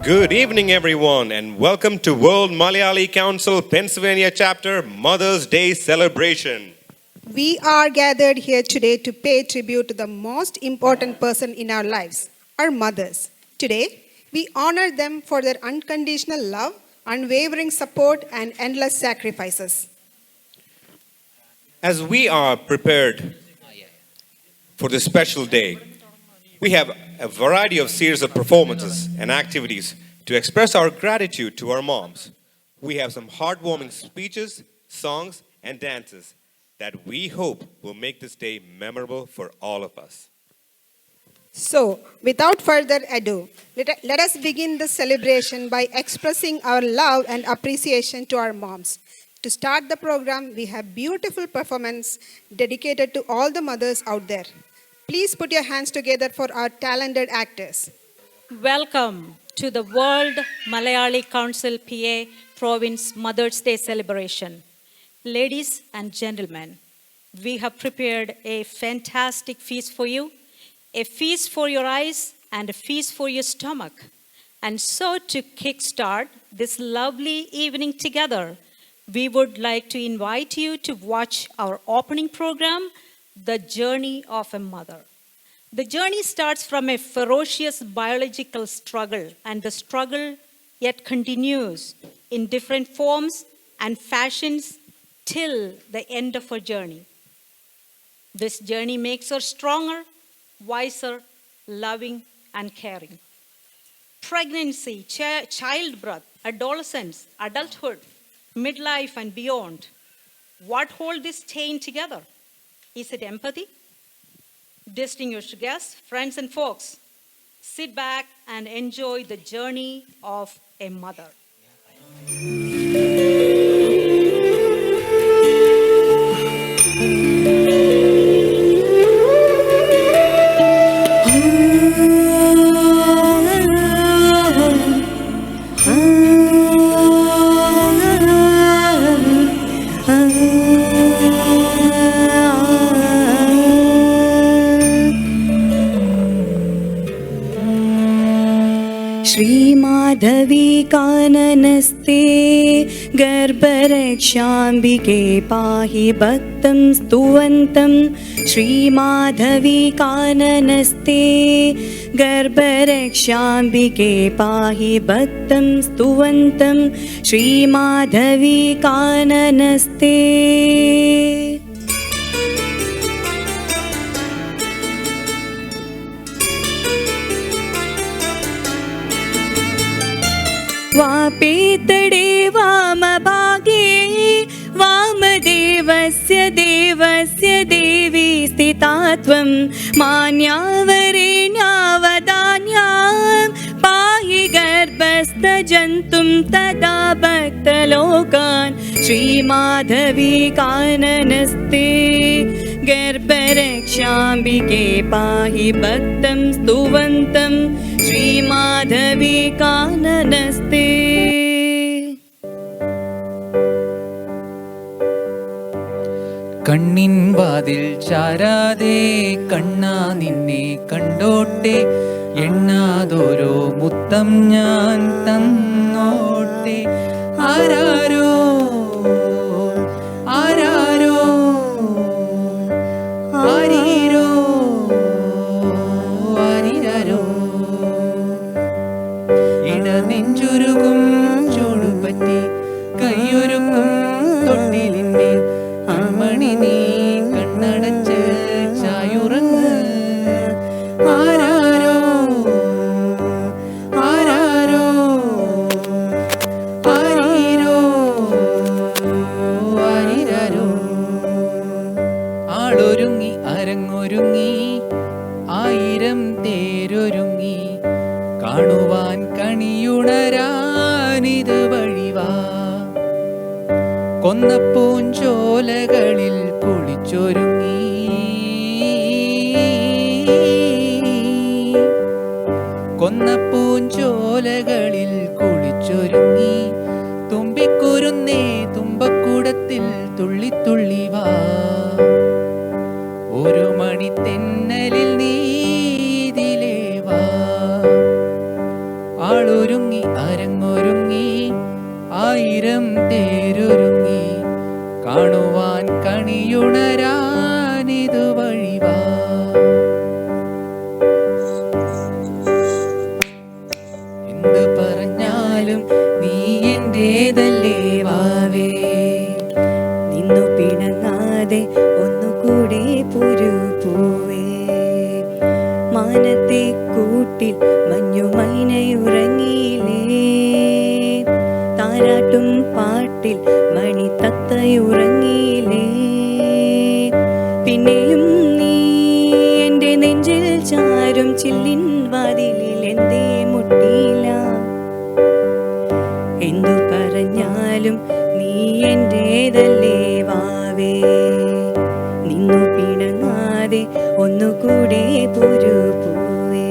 Good evening, everyone, and welcome to World Malayali Council Pennsylvania Chapter Mother's Day celebration. We are gathered here today to pay tribute to the most important person in our lives, our mothers. Today, we honor them for their unconditional love, unwavering support, and endless sacrifices. As we are prepared for this special day, we have a variety of series of performances and activities to express our gratitude to our moms. We have some heartwarming speeches, songs, and dances that we hope will make this day memorable for all of us. So, without further ado, let us begin the celebration by expressing our love and appreciation to our moms. To start the program, we have beautiful performance dedicated to all the mothers out there. Please put your hands together for our talented actors. Welcome to the World Malayali Council PA Province Mother's Day celebration. Ladies and gentlemen, we have prepared a fantastic feast for you, a feast for your eyes and a feast for your stomach. And so to kickstart this lovely evening together, we would like to invite you to watch our opening program, The Journey of a Mother. The journey starts from a ferocious biological struggle, and the struggle yet continues in different forms and fashions till the end of her journey. This journey makes her stronger, wiser, loving, and caring. Pregnancy, childbirth, adolescence, adulthood, midlife, and beyond. What holds this chain together? Is it empathy? Distinguished guests, friends, and folks, sit back and enjoy the journey of a mother. श्रीमाधवी काननस्ते गर्भरक्षाम्बिके पाहि भक्तं स्तुवन्तं श्रीमाधवी काननस्ते गर्भरक्षाम्बिके पाहि भक्तं स्तुवन्तं श्रीमाधवी काननस्ते वापेतडे वामभागे वामदेवस्य देवस्य देवी स्थिता त्वं मान्यावरेण्यावदान्यां पाहि गर्भस्थजन्तुं तदा भक्तलोकान् श्रीमाधवी काननस्ते गर्भरक्षाम्बिके पाहि भक्तं स्तुवन्तं श्रीमाधवी काननस्ते കണ്ണിൻ വാതിൽ ചാരാതെ കണ്ണാ നിന്നെ കണ്ടോട്ടെ എണ്ണാതോരോ മുത്തം ഞാൻ തന്നോട്ടെ ആരാരോ ആരാരോ ആരീരോ ആരീരാരോ ഇടനെഞ്ചുരുകും ചൂടുപറ്റി കയ്യൊരുക്കും തൊട്ടിലിന്മേൽ അമ്മണി നീ കണ്ണടച്ച് ചായുറങ്ങ് ആരാരോ ആരാരോ ആരീരോ ആരീരാരോ ആളൊരുങ്ങി അരങ്ങൊരുങ്ങി ആയിരം തേരൊരുങ്ങി കാണുവാൻ കണിയുണരാനിത് വഴിവാ കൊന്നപ്പൂഞ്ചോലകളിൽ കുളിച്ചൊരുങ്ങി കൊന്നപ്പൂഞ്ചോലകളിൽ കുളിച്ചൊരുങ്ങി തുമ്പിക്കുരുന്നേ തുമ്പക്കൂടത്തിൽ തുള്ളിത്തുള്ളി വാ ഒരു മണി തെന്നലിൽ നീതിലേ വാ ആളൊരുങ്ങി കാണുവാൻ കണിയുണരാനിതു വഴിവാ. എന്ത് പറഞ്ഞാലും നീ എന്റേതല്ലേ വാവേ, നിന്നു പിണങ്ങാതെ ഒന്നുകൂടെ പുരു പൂവേ. മാനത്തെ കൂട്ടിൽ മഞ്ഞുമൈനയുറങ്ങിയില്ലേ, താരാട്ടും പാട്ടിൽ മണിത്തത്തയുറങ്ങിയില്ലേ. പിന്നെയും നീ എൻ്റെ നെഞ്ചിൽ ചാരും ചില്ലിൻ വാതിലിൽ എന്തേ മുട്ടിയില്ല. എന്തു പറഞ്ഞാലും നീ എന്റേതല്ലേ വാവേ, നിന്നു പിണങ്ങാതെ ഒന്നുകൂടെ പുരു പൂവേ.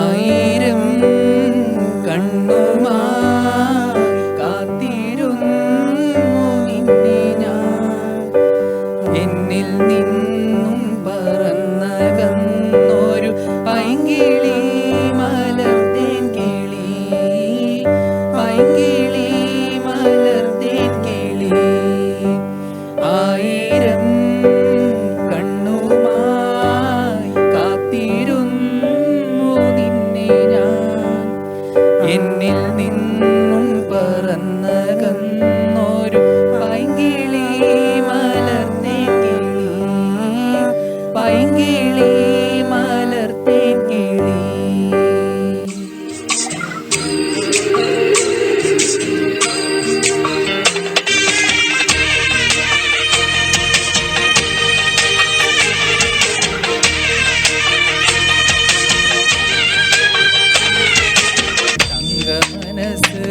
ആയിരം കണ്ണുമായി കാത്തിരുന്നു നിന്നെ ഞാൻ, എന്നിൽ നിന്നും പറന്നകന്നൊരു പൈങ്കിളി മലർത്തേൻ കിളി, പൈങ്കിളി മലർത്തേൻ കിളി. ആയിരം കണ്ണുമായി കാത്തിരുന്നു നിന്നെ ഞാൻ, എന്നിൽ നിന്നും പറന്നകന്നൊരു പൈങ്കിളി മലർത്തേൻ കിളി, പൈങ്കിളി മലർത്തേൻ കിളി. തങ്കമനസ്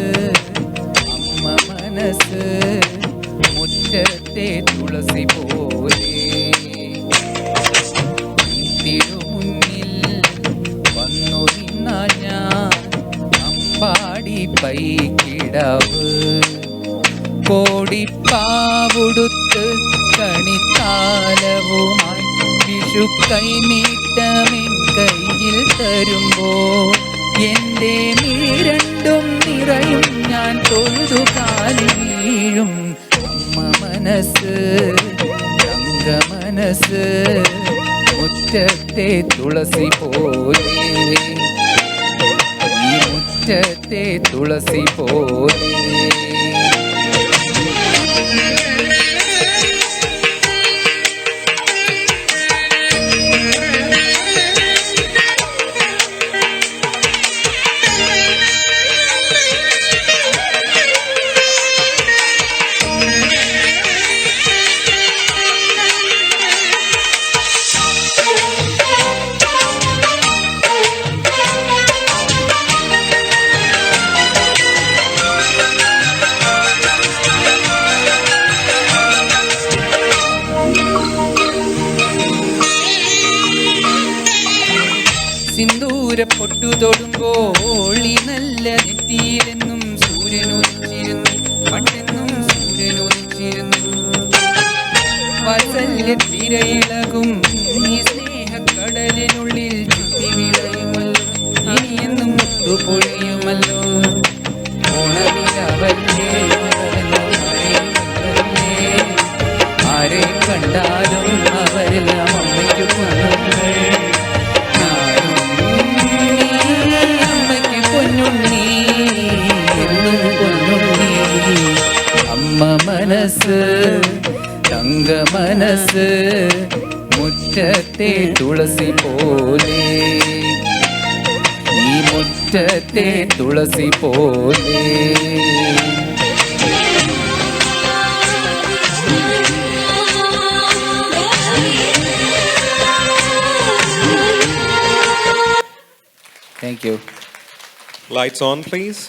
അമ്മ മനസ്സ് മുറ്റത്തെ തുളസി പോലെ, തിരുമുന്നിൽ വന്നു നിന്നാൽ ഞാൻ അമ്പാടി പൈക്കിടാവ്. കോടിപ്പാവുടുത്ത് കണിത്താലവുമായി വിഷു കൈനീട്ടമെൻ കയ്യിൽ തരുമ്പോൾ എൻ്റെ നീരണ്ടും നിറയും ഞാൻ തൊഴുതു കാലി വീഴും. അമ്മ മനസ്സ് തങ്ക മനസ്സ് മുറ്റത്തെ തുളസി പോലെ, ഈ മുറ്റത്തെ തുളസി പോലെ. സിന്ദൂര പൊട്ടു തൊടുമ്പോൾ ഈ നല്ല നെറ്റിയിലെന്നും സൂര്യനുദിച്ചിരുന്നു, പണ്ടെന്നും സൂര്യനുദിച്ചിരുന്നു. വാത്സല്യത്തിരയിളകും ഈ സ്നേഹക്കടലിനുള്ളിൽ ചുറ്റി വിളയുമല്ലോ, ഇനിയെന്നും മുത്തുപൊഴിയുമല്ലോ. ഓണവിലവല്ലേ ആരെയും കണ്ടാലും അവരെല്ലാം അമ്മയ്ക്ക് പണങ്ങൾ, അമ്മയ്ക്ക് പൊന്നുണ്ണി എന്നും പൊന്നുണ്ണി. അമ്മ മനസ്സ് തങ്ക മനസ്സ് മുറ്റത്തെ തുളസി പോലെ, ഈ മുറ്റത്തെ തുളസി പോലെ. Thank you. Lights on, please.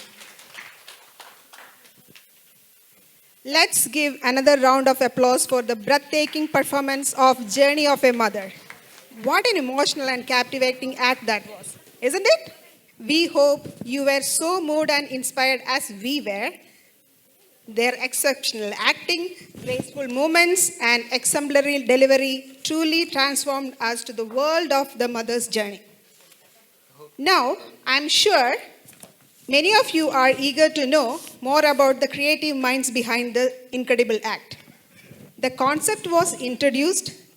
Let's give another round of applause for the breathtaking performance of Journey of a Mother. What an emotional and captivating act that was, isn't it? We hope you were so moved and inspired as we were. Their exceptional acting, graceful movements, and exemplary delivery truly transformed us to the world of the mother's journey. Now, I'm sure Many of you are eager to know more about the creative minds behind the incredible act. The concept was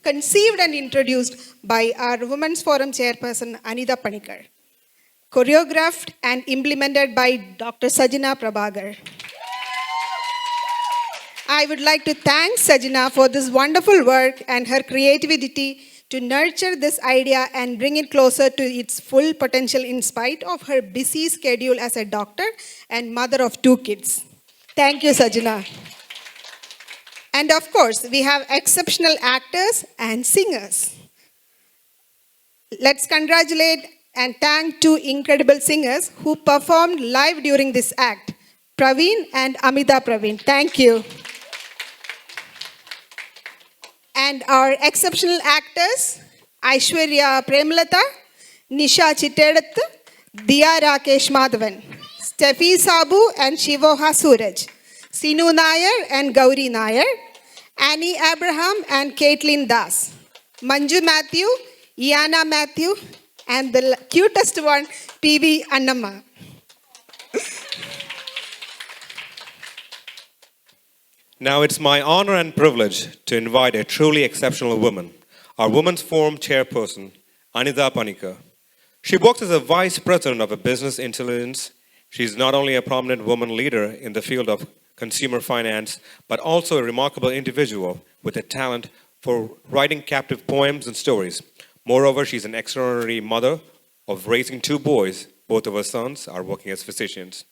conceived and introduced by our Women's Forum chairperson Anita Panikar, choreographed and implemented by Dr. Sajina Prabhagar. I would like to thank Sajina for this wonderful work and her creativity to nurture this idea and bring it closer to its full potential in spite of her busy schedule as a doctor and mother of 2 kids. Thank you, Sajina. And of course, we have exceptional actors and singers. Let's congratulate and thank 2 incredible singers who performed live during this act, Praveen and Amita Praveen. Thank you. And our exceptional actors, Aishwarya Premlata, Nisha Chittedath, Diya Rakesh Madhavan, Steffi Sabu and Shivoha Suraj, Sinu Nair and Gauri Nair, Annie Abraham and Caitlin Das, Manju Matthew, Iana Matthew, and the cutest one, PV Annamma. Now it's my honor and privilege to invite a truly exceptional woman, our Women's Forum chairperson, Anita Panikar. She works as a vice president of a business intelligence. She's not only a prominent woman leader in the field of consumer finance, but also a remarkable individual with a talent for writing captive poems and stories. Moreover, she's an extraordinary mother of raising 2 boys. Both of her sons are working as physicians.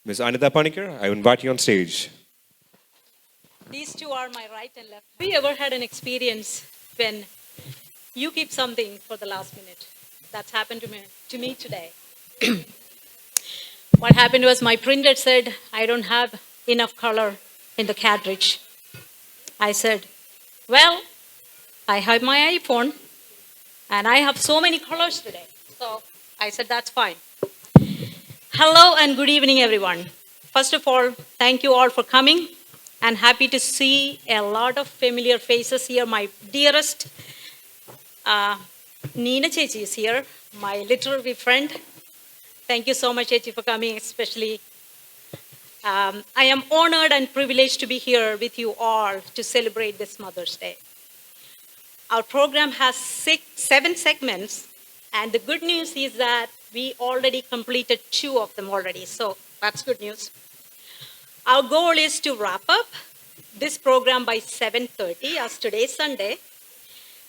Ms. Anita Panikar, I invite you on stage. These 2 are my right and left. Have you ever had an experience when you keep something for the last minute? That's happened to me today. What happened was my printer said, I don't have enough color in the cartridge. I said, well, I have my iPhone and I have so many colors today. So I said, that's fine. Hello and good evening, everyone. First of all, thank you all for coming. And happy to see a lot of familiar faces here. My dearest Nina Chechi is here, my literary friend. Thank you so much, Chechi, for coming, especially. I am honored and privileged to be here with you all to celebrate this Mother's Day. Our program has 7 segments, and the good news is that we already completed 2 of them already, so that's good news. Our goal is to wrap up this program by 7:30, as today is Sunday,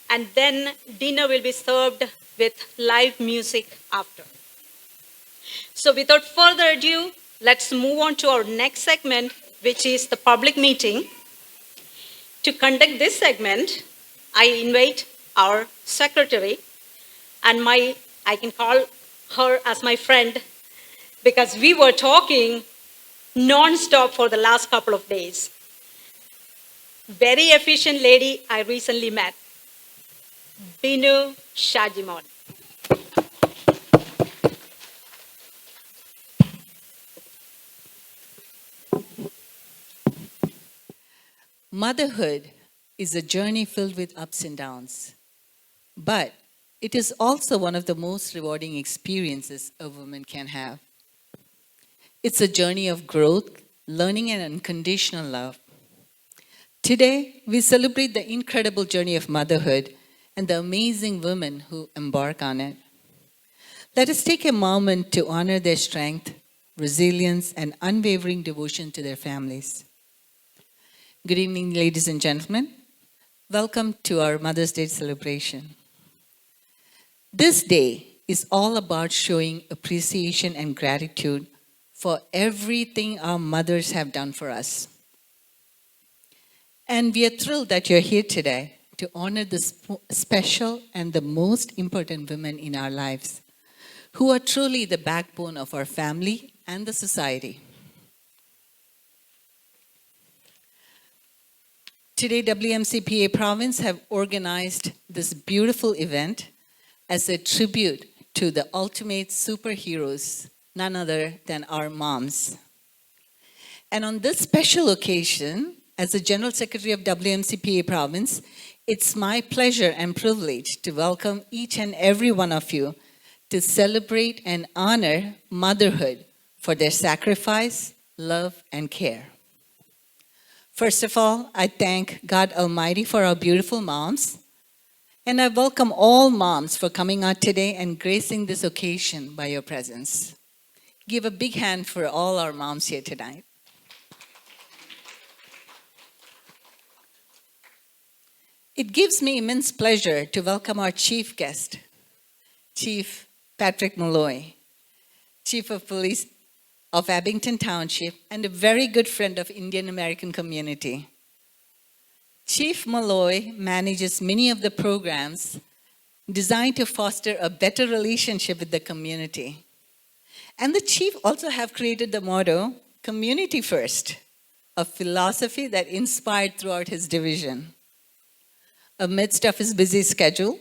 and then dinner will be served with live music after. So without further ado, let's move on to our next segment, which is the public meeting. To conduct this segment, I invite our secretary, and I can call her as my friend, because we were talking non-stop for the last couple of days. Very efficient lady I recently met, Binu Shajimon. Motherhood is a journey filled with ups and downs, but it is also one of the most rewarding experiences a woman can have. It's a journey of growth, learning, and unconditional love. Today, we celebrate the incredible journey of motherhood and the amazing women who embark on it. Let us take a moment to honor their strength, resilience, and unwavering devotion to their families. Good evening, ladies and gentlemen. Welcome to our Mother's Day celebration. This day is all about showing appreciation and gratitude for everything our mothers have done for us. And we are thrilled that you're here today to honor the special and the most important women in our lives, who are truly the backbone of our family and the society. Today, WMC PA Province have organized this beautiful event as a tribute to the ultimate superheroes, none other than our moms. And on this special occasion, as the General Secretary of WMC PA Province, it's my pleasure and privilege to welcome each and every one of you to celebrate and honor motherhood for their sacrifice, love, and care. First of all, I thank God Almighty for our beautiful moms, and I welcome all moms for coming out today and gracing this occasion by your presence. Give a big hand for all our moms here tonight. It gives me immense pleasure to welcome our chief guest, Chief Patrick Malloy, Chief of Police of Abington Township and a very good friend of Indian American community. Chief Malloy manages many of the programs designed to foster a better relationship with the community. And the chief also have created the motto, community first, a philosophy that inspired throughout his division. Amidst of his busy schedule,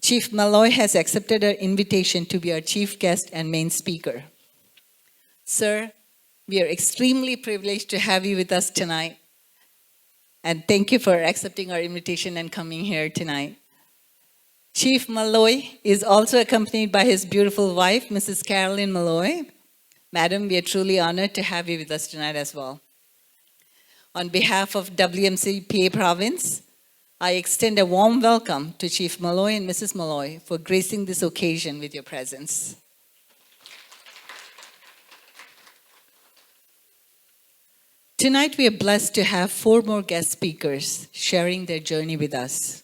Chief Malloy has accepted our invitation to be our chief guest and main speaker. Sir, we are extremely privileged to have you with us tonight. And thank you for accepting our invitation and coming here tonight. Chief Malloy is also accompanied by his beautiful wife, Mrs. Carolyn Malloy. Madam, we are truly honored to have you with us tonight as well. On behalf of WMC PA Province, I extend a warm welcome to Chief Malloy and Mrs. Malloy for gracing this occasion with your presence. Tonight we are blessed to have 4 more guest speakers sharing their journey with us.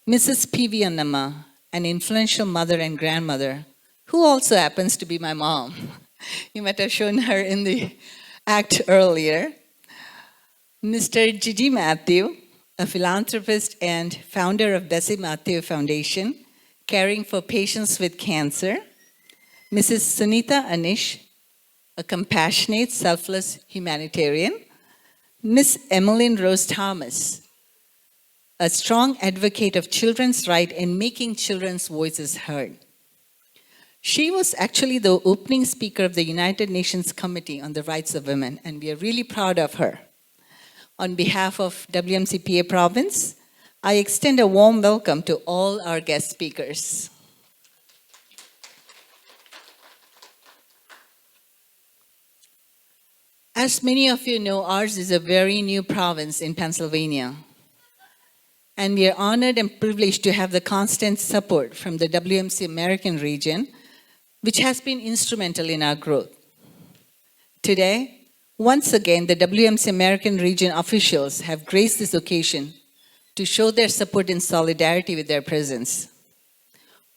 Mrs. P.V. Annamma, an influential mother and grandmother, who also happens to be my mom. You might have shown her in the act earlier. Mr. Gigi Matthew, a philanthropist and founder of Bessie Matthew Foundation, caring for patients with cancer. Mrs. Sunita Anish, a compassionate, selfless humanitarian. Miss Emmeline Rose Thomas, a strong advocate of children's rights and making children's voices heard. She was actually the opening speaker of the United Nations Committee on the Rights of Women, and we are really proud of her. On behalf of WMC PA Province, I extend a warm welcome to all our guest speakers. As many of you know, ours is a very new province in Pennsylvania. And we are honored and privileged to have the constant support from the WMC American region, which has been instrumental in our growth. Today, once again, the WMC American region officials have graced this occasion to show their support and solidarity with their presence.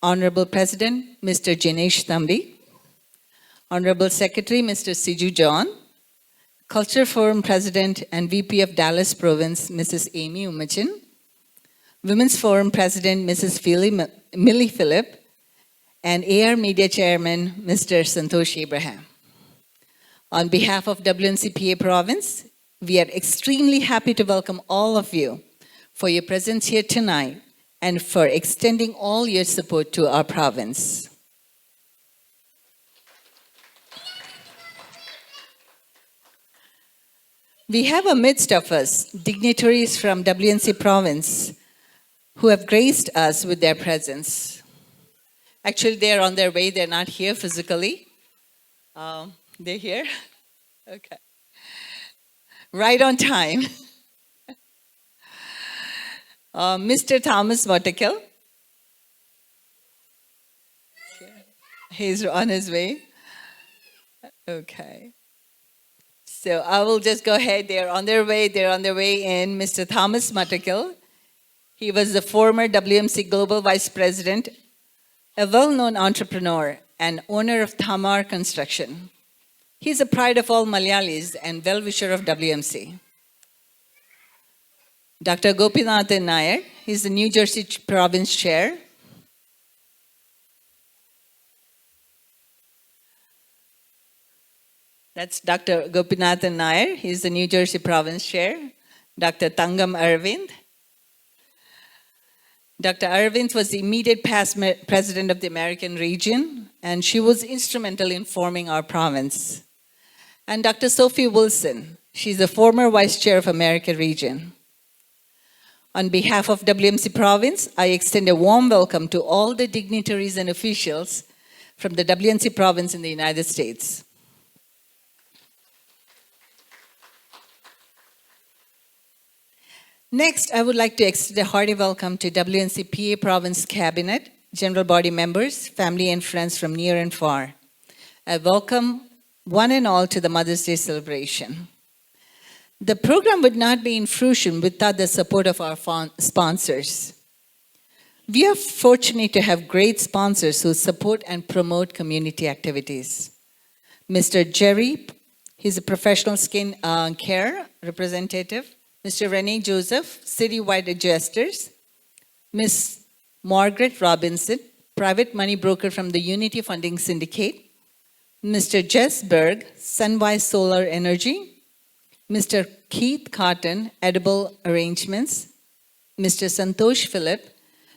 Honorable President, Mr. Jinesh Thambi, Honorable Secretary, Mr. Siju John, Culture Forum President and VP of Dallas Province, Mrs. Amy Umachan, Women's Forum President, Mrs. Millie Phillip, and AR Media Chairman, Mr. Santosh Abraham. On behalf of WMC PA Province, we are extremely happy to welcome all of you for your presence here tonight and for extending all your support to our province. We have amidst of us dignitaries from WMC Province who have graced us with their presence. Actually, they're on their way. They're not here physically. They're here? Okay. Right on time. Mr. Thomas Vortikel. He's on his way. Okay. So I will just go ahead. They're on their way. They're on their way in. Mr. Thomas Vortikel. He was the former WMC Global Vice President, a well-known entrepreneur and owner of Thoma Construction. He's a pride of all Malayalis and well-wisher of WMC. Dr. Gopinathan Nair, he's the New Jersey Province Chair. That's Dr. Gopinathan Nair, he's the New Jersey Province Chair. Dr. Tangam Arvind. Dr. Arvind was the immediate past president of the American region, and she was instrumental in forming our province. And Dr. Sophie Wilson, she's the former vice chair of American region. On behalf of WMC Province, I extend a warm welcome to all the dignitaries and officials from the WMC Province in the United States. Next, I would like to extend a hearty welcome to WMC PA Province Cabinet, General Body members, family and friends from near and far. I welcome one and all to the Mother's Day celebration. The program would not be in fruition without the support of our sponsors. We are fortunate to have great sponsors who support and promote community activities. Mr. Jerry, he's a professional skin care representative. Mr. Renee Joseph, citywide adjusters. Ms. Margaret Robinson, private money broker from the Unity Funding Syndicate. Mr. Jess Berg, Sunwise Solar Energy. Mr. Keith Cotton, Edible Arrangements. Mr. Santosh Philip,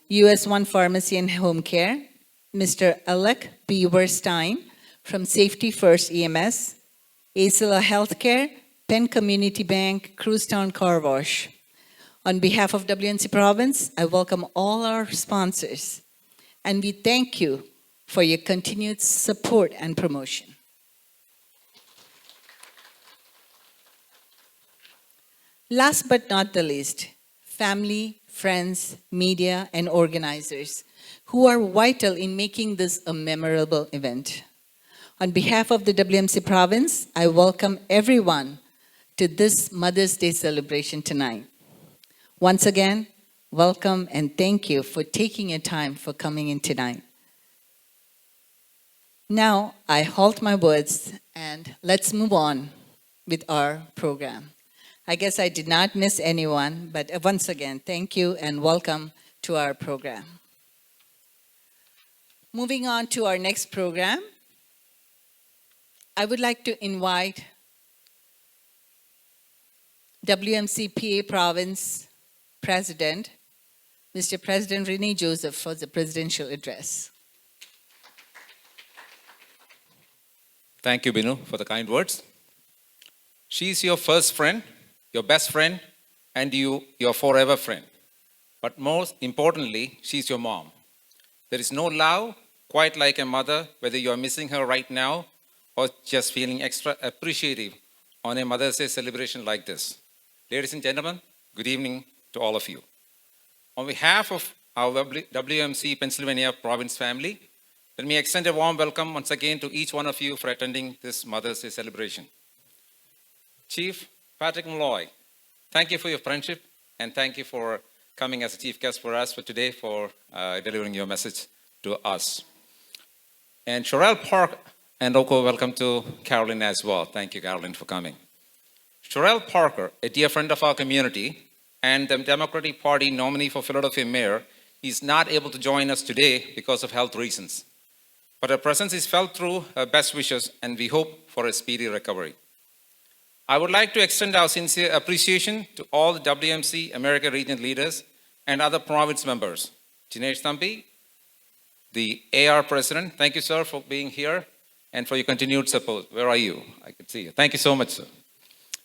US One Pharmacy and Home Care. Mr. Alec Beaverstein from Safety First EMS. Acela Healthcare, Penn Community Bank, Cruisetown Car Wash. On behalf of WMC Province, I welcome all our sponsors, and we thank you for your continued support and promotion. Last but not the least, family, friends, media, and organizers who are vital in making this a memorable event. On behalf of the WMC Province, I welcome everyone to this Mother's Day celebration tonight. Once again, welcome and thank you for taking your time for coming in tonight. Now, I halt my words and let's move on with our program. I guess I did not miss anyone, but once again, thank you and welcome to our program. Moving on to our next program, I would like to invite WMC PA Province President, Mr. President Renee Joseph, for the presidential address. Thank you, Binu, for the kind words. She's your first friend, your best friend, and your forever friend. But most importantly, she's your mom. There is no love quite like a mother, whether you are missing her right now or just feeling extra appreciative on a Mother's Day celebration like this. Ladies and gentlemen, good evening to all of you. On behalf of our WMC Pennsylvania Province family, let me extend a warm welcome once again to each one of you for attending this Mother's Day celebration. Chief Patrick Malloy, thank you for your friendship and thank you for coming as a chief guest for us for today for delivering your message to us. And Sherelle Park, and also welcome to Carolyn as well. Thank you, Carolyn, for coming. Sherelle Parker, a dear friend of our community and the Democratic Party nominee for Philadelphia mayor, is not able to join us today because of health reasons. But her presence is felt through her best wishes, and we hope for a speedy recovery. I would like to extend our sincere appreciation to all the WMC America region leaders and other province members. Jinesh Thambi, the AR president, thank you, sir, for being here and for your continued support. Where are you? I can see you. Thank you so much, sir.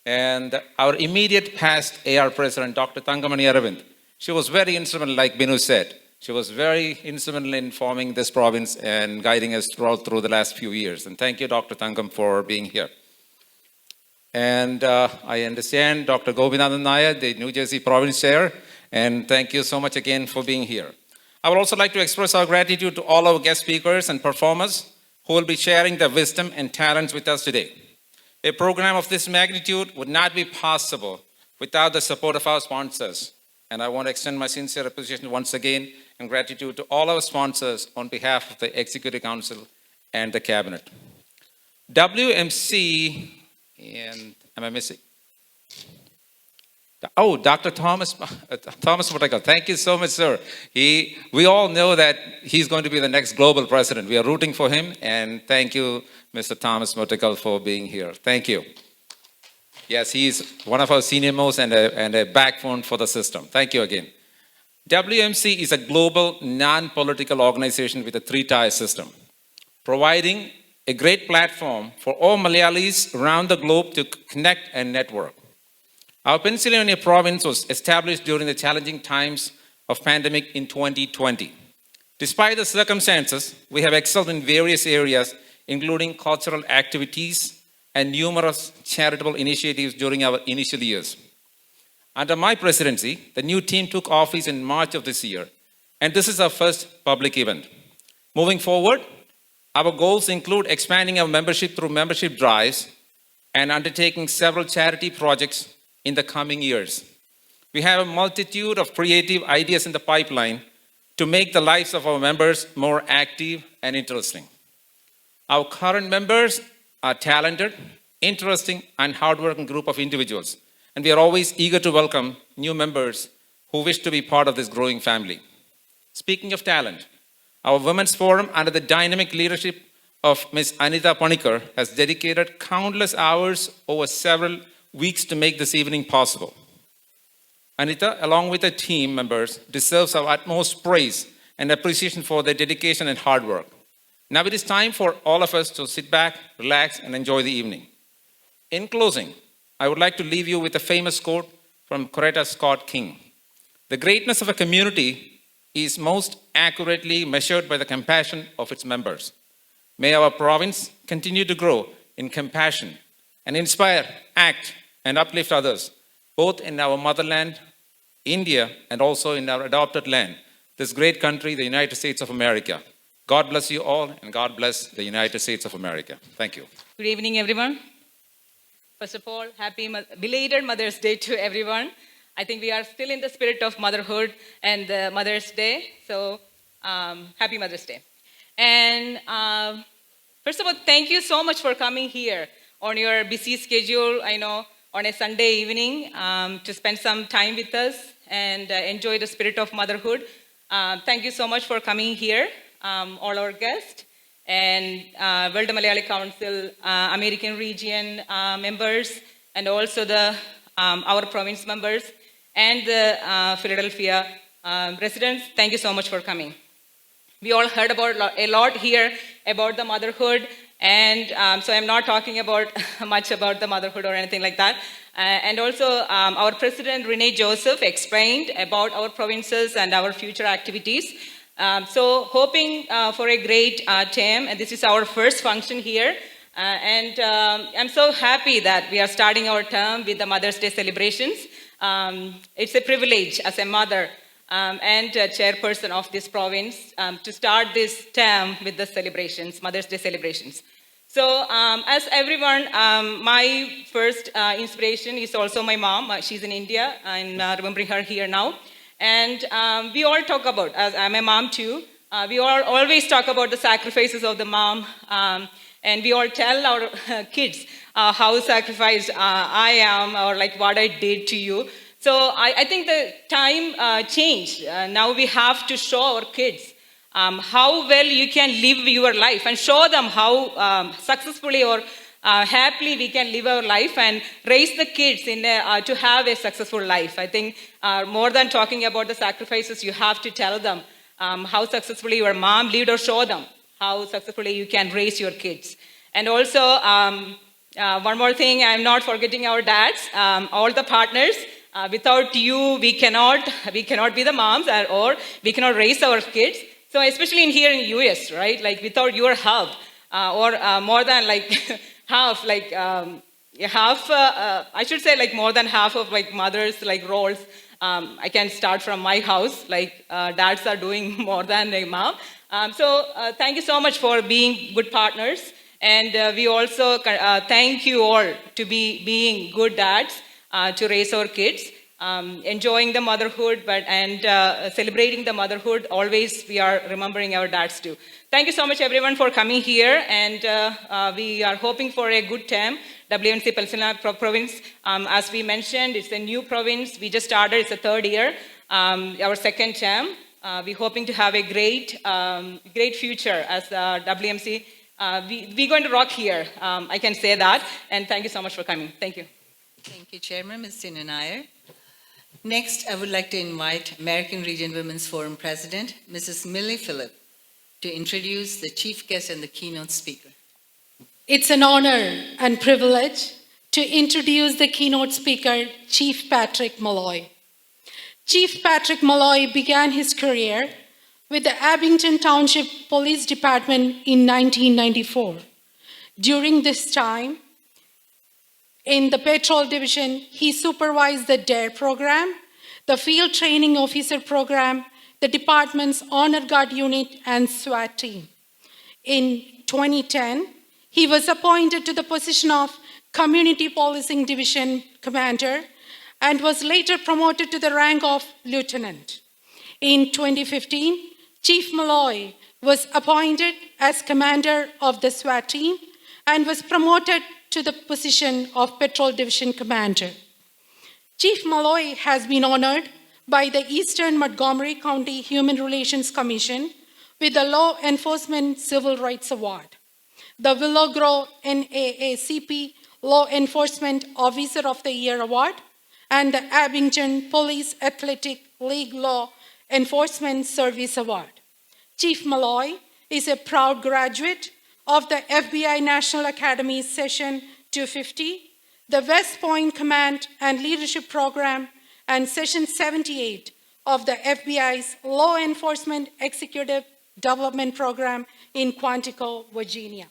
And our immediate past AR president, Dr. Thangamani Aravind. She was very instrumental, like Binu said. She was very instrumental in forming this province and guiding us through the last few years. And thank you, Dr. Thangam, for being here. And I understand Dr. Gobinathan Nair, the New Jersey province chair, and thank you so much again for being here. I would also like to express our gratitude to all our guest speakers and performers who will be sharing their wisdom and talents with us today. A program of this magnitude would not be possible without the support of our sponsors. And I want to extend my sincere appreciation once again and gratitude to all our sponsors on behalf of the Executive Council and the Cabinet. WMC, and am I missing? Oh, Dr. Thomas Motakal. Thank you so much, sir. We all know that he's going to be the next global president. We are rooting for him, and thank you, Mr. Thomas Motakal, for being here. Thank you. Yes, he's one of our senior most and a backbone for the system. Thank you again. WMC is a global non-political organization with a three-tier system, providing a great platform for all Malayalis around the globe to connect and network. Our Pennsylvania province was established during the challenging times of pandemic in 2020. Despite the circumstances, we have excelled in various areas, including cultural activities and numerous charitable initiatives during our initial years. Under my presidency, the new team took office in March of this year, and this is our first public event. Moving forward, our goals include expanding our membership through membership drives and undertaking several charity projects in the coming years. We have a multitude of creative ideas in the pipeline to make the lives of our members more active and interesting. Our current members are talented, interesting, and hardworking group of individuals, and we are always eager to welcome new members who wish to be part of this growing family. Speaking of talent, our Women's Forum, under the dynamic leadership of Ms. Anita Panikar, has dedicated countless hours over several weeks to make this evening possible. Anita, along with her team members, deserves our utmost praise and appreciation for their dedication and hard work. Now it is time for all of us to sit back, relax, and enjoy the evening. In closing, I would like to leave you with a famous quote from Coretta Scott King. The greatness of a community is most accurately measured by the compassion of its members. May our province continue to grow in compassion and inspire, act, and uplift others, both in our motherland, India, and also in our adopted land, this great country, the United States of America. God bless you all, and God bless the United States of America. Thank you. Good evening, everyone. First of all, happy belated Mother's Day to everyone. I think we are still in the spirit of motherhood and Mother's Day, so happy Mother's Day. And first of all, thank you so much for coming here on your busy schedule, I know, on a Sunday evening to spend some time with us and enjoy the spirit of motherhood. Thank you so much for coming here, all our guests and World Malayali Council American region members, and also the our province members and the Philadelphia residents. Thank you so much for coming. We all heard about a lot here about the motherhood, and so I'm not talking about much about the motherhood or anything like that. And also our President Renee Joseph explained about our provinces and our future activities. So hoping for a great term, and this is our first function here. And I'm so happy that we are starting our term with the Mother's Day celebrations. It's a privilege as a mother and a chairperson of this province to start this term with the celebrations, Mother's Day celebrations. So as everyone, my first inspiration is also my mom. She's in India, and remembering her here now. And we all talk about, as I'm a mom too, we all always talk about the sacrifices of the mom. And we all tell our kids how sacrificed I am, or like what I did to you. So I think the time changed. Now we have to show our kids how well you can live your life, and show them how successfully or happily we can live our life and raise the kids in to have a successful life. I think more than talking about the sacrifices, you have to tell them how successfully your mom lived, or show them how successfully you can raise your kids. And also, one more thing, I'm not forgetting our dads, all the partners. Without you, we cannot be the moms, or we cannot raise our kids. So especially in here in US, right? Like without your help, or more than like half, like half, I should say like more than half of like mothers like roles. I can start from my house, like dads are doing more than a mom. So thank you so much for being good partners. And we also thank you all to being good dads to raise our kids, enjoying the motherhood, and celebrating the motherhood. Always we are remembering our dads too. Thank you so much everyone for coming here, and we are hoping for a good term. WMC Pennsylvania province, as we mentioned, it's a new province. We just started, it's the third year, our second term. We're hoping to have a great future as WMC. We're going to rock here, I can say that. And thank you so much for coming. Thank you. Thank you, Chairman, Mr. Nair. Next, I would like to invite American Region Women's Forum President, Mrs. Millie Phillip, to introduce the chief guest and the keynote speaker. It's an honor and privilege to introduce the keynote speaker, Chief Patrick Malloy. Chief Patrick Malloy began his career with the Abington Township Police Department in 1994. During this time, In the Patrol Division, he supervised the DARE program, the Field Training Officer program, the department's Honor Guard unit, and SWAT team. In 2010, he was appointed to the position of Community Policing Division Commander and was later promoted to the rank of Lieutenant. In 2015, Chief Malloy was appointed as commander of the SWAT team and was promoted to the position of Patrol Division Commander. Chief Malloy has been honored by the Eastern Montgomery County Human Relations Commission with the Law Enforcement Civil Rights Award, the Willow Grove NAACP Law Enforcement Officer of the Year Award, and the Abington Police Athletic League Law Enforcement Service Award. Chief Malloy is a proud graduate of the FBI National Academy Session 250, the West Point Command and Leadership Program, and Session 78 of the FBI's Law Enforcement Executive Development Program in Quantico, Virginia.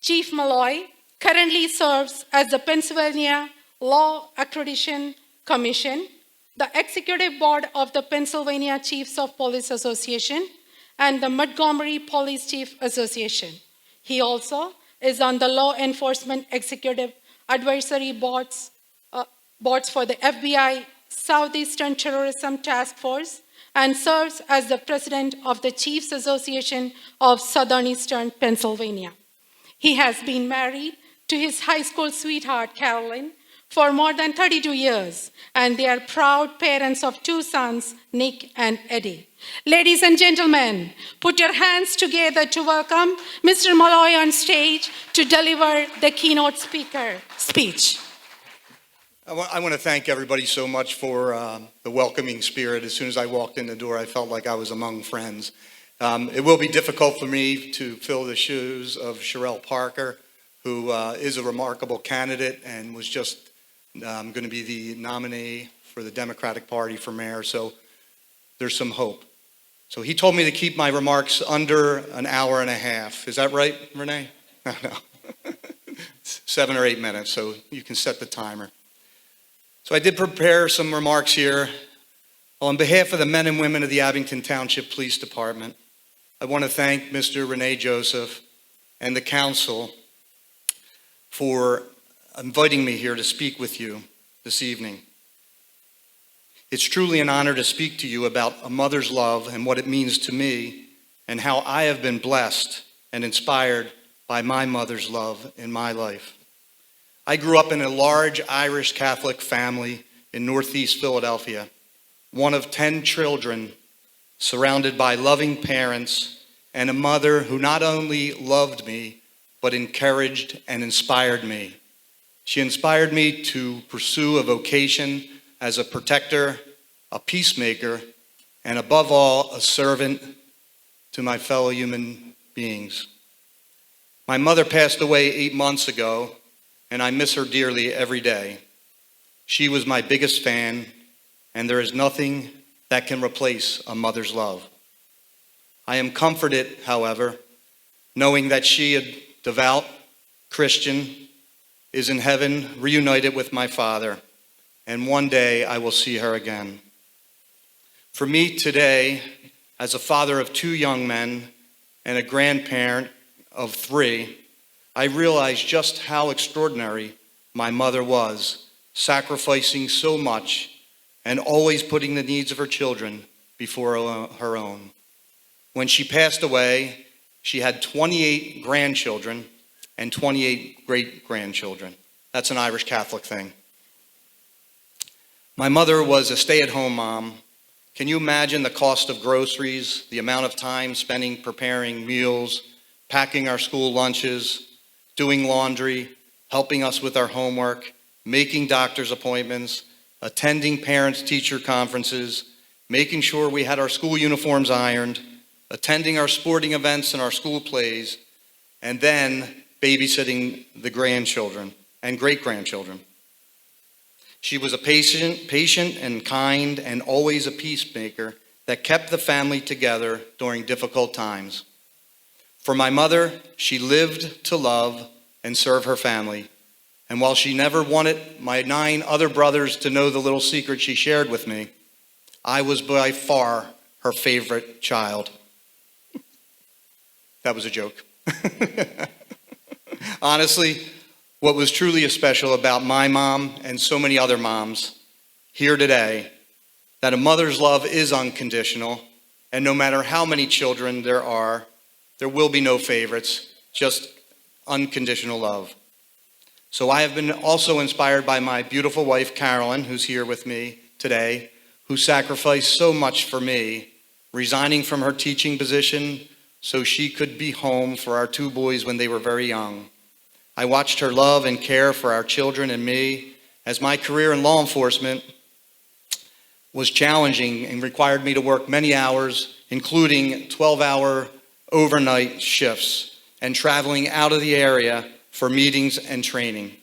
Chief Malloy currently serves as the Pennsylvania Law Accreditation Commission, the Executive Board of the Pennsylvania Chiefs of Police Association, and the Montgomery Police Chief Association. He also is on the Law Enforcement Executive Advisory Boards for the FBI Southeastern Terrorism Task Force and serves as the president of the Chiefs Association of Southern Eastern Pennsylvania. He has been married to his high school sweetheart, Carolyn, for more than 32 years, and they are proud parents of 2 sons, Nick and Eddie. Ladies and gentlemen, put your hands together to welcome Mr. Malloy on stage to deliver the keynote speech. I want to thank everybody so much for the welcoming spirit. As soon as I walked in the door, I felt like I was among friends. It will be difficult for me to fill the shoes of Sherelle Parker, who is a remarkable candidate and was just going to be the nominee for the Democratic Party for mayor, so there's some hope. So he told me to keep my remarks under an hour and a half. Is that right, Renee? No. 7 or 8 minutes, so you can set the timer. So I did prepare some remarks here. On behalf of the men and women of the Abington Township Police Department, I want to thank Mr. Renee Joseph and the council for inviting me here to speak with you this evening. It's truly an honor to speak to you about a mother's love and what it means to me and how I have been blessed and inspired by my mother's love in my life. I grew up in a large Irish Catholic family in Northeast Philadelphia, one of 10 children, surrounded by loving parents and a mother who not only loved me, but encouraged and inspired me. She inspired me to pursue a vocation as a protector, a peacemaker, and above all, a servant to my fellow human beings. My mother passed away 8 months ago, and I miss her dearly every day. She was my biggest fan, and there is nothing that can replace a mother's love. I am comforted, however, knowing that she, a devout Christian, is in heaven reunited with my father, and one day I will see her again. For me today, as a father of 2 young men and a grandparent of 3, I realize just how extraordinary my mother was, sacrificing so much and always putting the needs of her children before her own. When she passed away, she had 28 grandchildren and 28 great-grandchildren. That's an Irish Catholic thing. My mother was a stay-at-home mom. Can you imagine the cost of groceries, the amount of time spending preparing meals, packing our school lunches, doing laundry, helping us with our homework, making doctor's appointments, attending parents-teacher conferences, making sure we had our school uniforms ironed, attending our sporting events and our school plays, and then babysitting the grandchildren and great-grandchildren. She was a patient and kind and always a peacemaker that kept the family together during difficult times. For my mother, she lived to love and serve her family, And while she never wanted my 9 other brothers to know the little secret she shared with me, I was by far her favorite child. That was a joke. Honestly, what was truly special about my mom and so many other moms here today, that a mother's love is unconditional, and no matter how many children there are, there will be no favorites, just unconditional love. So I have been also inspired by my beautiful wife, Carolyn, who's here with me today, who sacrificed so much for me, resigning from her teaching position so she could be home for our 2 boys when they were very young. I watched her love and care for our children and me as my career in law enforcement was challenging and required me to work many hours, including 12-hour overnight shifts and traveling out of the area for meetings and training.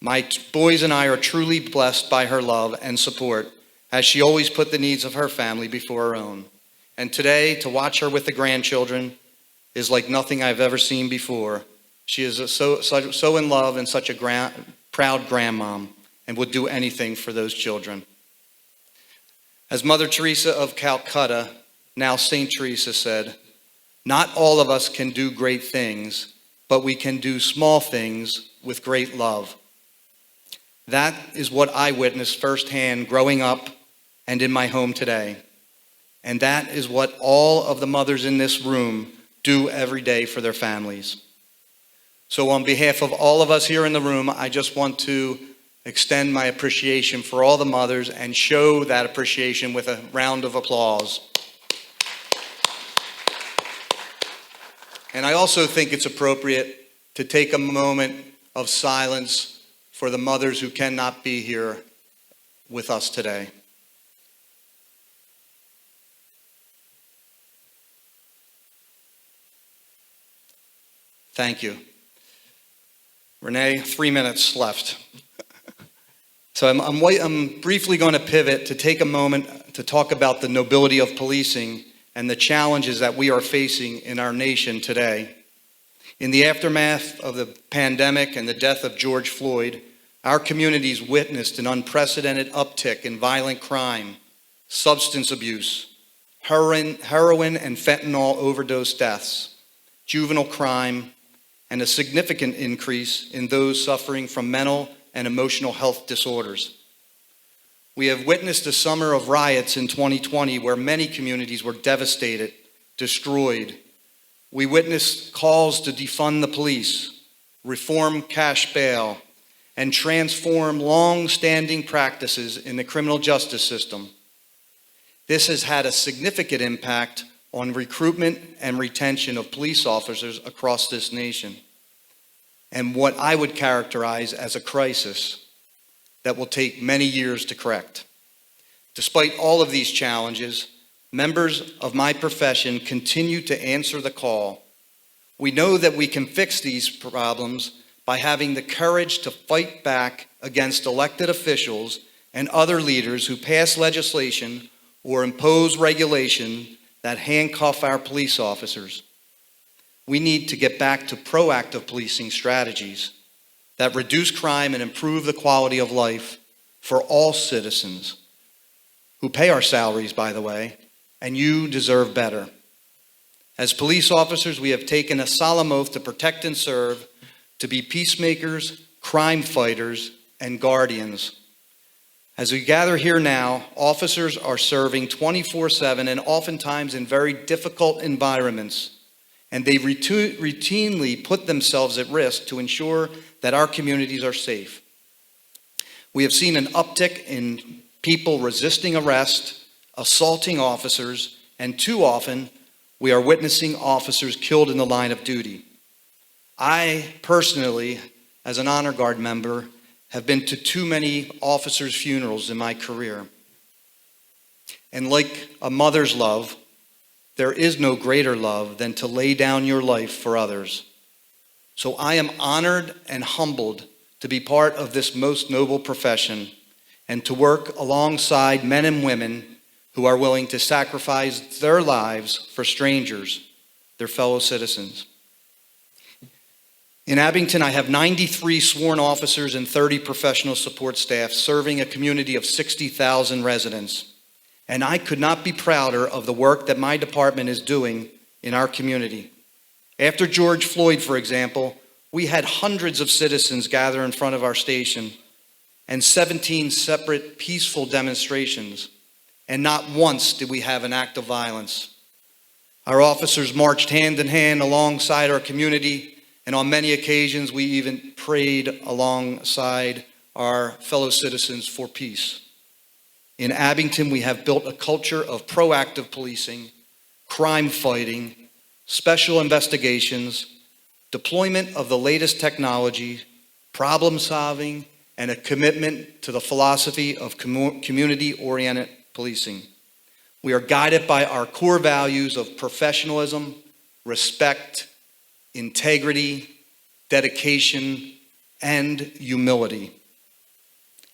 My boys and I are truly blessed by her love and support, as she always put the needs of her family before her own. And today, to watch her with the grandchildren is like nothing I've ever seen before. She is so in love and such a proud grandmom, and would do anything for those children. As Mother Teresa of Calcutta, now Saint Teresa, said, "Not all of us can do great things, but we can do small things with great love." That is what I witnessed firsthand growing up and in my home today. And that is what all of the mothers in this room do every day for their families. So on behalf of all of us here in the room, I just want to extend my appreciation for all the mothers and show that appreciation with a round of applause. And I also think it's appropriate to take a moment of silence for the mothers who cannot be here with us today. Thank you. Renee, 3 minutes left. So I'm briefly going to pivot to take a moment to talk about the nobility of policing and the challenges that we are facing in our nation today. In the aftermath of the pandemic and the death of George Floyd, our communities witnessed an unprecedented uptick in violent crime, substance abuse, heroin and fentanyl overdose deaths, juvenile crime, and a significant increase in those suffering from mental and emotional health disorders. We have witnessed a summer of riots in 2020 where many communities were devastated, destroyed. We witnessed calls to defund the police, reform cash bail, and transform long-standing practices in the criminal justice system. This has had a significant impact on recruitment and retention of police officers across this nation, and what I would characterize as a crisis that will take many years to correct. Despite all of these challenges, members of my profession continue to answer the call. We know that we can fix these problems by having the courage to fight back against elected officials and other leaders who pass legislation or impose regulation that handcuff our police officers. We need to get back to proactive policing strategies that reduce crime and improve the quality of life for all citizens who pay our salaries, by the way, and you deserve better. As police officers, we have taken a solemn oath to protect and serve, to be peacemakers, crime fighters, and guardians. As we gather here now, officers are serving 24/7 and oftentimes in very difficult environments, and they routinely put themselves at risk to ensure that our communities are safe. We have seen an uptick in people resisting arrest, assaulting officers, and too often we are witnessing officers killed in the line of duty. I personally, as an honor guard member, have been to too many officers' funerals in my career. And like a mother's love, there is no greater love than to lay down your life for others. So I am honored and humbled to be part of this most noble profession and to work alongside men and women who are willing to sacrifice their lives for strangers, their fellow citizens. In Abington, I have 93 sworn officers and 30 professional support staff serving a community of 60,000 residents. And I could not be prouder of the work that my department is doing in our community. After George Floyd, for example, we had hundreds of citizens gather in front of our station and 17 separate peaceful demonstrations, and not once did we have an act of violence. Our officers marched hand in hand alongside our community, and on many occasions we even prayed alongside our fellow citizens for peace. In Abington, we have built a culture of proactive policing, crime fighting, special investigations, deployment of the latest technology, problem solving, and a commitment to the philosophy of community-oriented policing. We are guided by our core values of professionalism, respect, integrity, dedication, and humility.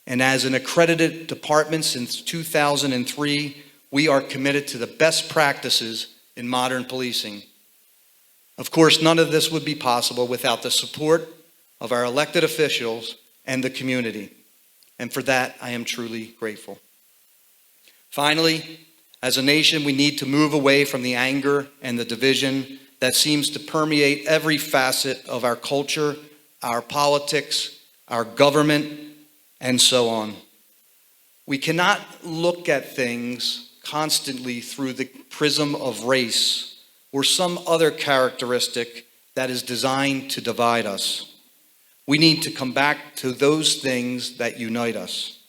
And as an accredited department since 2003, we are committed to the best practices in modern policing. Of course, none of this would be possible without the support of our elected officials and the community. And for that, I am truly grateful. Finally, as a nation, we need to move away from the anger and the division that seems to permeate every facet of our culture, our politics, our government, and so on. We cannot look at things constantly through the prism of race or some other characteristic that is designed to divide us. We need to come back to those things that unite us.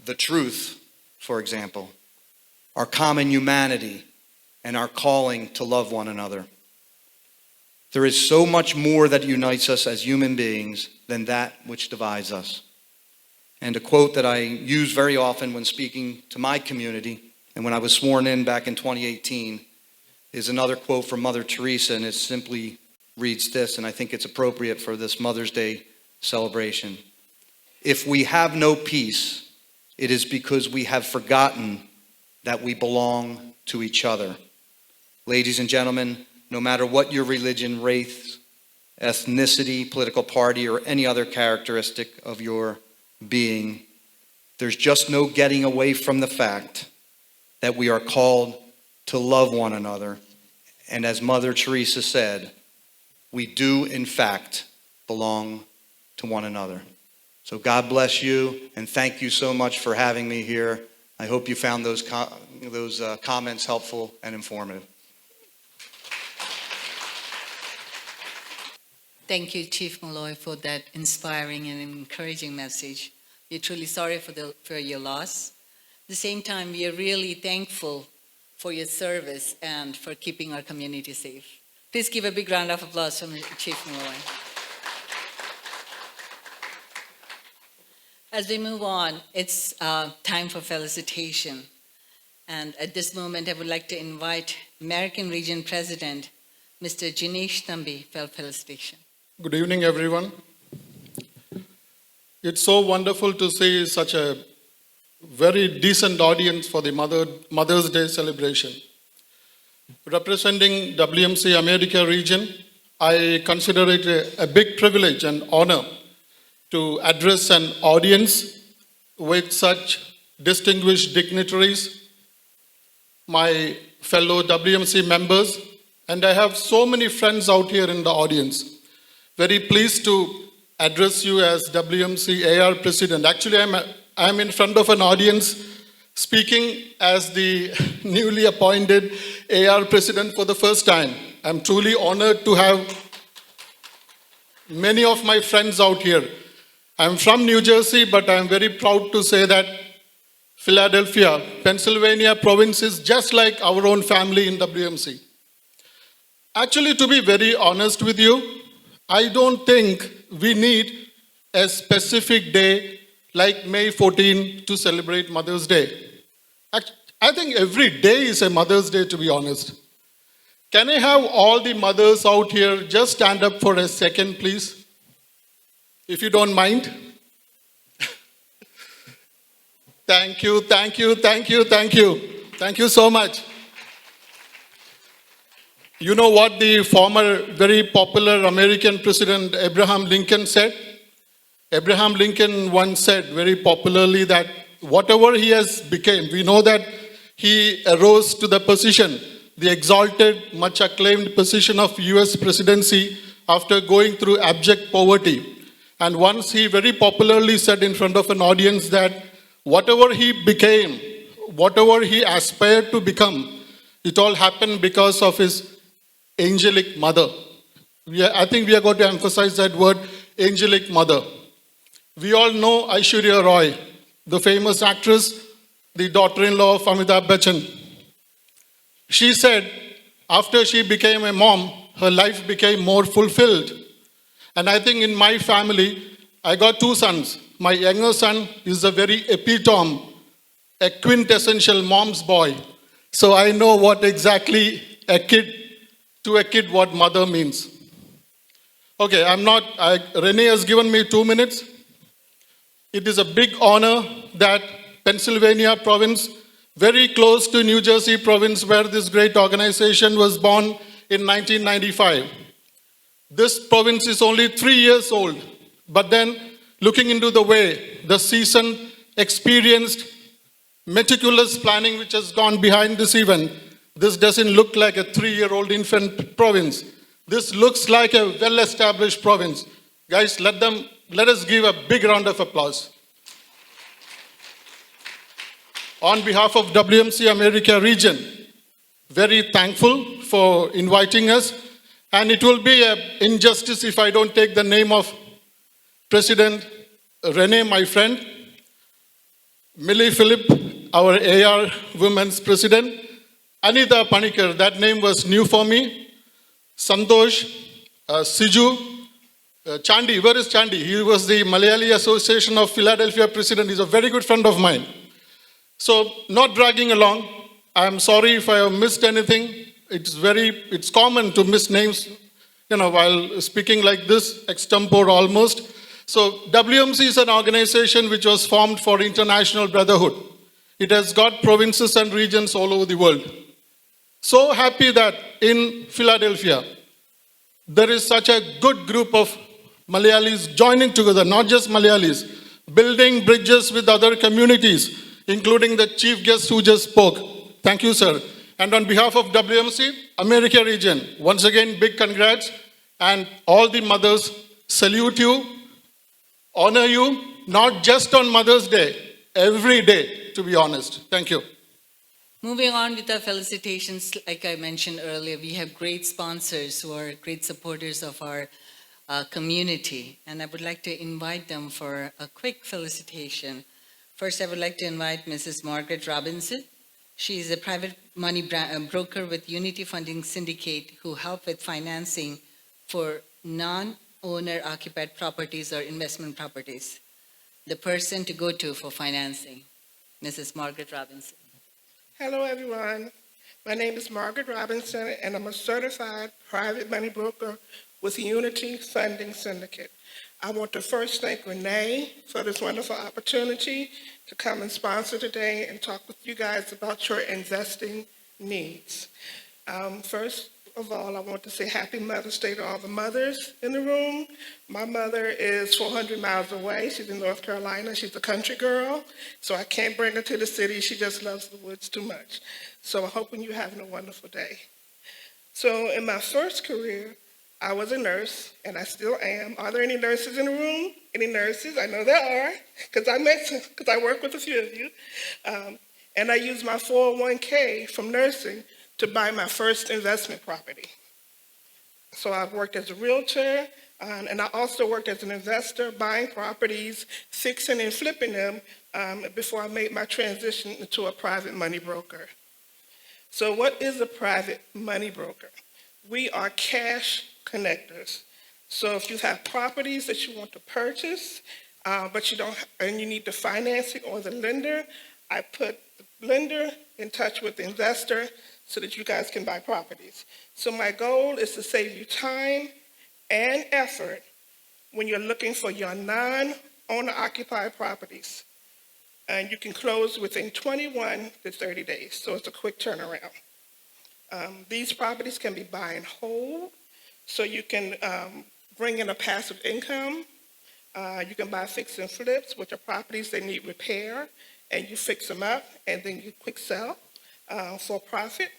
The truth, for example, our common humanity, and our calling to love one another. There is so much more that unites us as human beings than that which divides us. And a quote that I use very often when speaking to my community, and when I was sworn in back in 2018, is another quote from Mother Teresa, and it simply reads this, and I think it's appropriate for this Mother's Day celebration. If we have no peace, it is because we have forgotten that we belong to each other. Ladies and gentlemen, no matter what your religion, race, ethnicity, political party, or any other characteristic of your being, there's just no getting away from the fact that we are called to love one another. And as Mother Teresa said, we do in fact belong to one another. So God bless you, and thank you so much for having me here. I hope you found those comments helpful and informative. Thank you, Chief Malloy, for that inspiring and encouraging message. We're truly sorry for your loss. At the same time, we are really thankful for your service and for keeping our community safe. Please give a big round of applause from Chief Malloy. As we move on, it's time for felicitation. And at this moment, I would like to invite American Region President, Mr. Jinesh Thambi, for felicitation. Good evening, everyone. It's so wonderful to see such a very decent audience for the Mother's Day celebration. Representing WMC America region, I consider it a big privilege and honor to address an audience with such distinguished dignitaries, my fellow WMC members, and I have so many friends out here in the audience. Very pleased to address you as WMC AR President. Actually, I'm in front of an audience speaking as the newly appointed AR President for the first time. I'm truly honored to have many of my friends out here. I'm from New Jersey, but I'm very proud to say that Philadelphia, Pennsylvania province is just like our own family in WMC. Actually, to be very honest with you, I don't think we need a specific day like May 14 to celebrate Mother's Day. I think every day is a Mother's Day, to be honest. Can I have all the mothers out here just stand up for a second, please? If you don't mind. Thank you, thank you, thank you, thank you. Thank you so much. You know what the former very popular American President Abraham Lincoln said? Abraham Lincoln once said very popularly that whatever he has become, we know that he arose to the position, the exalted, much acclaimed position of US presidency after going through abject poverty. And once he very popularly said in front of an audience that whatever he became, whatever he aspired to become, it all happened because of his angelic mother. I think we are going to emphasize that word, angelic mother. We all know Aishwarya Roy, the famous actress, the daughter-in-law of Amitabh Bachchan. She said after she became a mom, her life became more fulfilled. And I think in my family, I got two sons. My younger son is a very epitome, a quintessential mom's boy. So I know what exactly what mother means. Okay, Renee has given me 2 minutes. It is a big honor that Pennsylvania province, very close to New Jersey province where this great organization was born in 1995. This province is only 3 years old, but then looking into the way, the seasoned, experienced, meticulous planning which has gone behind this event, this doesn't look like a 3-year-old infant province. This looks like a well-established province. Guys, let us give a big round of applause. On behalf of WMC America region, very thankful for inviting us. And it will be an injustice if I don't take the name of President Rene, my friend, Millie Philip, our AR Women's President, Anita Panikar, that name was new for me, Santosh, Siju, Chandi, where is Chandi? He was the Malayali Association of Philadelphia President. He's a very good friend of mine. So, not dragging along, I'm sorry if I have missed anything. It's common to miss names, while speaking like this, extempore almost. So WMC is an organization which was formed for international brotherhood. It has got provinces and regions all over the world. So happy that in Philadelphia, there is such a good group of Malayalis joining together, not just Malayalis, building bridges with other communities, including the chief guest who just spoke. Thank you, sir. And on behalf of WMC, America region, once again, big congrats. And all the mothers, salute you, honor you, not just on Mother's Day, every day, to be honest. Thank you. Moving on with our felicitations, like I mentioned earlier, we have great sponsors who are great supporters of our community. And I would like to invite them for a quick felicitation. First, I would like to invite Mrs. Margaret Robinson. She is a private money broker with Unity Funding Syndicate who help with financing for non-owner occupied properties or investment properties. The person to go to for financing, Mrs. Margaret Robinson. Hello, everyone. My name is Margaret Robinson, and I'm a certified private money broker with Unity Funding Syndicate. I want to first thank Renee for this wonderful opportunity to come and sponsor today and talk with you guys about your investing needs. First of all, I want to say Happy Mother's Day to all the mothers in the room. My mother is 400 miles away. She's in North Carolina. She's a country girl, so I can't bring her to the city. She just loves the woods too much. So I'm hoping you're having a wonderful day. So in my first career, I was a nurse, and I still am. Are there any nurses in the room? Any nurses? I know there are, because I work with a few of you. And I used my 401k from nursing to buy my first investment property. So I've worked as a realtor, and I also worked as an investor, buying properties, fixing and flipping them before I made my transition into a private money broker. So what is a private money broker? We are cash connectors. So if you have properties that you want to purchase, but you don't, and you need the financing or the lender, I put the lender in touch with the investor so that you guys can buy properties. So my goal is to save you time and effort when you're looking for your non-owner occupied properties. And you can close within 21 to 30 days, so it's a quick turnaround. These properties can be buy and hold, so you can bring in a passive income. You can buy fix and flips, which are properties that need repair, and you fix them up, and then you quick sell for profit.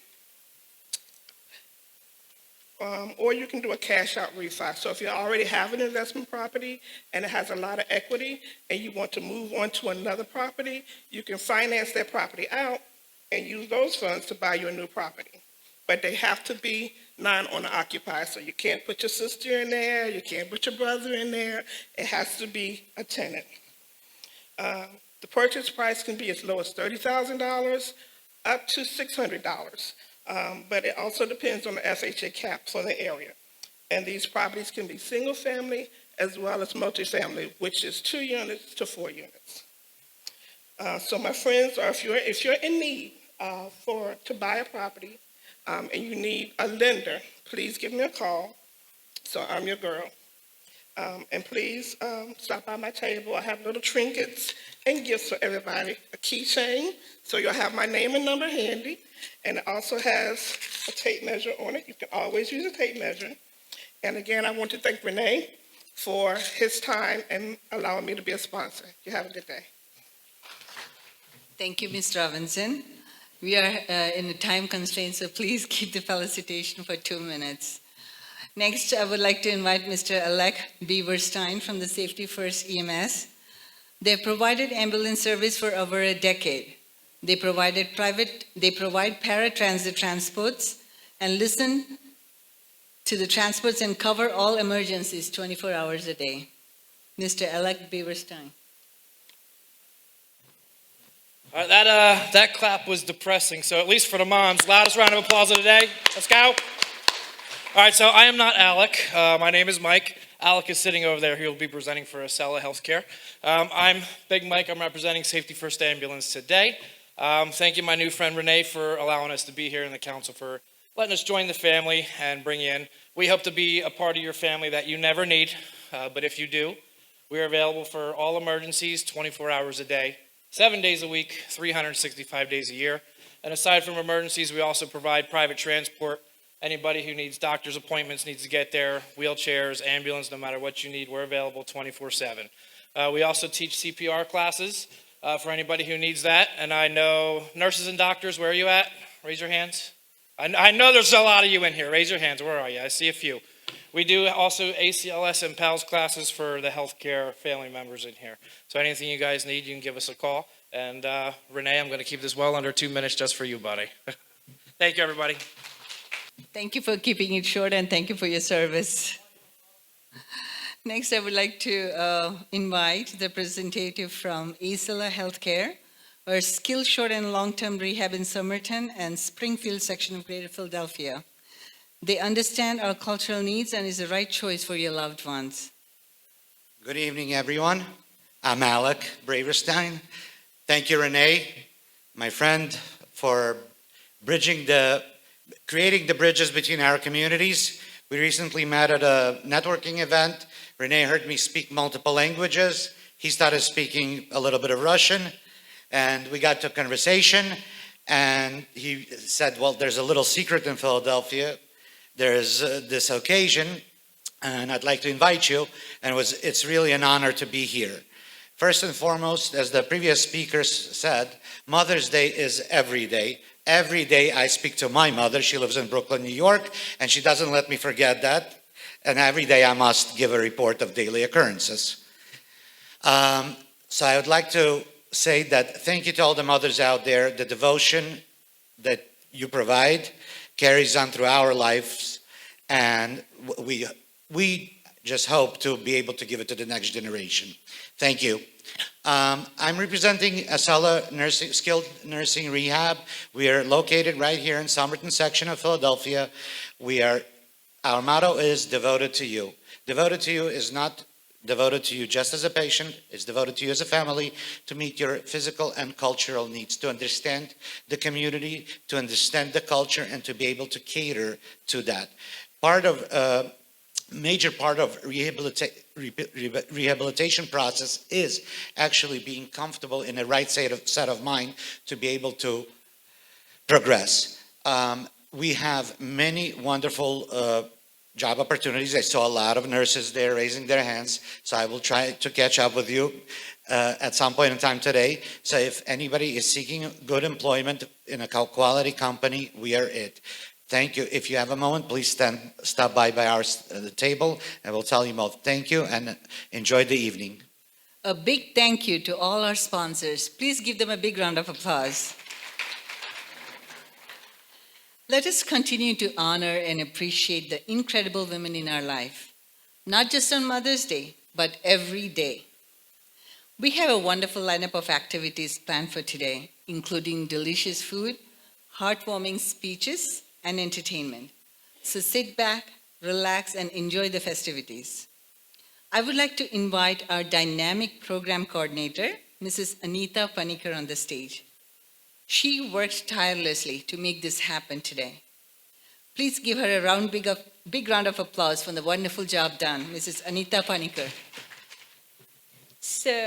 Or you can do a cash out refi. So if you already have an investment property and it has a lot of equity and you want to move on to another property, you can finance that property out and use those funds to buy you a new property. But they have to be non-owner occupied. So you can't put your sister in there, you can't put your brother in there. It has to be a tenant. The purchase price can be as low as $30,000 up to $600. But it also depends on the FHA cap for the area. And these properties can be single family as well as multifamily, which is 2 units to 4 units. So my friends, or if you're in need to buy a property and you need a lender, please give me a call. So I'm your girl. And please stop by my table. I have little trinkets and gifts for everybody. A keychain, so you'll have my name and number handy. And it also has a tape measure on it. You can always use a tape measure. And again, I want to thank Renee for his time and allowing me to be a sponsor. You have a good day. Thank you, Ms. Robinson. We are in a time constraint, so please keep the felicitation for 2 minutes. Next, I would like to invite Mr. Beaverstein from the Safety First EMS. They have provided ambulance service for over a decade. They provide paratransit transports and listen to the transports and cover all emergencies 24 hours a day. Mr. Alec Beaverstein. All right, that clap was depressing, so at least for the moms, loudest round of applause of the day. Let's go. All right, so I am not Alec. My name is Mike. Alec is sitting over there. He will be presenting for Acela Healthcare. I'm Big Mike. I'm representing Safety First Ambulance today. Thank you, my new friend Renee, for allowing us to be here in the council, for letting us join the family and bring you in. We hope to be a part of your family that you never need, but if you do, we are available for all emergencies 24 hours a day, 7 days a week, 365 days a year. And aside from emergencies, we also provide private transport. Anybody who needs doctor's appointments needs to get there, wheelchairs, ambulance, no matter what you need, we're available 24/7. We also teach CPR classes for anybody who needs that. And I know nurses and doctors, where are you at? Raise your hands. I know there's a lot of you in here. Raise your hands. Where are you? I see a few. We do also ACLS and PALS classes for the healthcare family members in here. So anything you guys need, you can give us a call. And Renee, I'm going to keep this well under 2 minutes just for you, buddy. Thank you, everybody. Thank you for keeping it short, and thank you for your service. Next, I would like to invite the representative from Acela Healthcare, or Skill Short and Long-Term Rehab in Somerton and Springfield section of Greater Philadelphia. They understand our cultural needs and is the right choice for your loved ones. Good evening, everyone. I'm Alec Braverstein. Thank you, Renee, my friend, for creating the bridges between our communities. We recently met at a networking event. Renee heard me speak multiple languages. He started speaking a little bit of Russian, and we got to a conversation, and he said, well, there's a little secret in Philadelphia. There's this occasion, and I'd like to invite you, and it's really an honor to be here. First and foremost, as the previous speakers said, Mother's Day is every day. Every day I speak to my mother. She lives in Brooklyn, New York, and she doesn't let me forget that. And every day I must give a report of daily occurrences. So I would like to say that thank you to all the mothers out there. The devotion that you provide carries on through our lives, and we just hope to be able to give it to the next generation. Thank you. I'm representing Acela Skilled Nursing Rehab. We are located right here in Somerton section of Philadelphia. Our motto is devoted to you. Devoted to you is not devoted to you just as a patient, it's devoted to you as a family, to meet your physical and cultural needs, to understand the community, to understand the culture, and to be able to cater to that. Major part of rehabilitation process is actually being comfortable in the right set of mind to be able to progress. we have many wonderful job opportunities. I saw a lot of nurses there raising their hands, so I will try to catch up with you at some point in time today. So if anybody is seeking good employment in a quality company, we are it. Thank you. If you have a moment, please stop by our the table, and we'll tell you more. Thank you, and enjoy the evening. A big thank you to all our sponsors. Please give them a big round of applause. Let us continue to honor and appreciate the incredible women in our life, not just on Mother's Day, but every day. We have a wonderful lineup of activities planned for today, including delicious food, heartwarming speeches, and entertainment. So sit back, relax, and enjoy the festivities. I would like to invite our dynamic program coordinator, Mrs. Anita Panikar, on the stage. She worked tirelessly to make this happen today. Please give her a big round of applause for the wonderful job done, Mrs. Anita Panikar. So,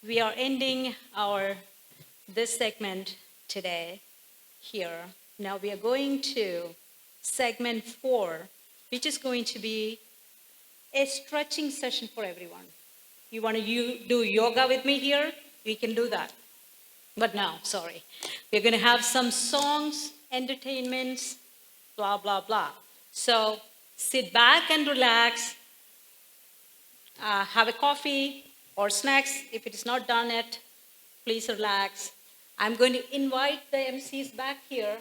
we are ending this segment today here. Now we are going to segment 4, which is going to be a stretching session for everyone. You want to do yoga with me here? We can do that. But no, sorry. We're going to have some songs, entertainments, blah, blah, blah. So sit back and relax. Have a coffee or snacks. If it is not done yet, please relax. I'm going to invite the MCs back here.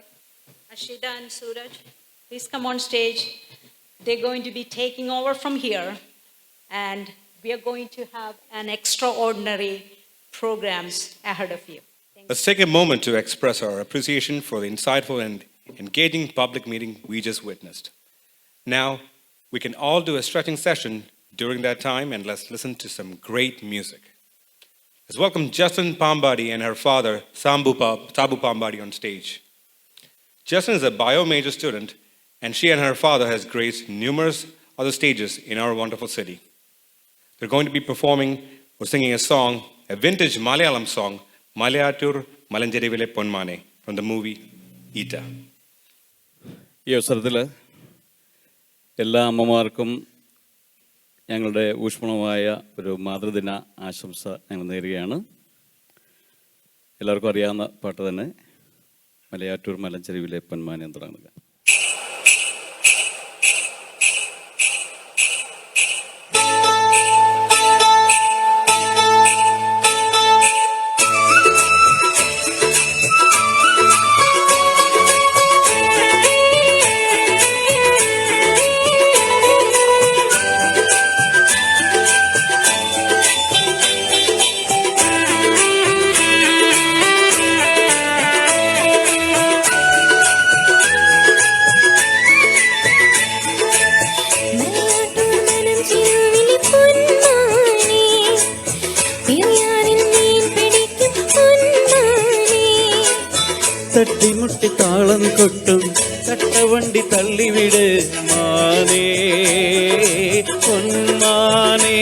Ashida and Suraj, please come on stage. They're going to be taking over from here. And we are going to have an extraordinary programs ahead of you. Let's take a moment to express our appreciation for the insightful and engaging public meeting we just witnessed. Now, we can all do a stretching session during that time, and let's listen to some great music. Let's welcome Justin Pambadi and her father, Sabu Pambadi, on stage. Justin is a bio major student, and she and her father has graced numerous other stages in our wonderful city. They're going to be performing or singing a song, a vintage Malayalam song, Malayattur Malanjerivile Ponmane, from the movie Ita. ഈ അവസരത്തിൽ എല്ലാ അമ്മമാർക്കും ഞങ്ങളുടെ ഊഷ്മളമായ ഒരു മാതൃദിന ആശംസ ഞങ്ങൾ നേരുകയാണ്. എല്ലാവർക്കും അറിയാവുന്ന പാട്ട് തന്നെ, മലയാറ്റൂർ മലഞ്ചെരുവിലെ പൊന്മാനെ എന്ന് തുടങ്ങുക. തട്ടിമുട്ടി താളം കൊട്ടും കട്ടവണ്ടി തള്ളിവിട് മാനേ പൊന്മാനേ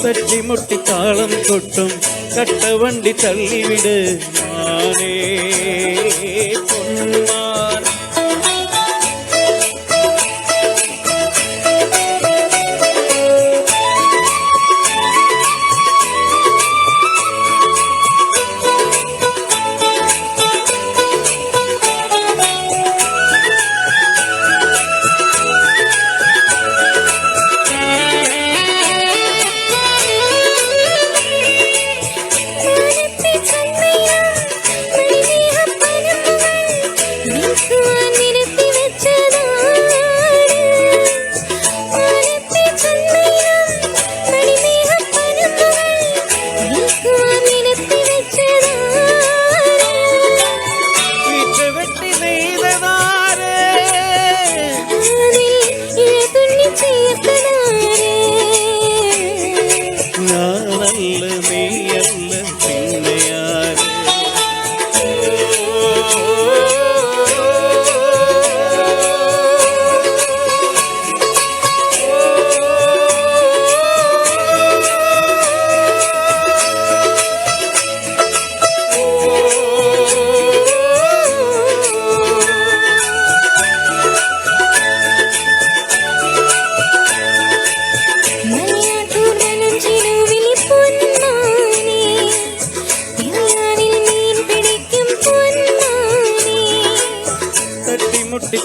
തട്ടിമുട്ടി താളം കൊട്ടും കട്ടവണ്ടി തള്ളിവിട് മാനേ പൊന്മാനേ. Ni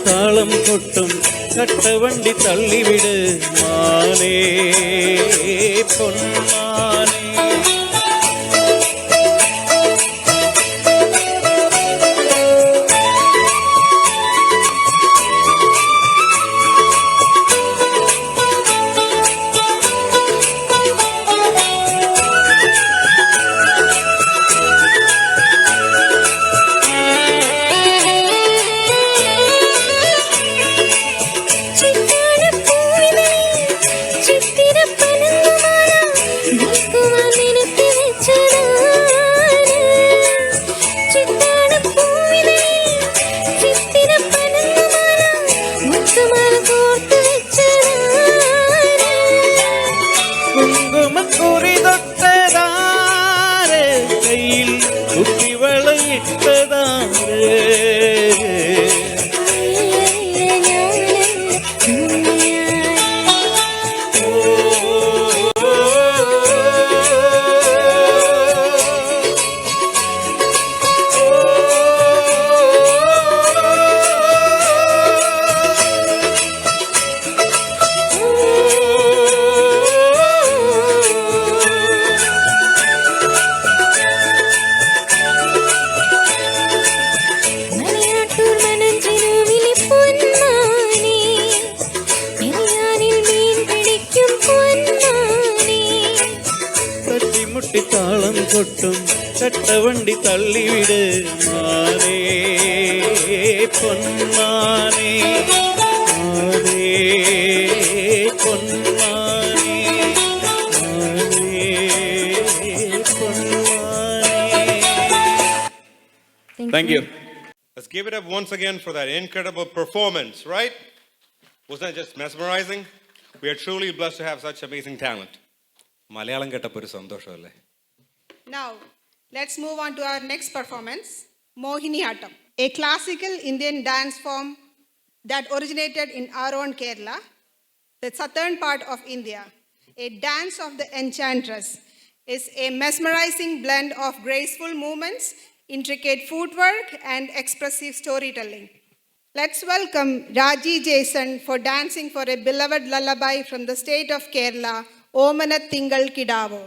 താളം കൊട്ടും കട്ടവണ്ടി തള്ളിവിട് മാനേ പൊന്മാനേ. കുങ്കുമക്കുറി തൊട്ടതാര് കയ്യിൽ കുപ്പിവളയിട്ടതാര് താളം കൊട്ടും കട്ടവണ്ടി തള്ളിവിട് മാനേ പൊന്മാനേ മാനേ പൊന്മാനേ മാനേ പൊന്മാനേ. Thank you. Let's give it up once again for that incredible performance, right? Wasn't that just mesmerizing? We are truly blessed to have such amazing talent. Malayalam കേട്ടപ്പോൾ ഒരു സന്തോഷമല്ലേ? Now, let's move on to our next performance, Mohiniyattam, a classical Indian dance form that originated in our own Kerala, the southern part of India. A dance of the enchantress is a mesmerizing blend of graceful movements, intricate footwork, and expressive storytelling. Let's welcome Raji Jason for dancing for a beloved lullaby from the state of Kerala, Omanat Tingal Kidavo.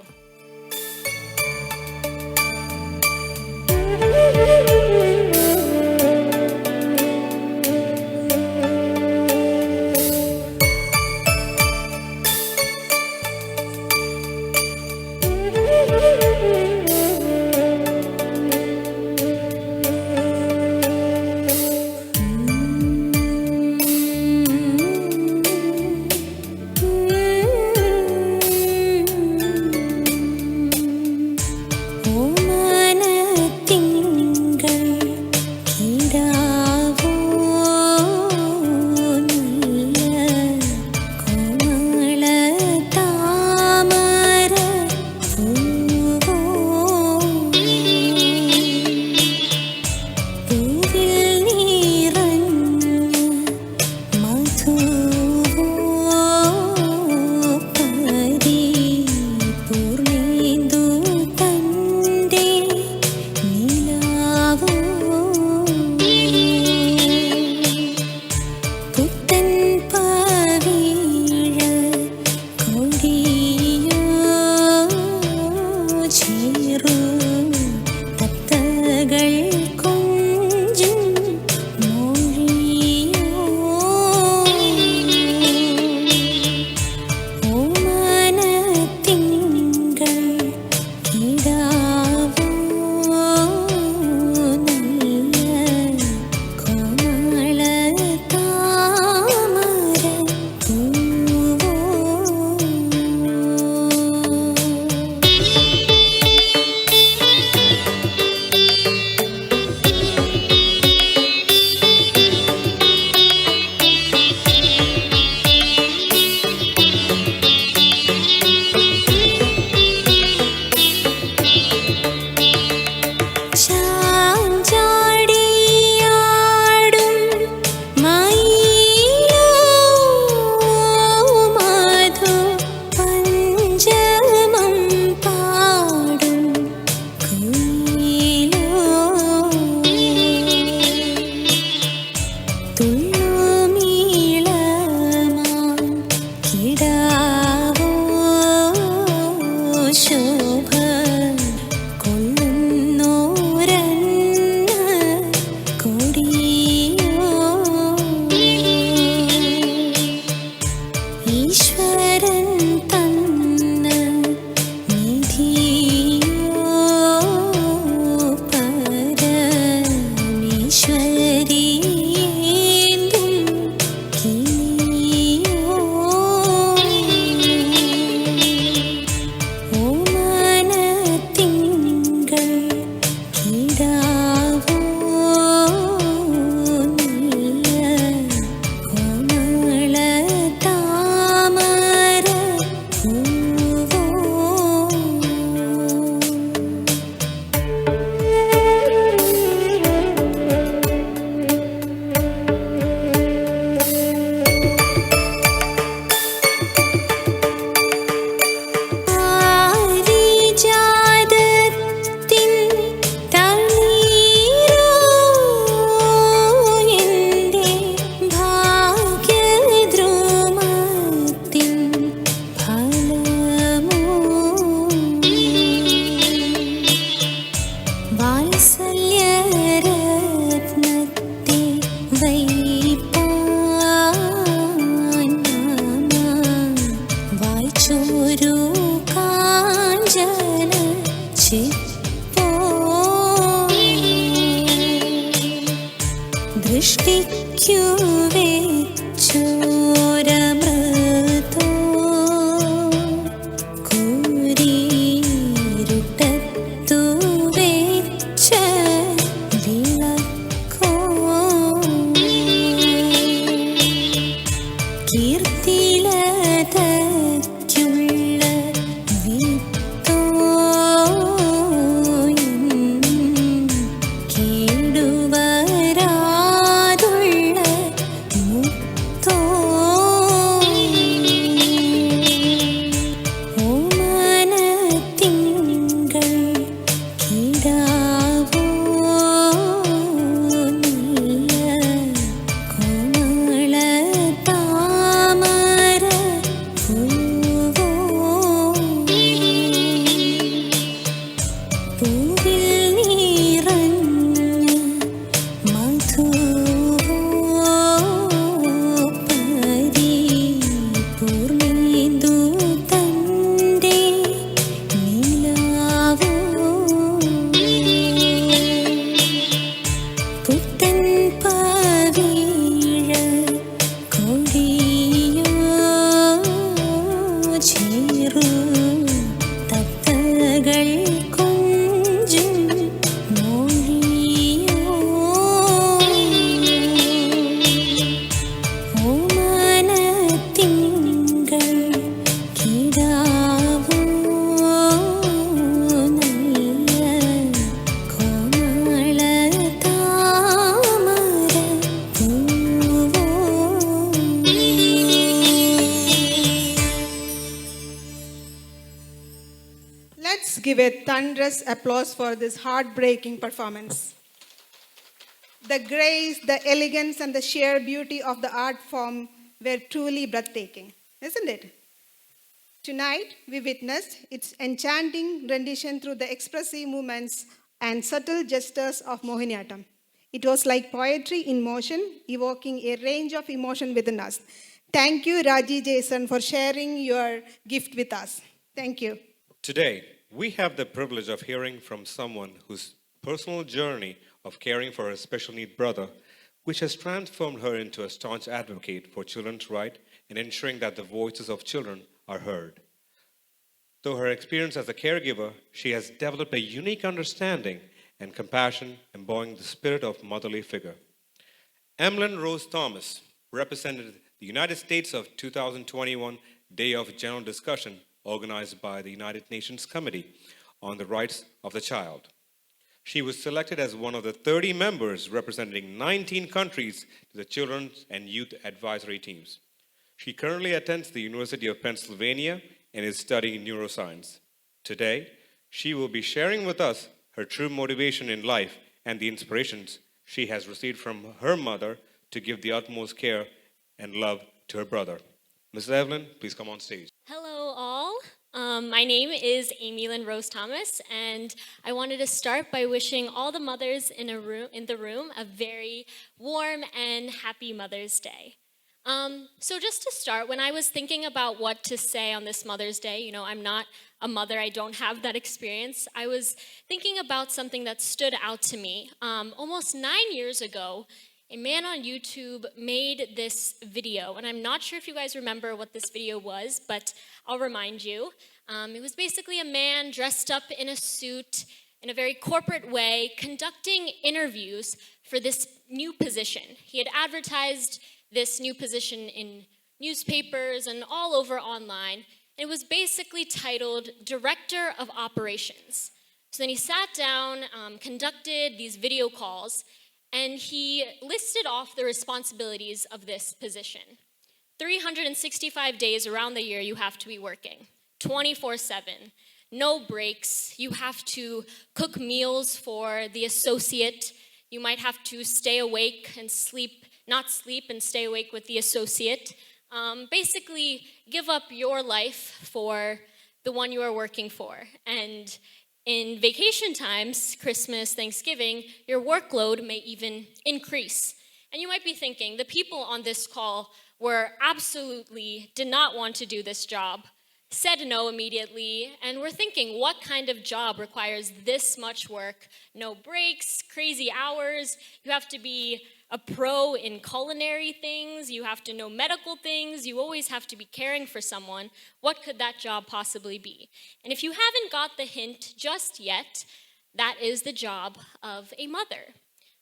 വാത്സല്യരത്നത്തെ വൈപ്പാൻ വായിച്ചോരു കാഞ്ചന ചിപ്പോ ദൃഷ്ടിക്കു വെച്ചോരമൃതോ കൂരിരുട്ടത്തു വെച്ച വിളക്കോ കീർത്തിലതയ്ക്കുള്ള വിത്തോ കേടുവരാതുള്ള മുത്തോ ഓമനത്തിങ്കൾ കിടാവോ നീയ കോമള താമര പൂവോ പൂവിൽ നിറഞ്ഞ മധുവോ പരിപൂർണേന്ദു തന്റെ നിലാവോ പുത്തൻ പവിഴ കൊടിയോ ചേറു തത്തകൾ കൊഞ്ചും മൊഴിയോ ഓമനത്തിങ്കൾ കിടാവോ നല്ല കോമള താമര പൂവോ. Let's give a thunderous applause for this heartbreaking performance. The grace, the elegance, and the sheer beauty of the art form were truly breathtaking, isn't it? Tonight, we witnessed its enchanting rendition through the expressive movements and subtle gestures of Mohiniyattam. It was like poetry in motion, evoking a range of emotion within us. Thank you, Raji Jason, for sharing your gift with us. Thank you. Today, we have the privilege of hearing from someone whose personal journey of caring for her special need brother, which has transformed her into a staunch advocate for children's rights and ensuring that the voices of children are heard. Through her experience as a caregiver, she has developed a unique understanding and compassion, embodying the spirit of motherly figure. Emlyn Rose Thomas represented the United States of 2021 Day of General Discussion organized by the United Nations Committee on the Rights of the Child. She was selected as one of the 30 members representing 19 countries to the Children's and Youth Advisory Teams. She currently attends the University of Pennsylvania and is studying neuroscience. Today, she will be sharing with us her true motivation in life and the inspirations she has received from her mother to give the utmost care and love to her brother. Ms. Evelyn, please come on stage. Hello, all. My name is Amy Lynn Rose Thomas, and I wanted to start by wishing all the mothers in the room a very warm and happy Mother's Day. So just to start, when I was thinking about what to say on this Mother's Day, I'm not a mother, I don't have that experience. I was thinking about something that stood out to me. Almost 9 years ago, a man on YouTube made this video, and I'm not sure if you guys remember what this video was, but I'll remind you. It was basically a man dressed up in a suit in a very corporate way, conducting interviews for this new position. He had advertised this new position in newspapers and all over online. It was basically titled Director of Operations. So then he sat down, conducted these video calls, and he listed off the responsibilities of this position. 365 days around the year you have to be working, 24/7, no breaks. You have to cook meals for the associate. You might have to stay awake and not sleep and stay awake with the associate. Basically, give up your life for the one you are working for. And In vacation times, Christmas, Thanksgiving, your workload may even increase. And you might be thinking, the people on this call did not want to do this job, said no immediately, and we're thinking, what kind of job requires this much work? No breaks, crazy hours, you have to be a pro in culinary things, you have to know medical things, you always have to be caring for someone. What could that job possibly be? And if you haven't got the hint just yet, that is the job of a mother.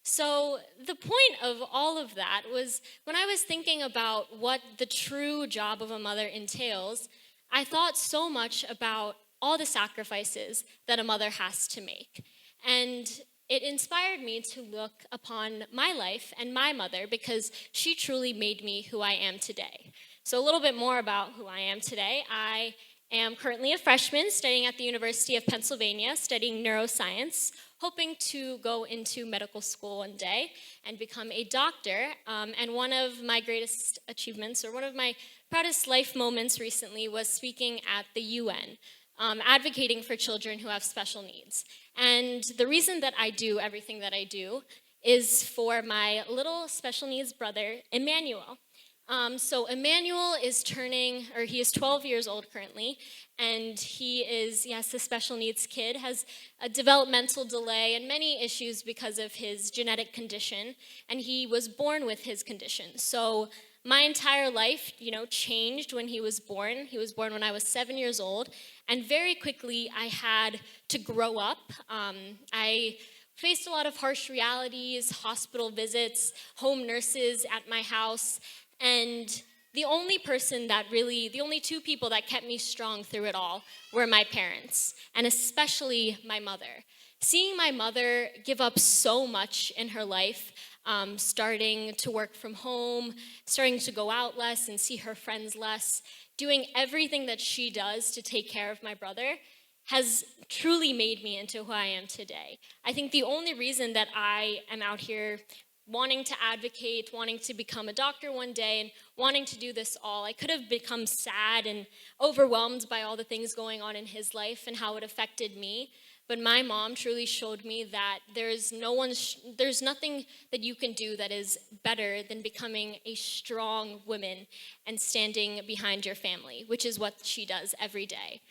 So the point of all of that was when I was thinking about what the true job of a mother entails, I thought so much about all the sacrifices that a mother has to make. And it inspired me to look upon my life and my mother because she truly made me who I am today. So a little bit more about who I am today. I am currently a freshman studying at the University of Pennsylvania, studying neuroscience, hoping to go into medical school one day and become a doctor. And one of my greatest achievements, or one of my proudest life moments recently, was speaking at the UN, advocating for children who have special needs. And the reason that I do everything that I do is for my little special needs brother, Emmanuel. So Emmanuel is he is 12 years old currently, and he is, yes, a special needs kid, has a developmental delay and many issues because of his genetic condition, and he was born with his condition. So my entire life, changed when he was born. He was born when I was 7 years old, and very quickly I had to grow up. I faced a lot of harsh realities, hospital visits, home nurses at my house, and the only two people that kept me strong through it all were my parents, and especially my mother. Seeing my mother give up so much in her life, starting to work from home, starting to go out less and see her friends less, doing everything that she does to take care of my brother, has truly made me into who I am today. I think the only reason that I am out here wanting to advocate, wanting to become a doctor one day, and wanting to do this all, I could have become sad and overwhelmed by all the things going on in his life and how it affected me. But my mom truly showed me that there's nothing that you can do that is better than becoming a strong woman and standing behind your family, which is what she does every day.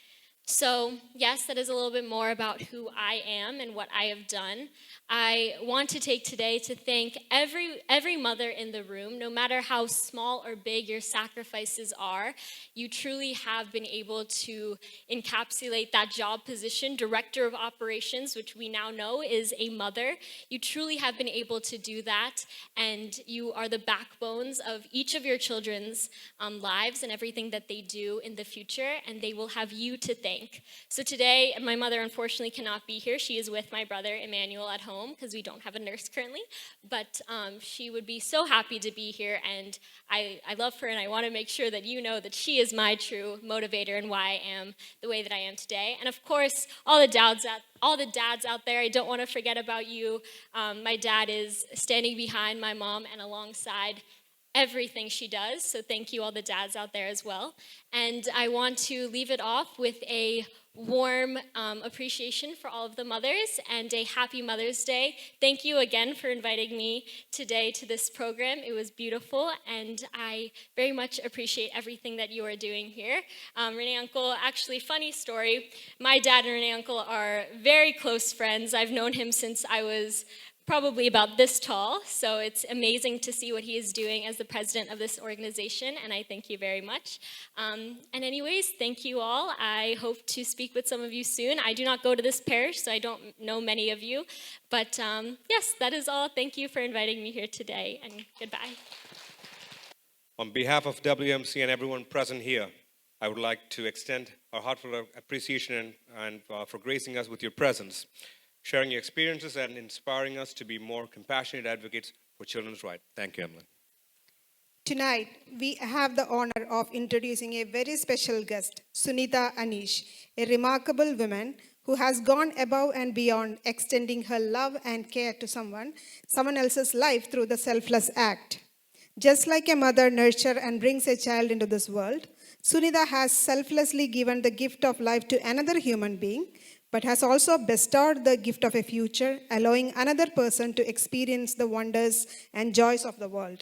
So yes, that is a little bit more about who I am and what I have done. I want to take today to thank every mother in the room, no matter how small or big your sacrifices are. You truly have been able to encapsulate that job position, Director of Operations, which we now know is a mother. You truly have been able to do that, and you are the backbones of each of your children's lives and everything that they do in the future, and they will have you to thank. So today, my mother unfortunately cannot be here. She is with my brother Emmanuel at home because we don't have a nurse currently, but she would be so happy to be here, and I love her, and I want to make sure that you know that she is my true motivator and why I am the way that I am today. And of course, all the dads out there, I don't want to forget about you. My dad is standing behind my mom and alongside everything she does, so thank you all the dads out there as well. And I want to leave it off with a warm appreciation for all of the mothers and a happy Mother's Day. Thank you again for inviting me today to this program. It was beautiful, and I very much appreciate everything that you are doing here. Renee Uncle, actually, funny story, my dad and Renee Uncle are very close friends. I've known him since I was probably about this tall, so it's amazing to see what he is doing as the president of this organization, and I thank you very much. And anyways, thank you all. I hope to speak with some of you soon. I do not go to this parish, so I don't know many of you, but yes, that is all. Thank you for inviting me here today, and goodbye. On behalf of WMC and everyone present here, I would like to extend our heartfelt appreciation and for gracing us with your presence, sharing your experiences and inspiring us to be more compassionate advocates for children's rights. Thank you, Emily. Tonight, we have the honor of introducing a very special guest, Sunita Anish, a remarkable woman who has gone above and beyond, extending her love and care to someone else's life through the selfless act. Just like a mother nurtures and brings a child into this world, Sunita has selflessly given the gift of life to another human being, but has also bestowed the gift of a future, allowing another person to experience the wonders and joys of the world.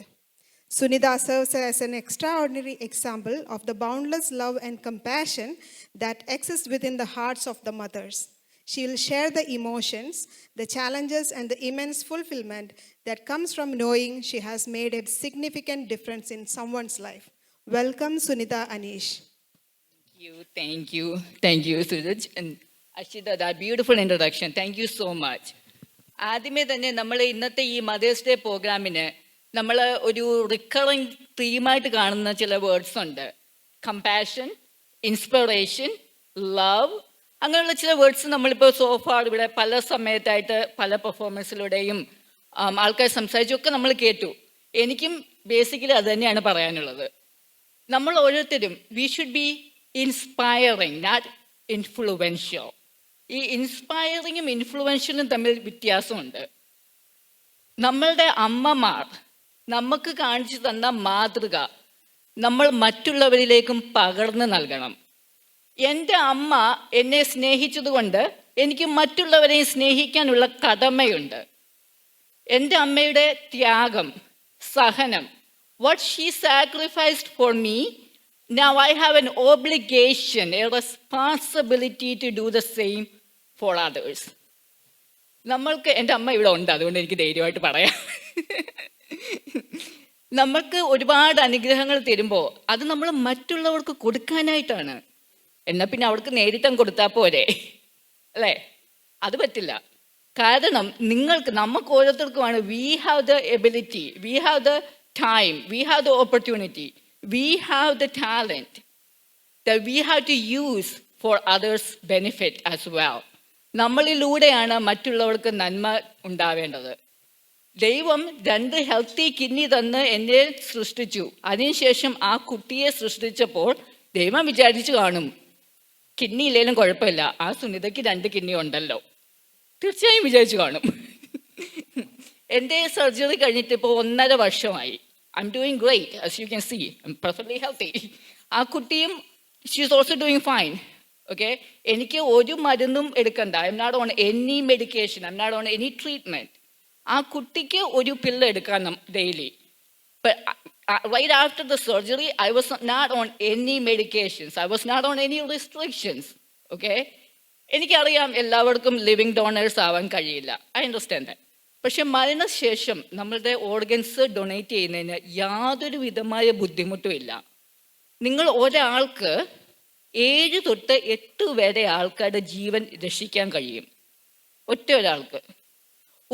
Sunita serves as an extraordinary example of the boundless love and compassion that exists within the hearts of the mothers. She will share the emotions, the challenges, and the immense fulfillment that comes from knowing she has made a significant difference in someone's life. Welcome, Sunita Anish. Thank you, Suraj. And Ashita, that beautiful introduction. Thank you so much. ആദ്യമേ തന്നെ നമ്മൾ ഇന്നത്തെ ഈ mothers day പ്രോഗ്രാമിന് നമ്മൾ ഒരു recurring തീമായിട്ട് കാണുന്ന ചില വേർഡ്സ് ഉണ്ട്. കമ്പാഷൻ, ഇൻസ്പിറേഷൻ, ലവ്, അങ്ങനെയുള്ള ചില വേർഡ്സ് നമ്മളിപ്പോൾ സോഫാർ ഇവിടെ പല സമയത്തായിട്ട് പല പെർഫോമൻസിലൂടെയും ആൾക്കാർ സംസാരിച്ചൊക്കെ നമ്മൾ കേട്ടു. എനിക്കും ബേസിക്കലി അത് തന്നെയാണ് പറയാനുള്ളത്. നമ്മൾ ഓരോരുത്തരും we should be inspiring, not influential. ഈ ഇൻസ്പയറിങ്ങും ഇൻഫ്ലുവൻഷ്യലും തമ്മിൽ വ്യത്യാസമുണ്ട്. നമ്മളുടെ അമ്മമാർ നമുക്ക് കാണിച്ചു തന്ന മാതൃക നമ്മൾ മറ്റുള്ളവരിലേക്കും പകർന്നു നൽകണം. എൻ്റെ അമ്മ എന്നെ സ്നേഹിച്ചതുകൊണ്ട് എനിക്ക് മറ്റുള്ളവരെയും സ്നേഹിക്കാനുള്ള കടമയുണ്ട്. എൻ്റെ അമ്മയുടെ ത്യാഗം, സഹനം, what she sacrificed for me, now I have an obligation, a responsibility to do the same for others. നമ്മൾക്ക്, എൻ്റെ അമ്മ ഇവിടെ ഉണ്ട്, അതുകൊണ്ട് എനിക്ക് ധൈര്യമായിട്ട് പറയാം. നമ്മൾക്ക് ഒരുപാട് അനുഗ്രഹങ്ങൾ തരുമ്പോൾ അത് നമ്മൾ മറ്റുള്ളവർക്ക് കൊടുക്കാനായിട്ടാണ്. എന്നാൽ പിന്നെ അവർക്ക് നേരിട്ടും കൊടുത്താൽ പോരെ, അല്ലേ? അത് പറ്റില്ല. കാരണം നമുക്ക് ഓരോരുത്തർക്കുമാണ് we have the ability, we have the time, we have the opportunity, we have the talent that we have to use for others' benefit as well. നമ്മളിലൂടെയാണ് മറ്റുള്ളവർക്ക് നന്മ ഉണ്ടാവേണ്ടത്. ദൈവം 2 ഹെൽത്തി കിഡ്നി തന്ന് എന്നെ സൃഷ്ടിച്ചു. അതിനുശേഷം ആ കുട്ടിയെ സൃഷ്ടിച്ചപ്പോൾ ദൈവം വിചാരിച്ചു കാണും, കിഡ്നി ഇല്ലെങ്കിലും കുഴപ്പമില്ല, ആ സുനിതയ്ക്ക് 2 കിഡ്നി ഉണ്ടല്ലോ. തീർച്ചയായും വിചാരിച്ചു കാണും. എൻ്റെ സർജറി കഴിഞ്ഞിട്ട് ഇപ്പോൾ 1.5 വർഷമായി. I'm doing great, as you can see, I'm perfectly healthy. ആ കുട്ടിയും she is also doing fine. Okay, എനിക്ക് ഒരു മരുന്നും എടുക്കണ്ട. I'm not on any medication, I'm not on any treatment. ആ കുട്ടിക്ക് ഒരു പില്ല് എടുക്കാൻ daily. Right after the surgery, I was not on any medications. I was not on any restrictions. Okay? എനിക്കറിയാം എല്ലാവർക്കും living donors ആവാൻ കഴിയില്ല. I understand that. പക്ഷെ മരണശേഷം നമ്മളുടെ ഓർഗൻസ് ഡൊണേറ്റ് ചെയ്യുന്നതിന് യാതൊരു വിധമായ ബുദ്ധിമുട്ടും ഇല്ല. നിങ്ങൾ ഒരാൾക്ക് 7 തൊട്ട് 8 വരെ ആൾക്കാരുടെ ജീവൻ രക്ഷിക്കാൻ കഴിയും. ഒറ്റ ഒരാൾക്ക്.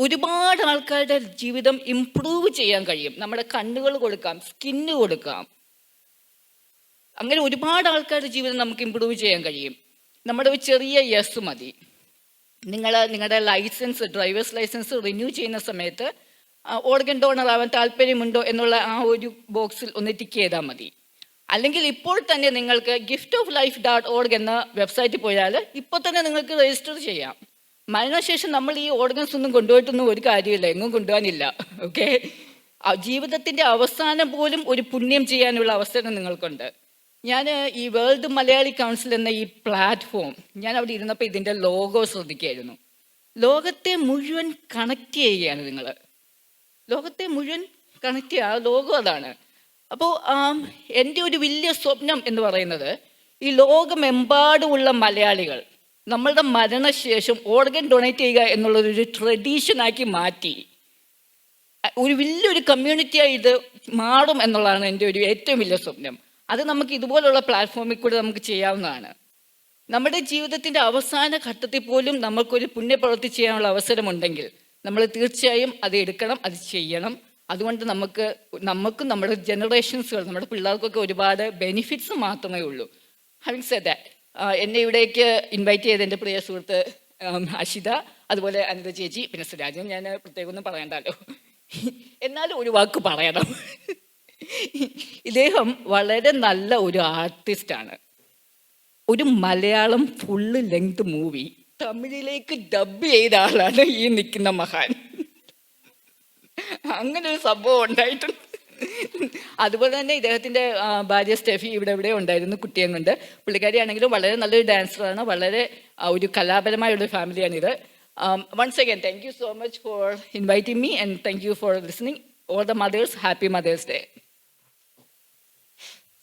ഒരുപാട് ആൾക്കാരുടെ ജീവിതം ഇംപ്രൂവ് ചെയ്യാൻ കഴിയും. നമ്മുടെ കണ്ണുകൾ കൊടുക്കാം, സ്കിന്ന് കൊടുക്കാം. അങ്ങനെ ഒരുപാട് ആൾക്കാരുടെ ജീവിതം നമുക്ക് ഇംപ്രൂവ് ചെയ്യാൻ കഴിയും. നമ്മുടെ ഒരു ചെറിയ യെസ് മതി. നിങ്ങളുടെ ലൈസൻസ്, ഡ്രൈവേഴ്സ് ലൈസൻസ് റിന്യൂ ചെയ്യുന്ന സമയത്ത് ഓർഗൻ ഡോണർ ആവാൻ താല്പര്യമുണ്ടോ എന്നുള്ള ആ ഒരു ബോക്സിൽ ഒന്ന് ടിക്ക് ചെയ്താൽ മതി. അല്ലെങ്കിൽ ഇപ്പോൾ തന്നെ നിങ്ങൾക്ക് giftoflife.org എന്ന വെബ്സൈറ്റിൽ പോയാൽ ഇപ്പോൾ തന്നെ നിങ്ങൾക്ക് രജിസ്റ്റർ ചെയ്യാം. മരണശേഷം നമ്മൾ ഈ ഓർഗൻസ് ഒന്നും കൊണ്ടുപോയിട്ടൊന്നും ഒരു കാര്യമില്ല, എങ്ങും കൊണ്ടുപോകാനില്ല. ഓക്കെ, ജീവിതത്തിൻ്റെ അവസാനം പോലും ഒരു പുണ്യം ചെയ്യാനുള്ള അവസരം നിങ്ങൾക്കുണ്ട്. ഞാൻ ഈ വേൾഡ് മലയാളി കൗൺസിൽ എന്ന ഈ പ്ലാറ്റ്ഫോം, ഞാൻ അവിടെ ഇരുന്നപ്പോൾ ഇതിൻ്റെ ലോഗോ ശ്രദ്ധിക്കുകയായിരുന്നു. ലോകത്തെ മുഴുവൻ കണക്ട് ചെയ്യുകയാണ് നിങ്ങൾ. ലോകത്തെ മുഴുവൻ കണക്ട് ചെയ്യുക, ആ ലോഗോ അതാണ്. അപ്പോൾ എൻ്റെ ഒരു വലിയ സ്വപ്നം എന്ന് പറയുന്നത് ഈ ലോകമെമ്പാടുമുള്ള മലയാളികൾ നമ്മളുടെ മരണശേഷം ഓർഗൻ ഡൊണേറ്റ് ചെയ്യുക എന്നുള്ളതൊരു ട്രഡീഷനാക്കി മാറ്റി ഒരു വലിയൊരു കമ്മ്യൂണിറ്റിയായി ഇത് മാറും എന്നുള്ളതാണ് എൻ്റെ ഒരു ഏറ്റവും വലിയ സ്വപ്നം. അത് നമുക്ക് ഇതുപോലുള്ള പ്ലാറ്റ്ഫോമിൽ കൂടെ നമുക്ക് ചെയ്യാവുന്നതാണ്. നമ്മുടെ ജീവിതത്തിൻ്റെ അവസാന ഘട്ടത്തിൽ പോലും നമുക്കൊരു പുണ്യപ്രവൃത്തി ചെയ്യാനുള്ള അവസരമുണ്ടെങ്കിൽ നമ്മൾ തീർച്ചയായും അത് എടുക്കണം, അത് ചെയ്യണം. അതുകൊണ്ട് നമുക്കും നമ്മുടെ ജനറേഷൻസുകൾ, നമ്മുടെ പിള്ളേർക്കൊക്കെ ഒരുപാട് ബെനിഫിറ്റ്സ് മാത്രമേ ഉള്ളൂ. ഹാവിങ് സെഡ് ദാറ്റ്, എന്നെ ഇവിടേക്ക് ഇൻവൈറ്റ് ചെയ്ത എൻ്റെ പ്രിയ സുഹൃത്ത് അഷിത, അതുപോലെ അനിത ചേച്ചി, പിന്നെ സുരാജൻ ഞാൻ പ്രത്യേകം ഒന്നും പറയണ്ടല്ലോ, എന്നാലും ഒരു വാക്ക് പറയണം. ഇദ്ദേഹം വളരെ നല്ല ഒരു ആർട്ടിസ്റ്റാണ്. ഒരു മലയാളം ഫുള്ള് ലെങ്ത് മൂവി തമിഴിലേക്ക് ഡബ് ചെയ്ത ആളാണ് ഈ നിൽക്കുന്ന മഹാൻ. അങ്ങനെ ഒരു സംഭവം ഉണ്ടായിട്ടുണ്ട്. അതുപോലെ തന്നെ ഇദ്ദേഹത്തിൻ്റെ ഭാര്യ സ്റ്റെഫി ഇവിടെ ഉണ്ടായിരുന്നു കുട്ടിയെ കൊണ്ട്. പുള്ളിക്കാരിയാണെങ്കിലും വളരെ നല്ലൊരു ഡാൻസറാണ്, വളരെ ഒരു കലാപരമായുള്ള ഫാമിലിയാണിത്. Once again, thank you so much for inviting me and thank you for listening. All the mothers, happy Mother's Day.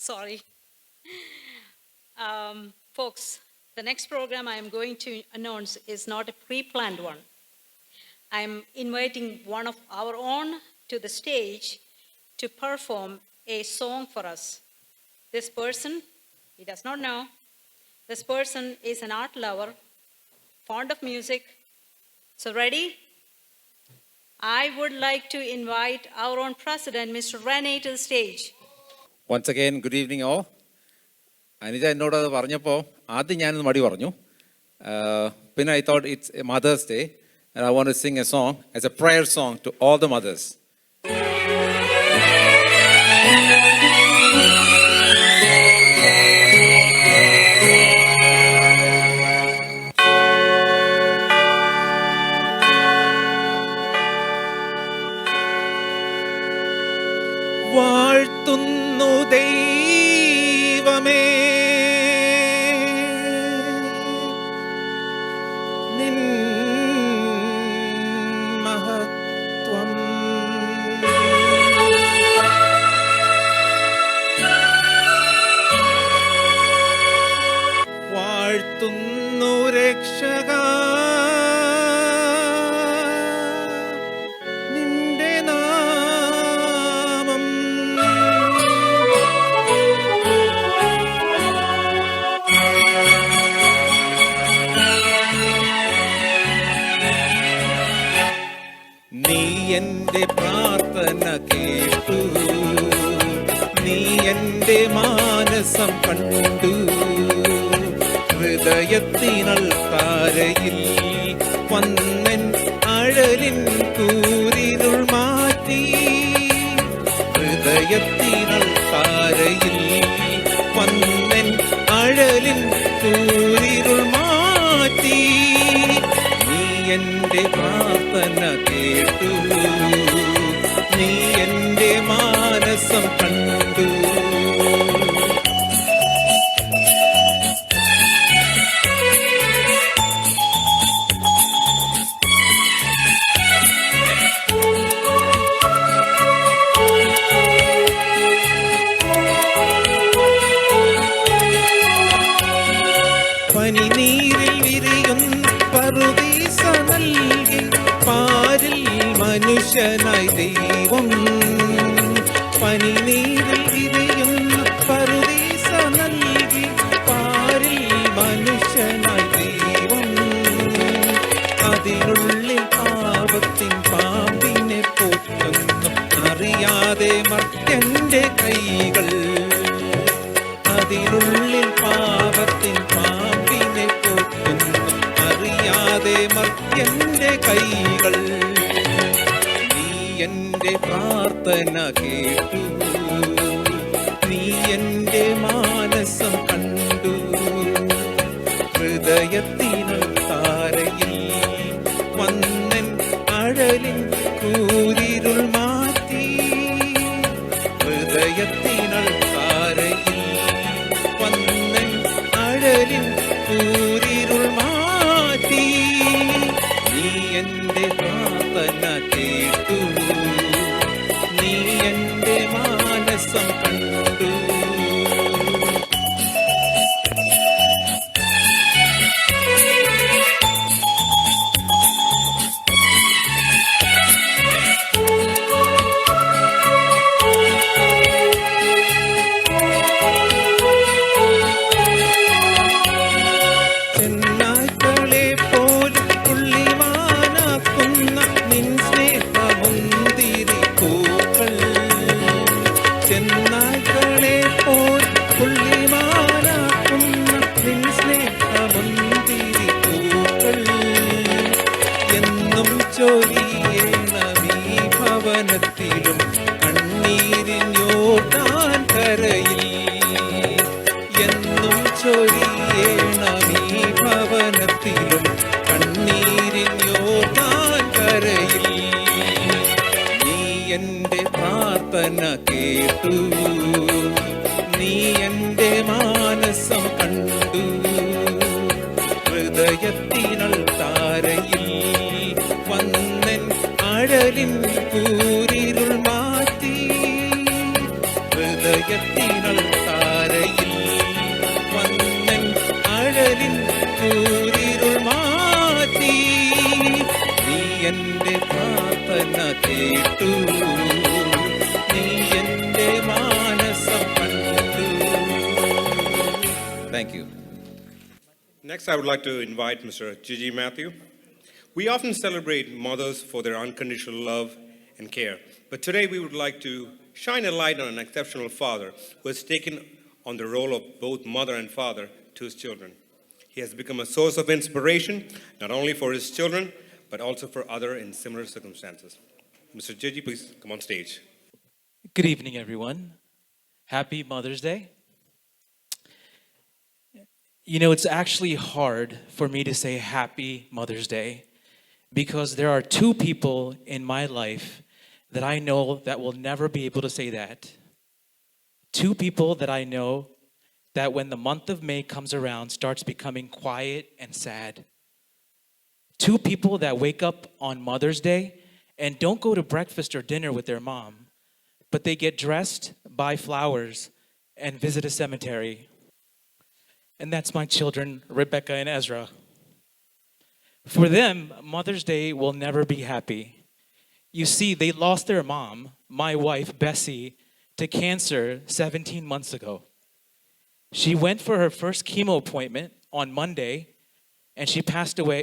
Sorry. Folks, the next program I am going to announce is not a pre-planned one. I am inviting one of our own to the stage to perform a song for us. This person, he does not know, this person is an art lover, fond of music. So ready? I would like to invite our own president, Mr. Rene, to the stage. Once again, good evening all. Anitha എന്നോട് അത് പറഞ്ഞപ്പോൾ ആദ്യം ഞാനൊന്ന് മടി പറഞ്ഞു. പിന്നെ I thought it's a Mother's Day and I want to sing a song as a prayer song to all the mothers. വാഴ്ത്തുന്നു ദൈവമേ നിൻ മഹത്വം വാഴ്ത്തുന്നു രക്ഷക നിന്റെ നാമം നീ എൻ്റെ പ്രാർത്ഥന കേട്ടു നീ എൻ്റെ മാനസം കണ്ടു ഹൃദയത്തിനൾ താരയിൽ വന്നൻ അഴലിൻ കൂരിരുൾ മാറ്റി ഹൃദയത്തിനൾ താരയിൽ വന്നൻ അഴലിൻ കൂരിരുൾ മാറ്റി നീ എൻ്റെ പ്രാർത്ഥന കേട്ടു നീ എൻ്റെ മാനസം കണ്ടു പനിനീരിൽ വിരിയുന്ന പറുദീസ നൽകി പാരിൽ മനുഷ്യനായി ദൈവം പനിനീരിൽ വിരിയുന്ന പറുദീസ നൽകി പാരിൽ മനുഷ്യനായി ദൈവം അതിനുള്ളിൽ പാപത്തിൻ പാമ്പിനെ പോറ്റുന്നു അറിയാതെ മർത്യന്റെ കൈകൾ അതിനുള്ളിൽ പാപത്തിൻ പാമ്പിനെ പോറ്റുന്നു അറിയാതെ മർത്യന്റെ കൈകൾ നീ എൻ്റെ പ്രാർത്ഥന കേട്ടു നീ എൻ്റെ മാനസം കണ്ടു ഹൃദയത്തിനു താരയിൽ വന്നൻ അഴലിൻ കൂരിരുൾ മാറ്റി ഹൃദയത്തിനു താരയിൽ വന്നൻ അഴലിൻ കൂരിരുൾ മാറ്റി നീ എൻ്റെ പ്രാർത്ഥന കേട്ടു നീ എൻ്റെ മാനസം കണ്ടു ചെന്നായ്ക്കളെ പോലും പുള്ളിമാനാക്കുന്ന നിൻ സ്നേഹമുന്തിരി പൂക്കൾ ചെന്നായ്ക്കളെ പോലും പുള്ളിമാനാക്കുന്ന നിൻ സ്നേഹമുന്തിരി പൂക്കൾ എന്നും ചൊരിയണമീ ഭവനത്തിലും കണ്ണീരിഞ്ഞോട്ടാൻ കരയിൽ എന്നും ചൊരിയണമീ ഭവനത്തിലും കണ്ണീരിഞ്ഞോട്ടാൻ കരയിൽ നീ എൻ്റെ പ്രാർത്ഥന കേ കേട്ടു നീ എൻ്റെ മാനസം കണ്ടു ഹൃദയത്തിനൾ താരയിൽ വന്നൻ അഴലിൻ കൂരിരുൾ മാറ്റി ഹൃദയത്തിനൾ താരയിൽ വന്നൻ അഴലിൻ കൂരിരുൾ മാറ്റി നീ എൻ്റെ പ്രാർത്ഥന കേട്ടു നീ എൻ്റെ മാനസം കണ്ടു. Thank you. Next, I would like to invite Mr. Gigi Matthew. We often celebrate mothers for their unconditional love and care, but today we would like to shine a light on an exceptional father who has taken on the role of both mother and father to his children. He has become a source of inspiration, not only for his children, but also for others in similar circumstances. Mr. Gigi, please come on stage. Good evening, everyone. Happy Mother's Day. You know, it's actually hard for me to say Happy Mother's Day because there are two people in my life that I know that will never be able to say that. Two people that I know that when the month of May comes around starts becoming quiet and sad. Two people that wake up on Mother's Day and don't go to breakfast or dinner with their mom, but they get dressed, buy flowers, and visit a cemetery. And that's my children, Rebecca and Ezra. For them, Mother's Day will never be happy. You see, they lost their mom, my wife, Bessie, to cancer 17 months ago. She went for her first chemo appointment on Monday, and she passed away,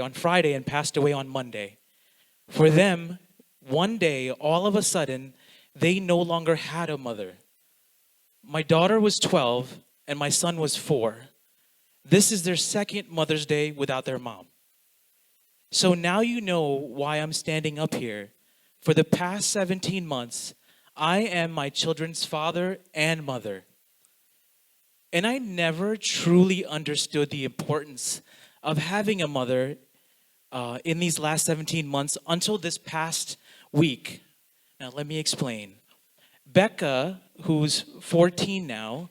on Friday and passed away on Monday. For them, one day, all of a sudden, they no longer had a mother. My daughter was 12, and my son was 4. This is their second Mother's Day without their mom. So now you know why I'm standing up here. For the past 17 months, I am my children's father and mother. And I never truly understood the importance of having a mother in these last 17 months until this past week. Now, let me explain. Becca, who's 14 now,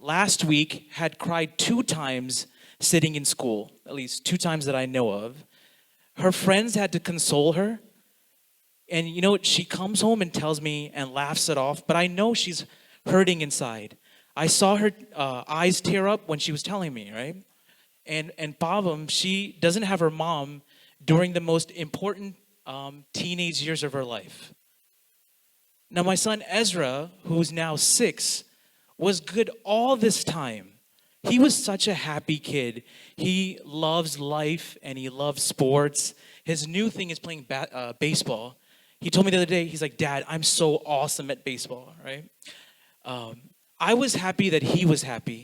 last week had cried 2 times sitting in school, at least 2 times that I know of. Her friends had to console her. And you know, she comes home and tells me and laughs it off, but I know she's hurting inside. I saw her eyes tear up when she was telling me, right? And Pavam, she doesn't have her mom during the most important teenage years of her life. Now, my son Ezra, who's now 6, was good all this time. He was such a happy kid. He loves life and he loves sports. His new thing is playing baseball. He told me the other day, he's like, Dad, I'm so awesome at baseball, right? I was happy that he was happy.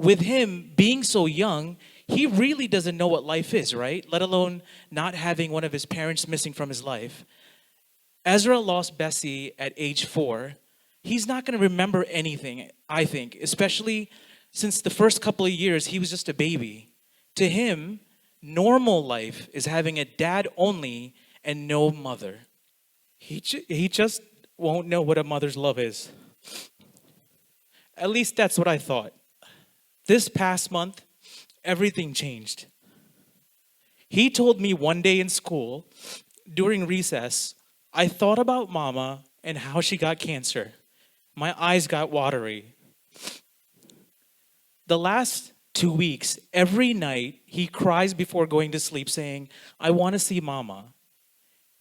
With him being so young, he really doesn't know what life is, right? Let alone not having one of his parents missing from his life. Ezra lost Bessie at age 4. He's not going to remember anything, I think, especially since the first couple of years, he was just a baby. To him, normal life is having a dad only and no mother. He just won't know what a mother's love is. At least that's what I thought. This past month, everything changed. He told me one day in school, during recess, I thought about Mama and how she got cancer. My eyes got watery. The last 2 weeks, every night, he cries before going to sleep saying, I want to see Mama.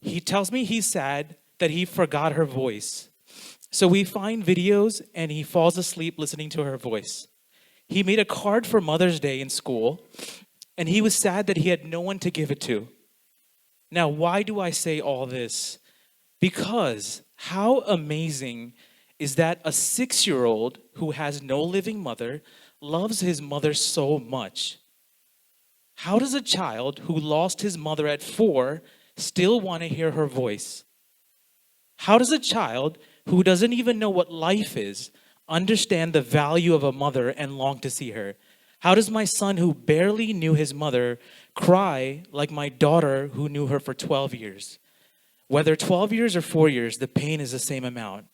He tells me he's sad that he forgot her voice. So we find videos and he falls asleep listening to her voice. He made a card for Mother's Day in school and he was sad that he had no one to give it to. Now, why do I say all this? Because how amazing is that a 6-year-old who has no living mother loves his mother so much. How does a child who lost his mother at 4 still want to hear her voice? How does a child who doesn't even know what life is understand the value of a mother and long to see her? How does my son who barely knew his mother cry like my daughter who knew her for 12 years? Whether 12 years or 4 years, the pain is the same amount.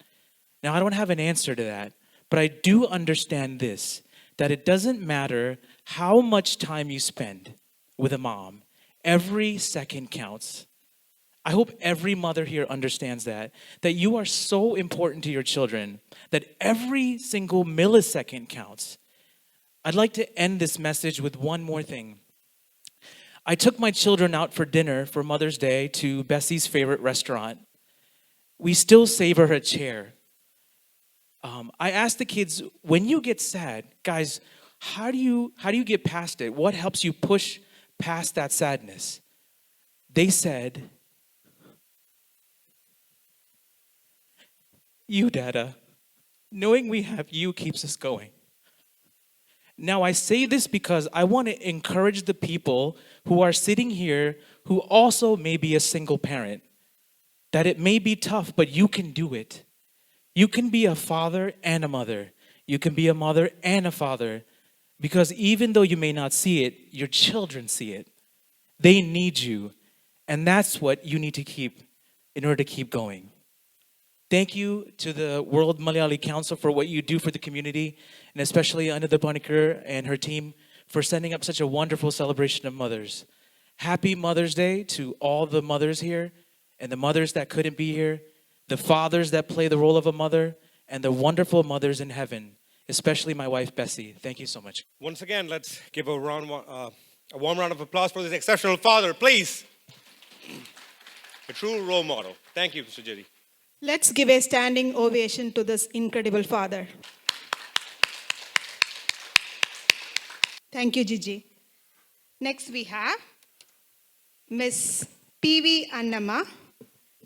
Now, I don't have an answer to that, but I do understand this, that it doesn't matter how much time you spend with a mom, every second counts. I hope every mother here understands that you are so important to your children, that every single millisecond counts. I'd like to end this message with one more thing. I took my children out for dinner for Mother's Day to Bessie's favorite restaurant. We still save her a chair. I asked the kids, when you get sad, guys, how do you get past it? What helps you push past that sadness? They said, you, Dada. Knowing we have you keeps us going. Now, I say this because I want to encourage the people who are sitting here who also may be a single parent, that it may be tough, but you can do it. You can be a father and a mother. You can be a mother and a father, because even though you may not see it, your children see it. They need you, and that's what you need to keep in order to keep going. Thank you to the World Malayali Council for what you do for the community, and especially Anita Panikar and her team for sending up such a wonderful celebration of mothers. Happy Mother's Day to all the mothers here, and the mothers that couldn't be here, the fathers that play the role of a mother, and the wonderful mothers in heaven, especially my wife, Bessie. Thank you so much. Once again, let's give a warm round of applause for this exceptional father, please. A true role model. Thank you, Mr. Jerry. Let's give a standing ovation to this incredible father. Thank you, Gigi. Next we have Miss P.V. Annama.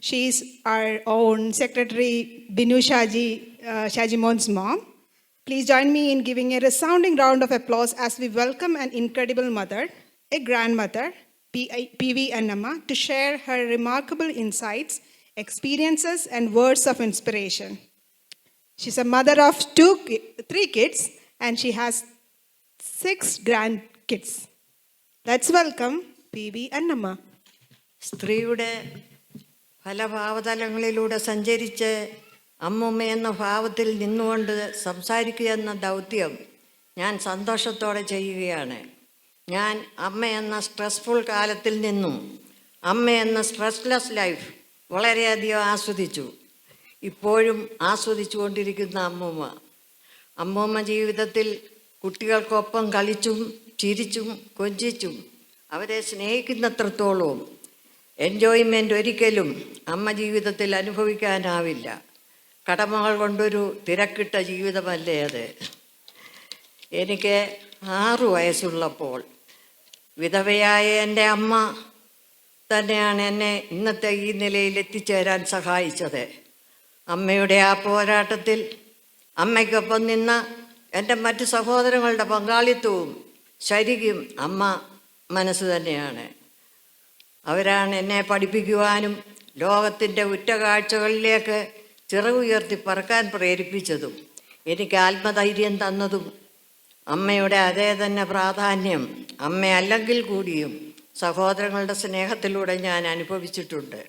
She is our own Secretary Binu Shajimon's mom. Please join me in giving a resounding round of applause as we welcome an incredible mother, a grandmother, P.V. Annama, to share her remarkable insights, experiences, and words of inspiration. She's a mother of 3 kids, and she has 6 grandkids. Let's welcome P.V. Annama. സ്ത്രീയുടെ പല ഭാവതലങ്ങളിലൂടെ സഞ്ചരിച്ച് അമ്മുമ്മ എന്ന ഭാവത്തിൽ നിന്നുകൊണ്ട് സംസാരിക്കുക എന്ന ദൗത്യം ഞാൻ സന്തോഷത്തോടെ ചെയ്യുകയാണ്. ഞാൻ അമ്മ എന്ന സ്ട്രെസ്ഫുൾ കാലത്തിൽ നിന്നും അമ്മ എന്ന സ്ട്രെസ്ലെസ് ലൈഫ് വളരെയധികം ആസ്വദിച്ചു. ഇപ്പോഴും ആസ്വദിച്ചു കൊണ്ടിരിക്കുന്ന അമ്മൂമ്മ ജീവിതത്തിൽ കുട്ടികൾക്കൊപ്പം കളിച്ചും ചിരിച്ചും കൊഞ്ചിച്ചും അവരെ സ്നേഹിക്കുന്നത്രത്തോളവും എൻജോയ്മെൻ്റ് ഒരിക്കലും അമ്മ ജീവിതത്തിൽ അനുഭവിക്കാനാവില്ല. കടമകൾ കൊണ്ടൊരു തിരക്കിട്ട ജീവിതമല്ലേ അത്. എനിക്ക് 6 വയസ്സുള്ളപ്പോൾ വിധവയായ എൻ്റെ അമ്മ തന്നെയാണ് എന്നെ ഇന്നത്തെ ഈ നിലയിൽ എത്തിച്ചേരാൻ സഹായിച്ചത്. അമ്മയുടെ ആ പോരാട്ടത്തിൽ അമ്മയ്ക്കൊപ്പം നിന്ന എൻ്റെ മറ്റ് സഹോദരങ്ങളുടെ പങ്കാളിത്തവും ശരിക്കും അമ്മ മനസ്സ് തന്നെയാണ്. അവരാണ് എന്നെ പഠിപ്പിക്കുവാനും ലോകത്തിൻ്റെ ഉറ്റകാഴ്ചകളിലേക്ക് ചിറകുയർത്തി പറക്കാൻ പ്രേരിപ്പിച്ചതും എനിക്ക് ആത്മധൈര്യം തന്നതും അമ്മയുടെ അതേ തന്നെ പ്രാധാന്യം അമ്മയല്ലെങ്കിൽ കൂടിയും സഹോദരങ്ങളുടെ സ്നേഹത്തിലൂടെ ഞാൻ അനുഭവിച്ചിട്ടുണ്ട്.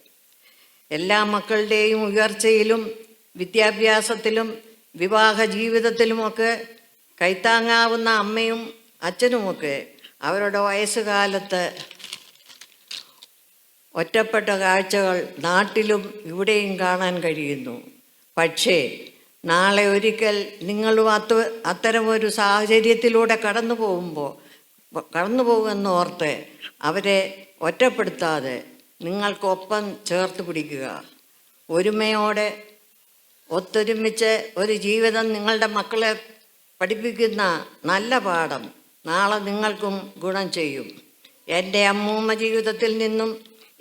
എല്ലാ മക്കളുടെയും ഉയർച്ചയിലും വിദ്യാഭ്യാസത്തിലും വിവാഹ ജീവിതത്തിലുമൊക്കെ കൈത്താങ്ങാവുന്ന അമ്മയും അച്ഛനുമൊക്കെ അവരുടെ വയസ്സുകാലത്ത് ഒറ്റപ്പെട്ട കാഴ്ചകൾ നാട്ടിലും ഇവിടെയും കാണാൻ കഴിയുന്നു. പക്ഷേ നാളെ ഒരിക്കൽ നിങ്ങളും അത്തരമൊരു സാഹചര്യത്തിലൂടെ കടന്നു പോകുമെന്ന് ഓർത്ത് അവരെ ഒറ്റപ്പെടുത്താതെ നിങ്ങൾക്കൊപ്പം ചേർത്ത് പിടിക്കുക. ഒരുമയോടെ ഒത്തൊരുമിച്ച് ഒരു ജീവിതം നിങ്ങളുടെ മക്കളെ പഠിപ്പിക്കുന്ന നല്ല പാഠം നാളെ നിങ്ങൾക്കും ഗുണം ചെയ്യും. എൻ്റെ അമ്മൂമ്മ ജീവിതത്തിൽ നിന്നും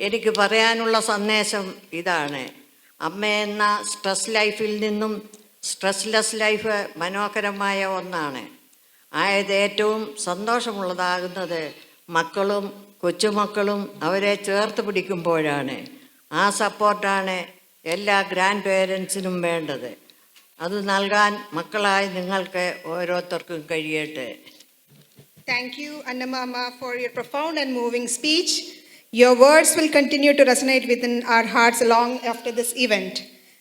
എനിക്ക് പറയാനുള്ള സന്ദേശം ഇതാണ്. അമ്മ എന്ന സ്ട്രെസ് ലൈഫിൽ നിന്നും സ്ട്രെസ്ലെസ് ലൈഫ് മനോഹരമായ ഒന്നാണ്. ആയത് ഏറ്റവും സന്തോഷമുള്ളതാകുന്നത് മക്കളും കൊച്ചുമക്കളും അവരെ ചേർത്ത് പിടിക്കുമ്പോഴാണ്. ആ സപ്പോർട്ടാണ് എല്ലാ ഗ്രാൻഡ് പേരൻസിനും വേണ്ടത്. അത് നൽകാൻ മക്കളായി നിങ്ങൾക്ക് ഓരോരുത്തർക്കും കഴിയട്ടെ. Thank you, Annamama, for your profound and moving speech. Your words will continue to resonate within our hearts long after this event.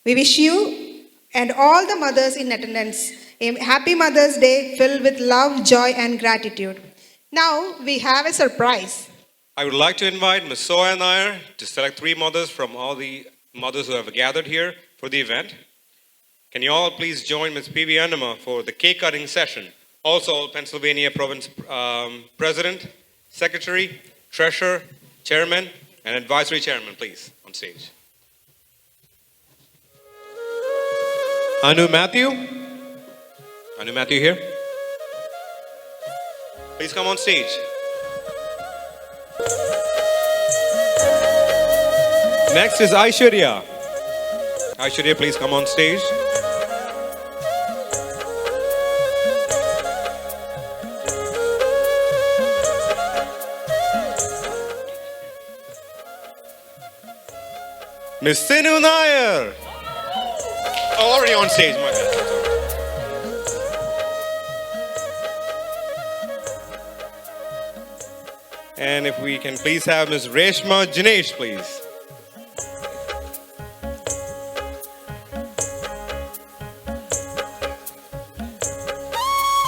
We wish you and all the mothers in attendance. A happy Mother's Day filled with love, joy, and gratitude. Now we have a surprise. I would like to invite Ms. Soya Nair to select 3 mothers from all the mothers who have gathered here for the event. Can you all please join Ms. P.B. Andama for the cake cutting session? Also, Pennsylvania Province President, Secretary, Treasurer, Chairman, and Advisory Chairman, please, on stage. Anu Matthew? Anu Matthew here? Please come on stage. Next is Aishwarya. Aishwarya, please come on stage. Miss Sinu Nair. Oh, already on stage, my bad. And if we can please have Ms. Reshma Jinesh, please.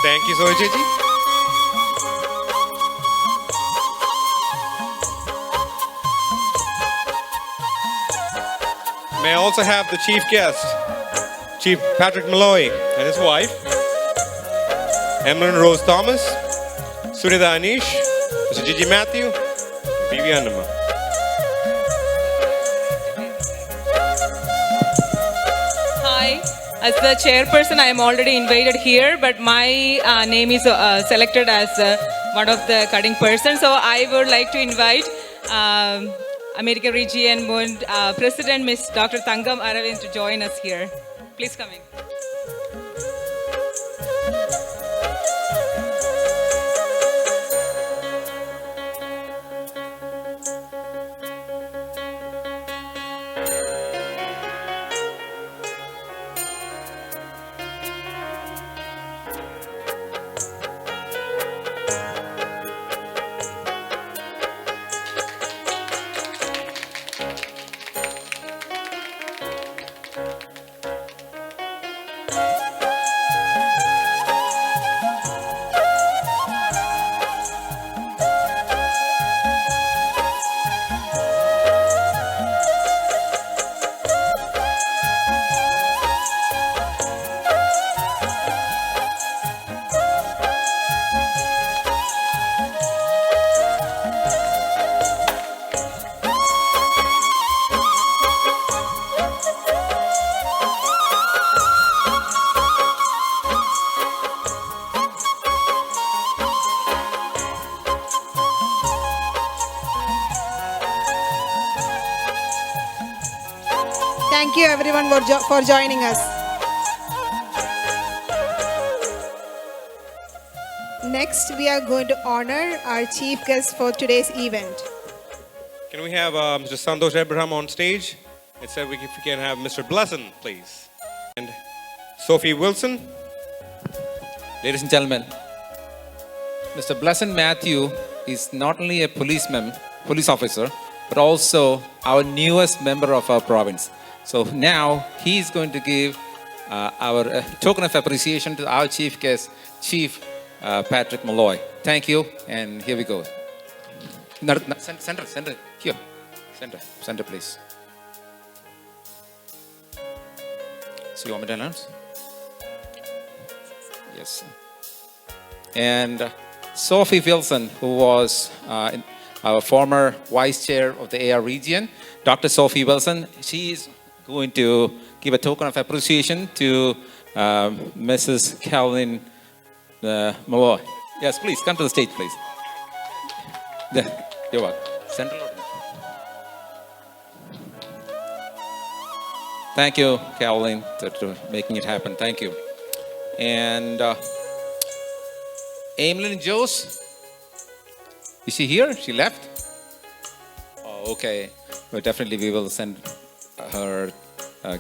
Thank you, Soji. May I also have the chief guest, Chief Patrick Malloy and his wife, Emerald Rose Thomas, Sunita Anish, Mr. Gigi Matthew, P.V. Andama. Hi, as the chairperson, I am already invited here, but my name is selected as one of the cutting persons. So I would like to invite American Region President Ms. Dr. Thangam Aravind to join us here. Please come in. Thank you everyone for joining us. Next, we are going to honor our chief guest for today's event. Can we have Mr. Santosh Abraham on stage? It said if we can have Mr. Blesson, please. And Sophie Wilson. Ladies and gentlemen, Mr. Blesson Matthew is not only a police officer, but also our newest member of our province. So now he's going to give our token of appreciation to our chief guest, Chief Patrick Malloy. Thank you, and here we go. Center, here. Center, please. So you want me to announce? Yes. And Sophie Wilson, who was our former vice chair of the AR region, Dr. Sophie Wilson, she is going to give a token of appreciation to Mrs. Calvin Malloy. Yes, please, come to the stage, please. You're welcome. Central. Thank you, Caroline, for making it happen. Thank you. And Amelin Jose, is she here? She left? Oh, okay. Well, definitely we will send her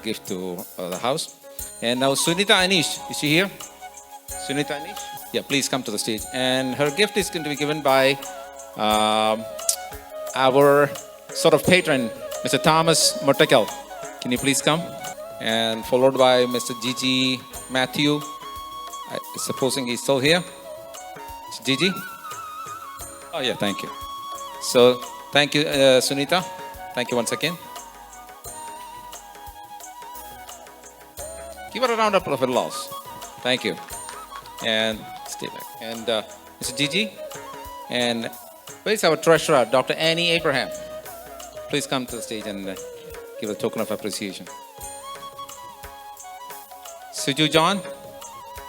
gift to the house. And now Sunita Anish, is she here? Sunita Anish? Yeah, please come to the stage. And her gift is going to be given by our sort of patron, Mr. Thomas Mortekel. Can you please come? and followed by Mr. Gigi Matthew. Supposing he's still here. Gigi? Oh yeah, thank you. So thank you, Sunita. Thank you once again. Give her a round of applause. Thank you. And stay back. And Mr. Gigi. And where's our treasurer, Dr. Annie Abraham? Please come to the stage and give a token of appreciation. Siju John,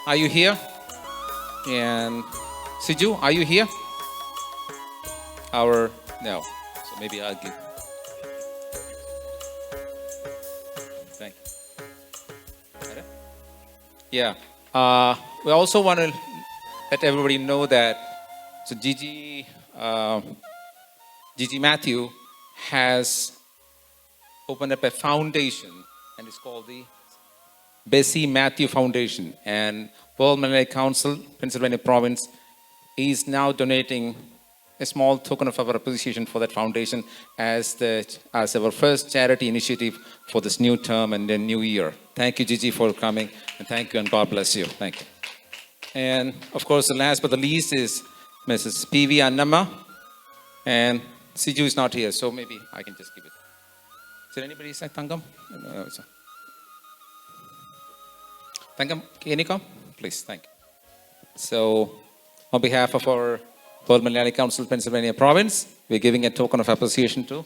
are you here? And Siju, are you here? No. So maybe I'll give. Thank you. Yeah. We also want to let everybody know that Gigi Matthew has opened up a foundation, and it's called the Bessie Matthew Foundation. And World Malayali Council, Pennsylvania Province, is now donating a small token of our appreciation for that foundation as our first charity initiative for this new term and the new year. Thank you, Gigi, for coming, and thank you, and God bless you. Thank you. And of course, the last but the least is Mrs. P.V. Annama, and Siju is not here, so maybe I can just give it. Is there anybody say Tangam? No, Tangam, can you come? Please, thank you. So, on behalf of our World Malayali Council, Pennsylvania Province, we're giving a token of appreciation to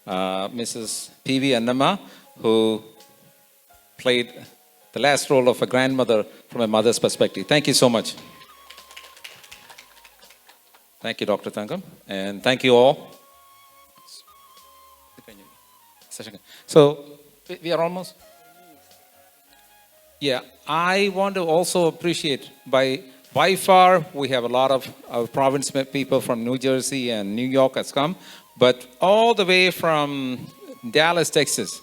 Mrs. P.V. Annama, who played the last role of a grandmother from a mother's perspective. Thank you so much. Thank you, Dr. Tangam, and thank you all. So, we are almost... Yeah, I want to also appreciate by far we have a lot of our province people from New Jersey and New York has come, but all the way from Dallas, Texas,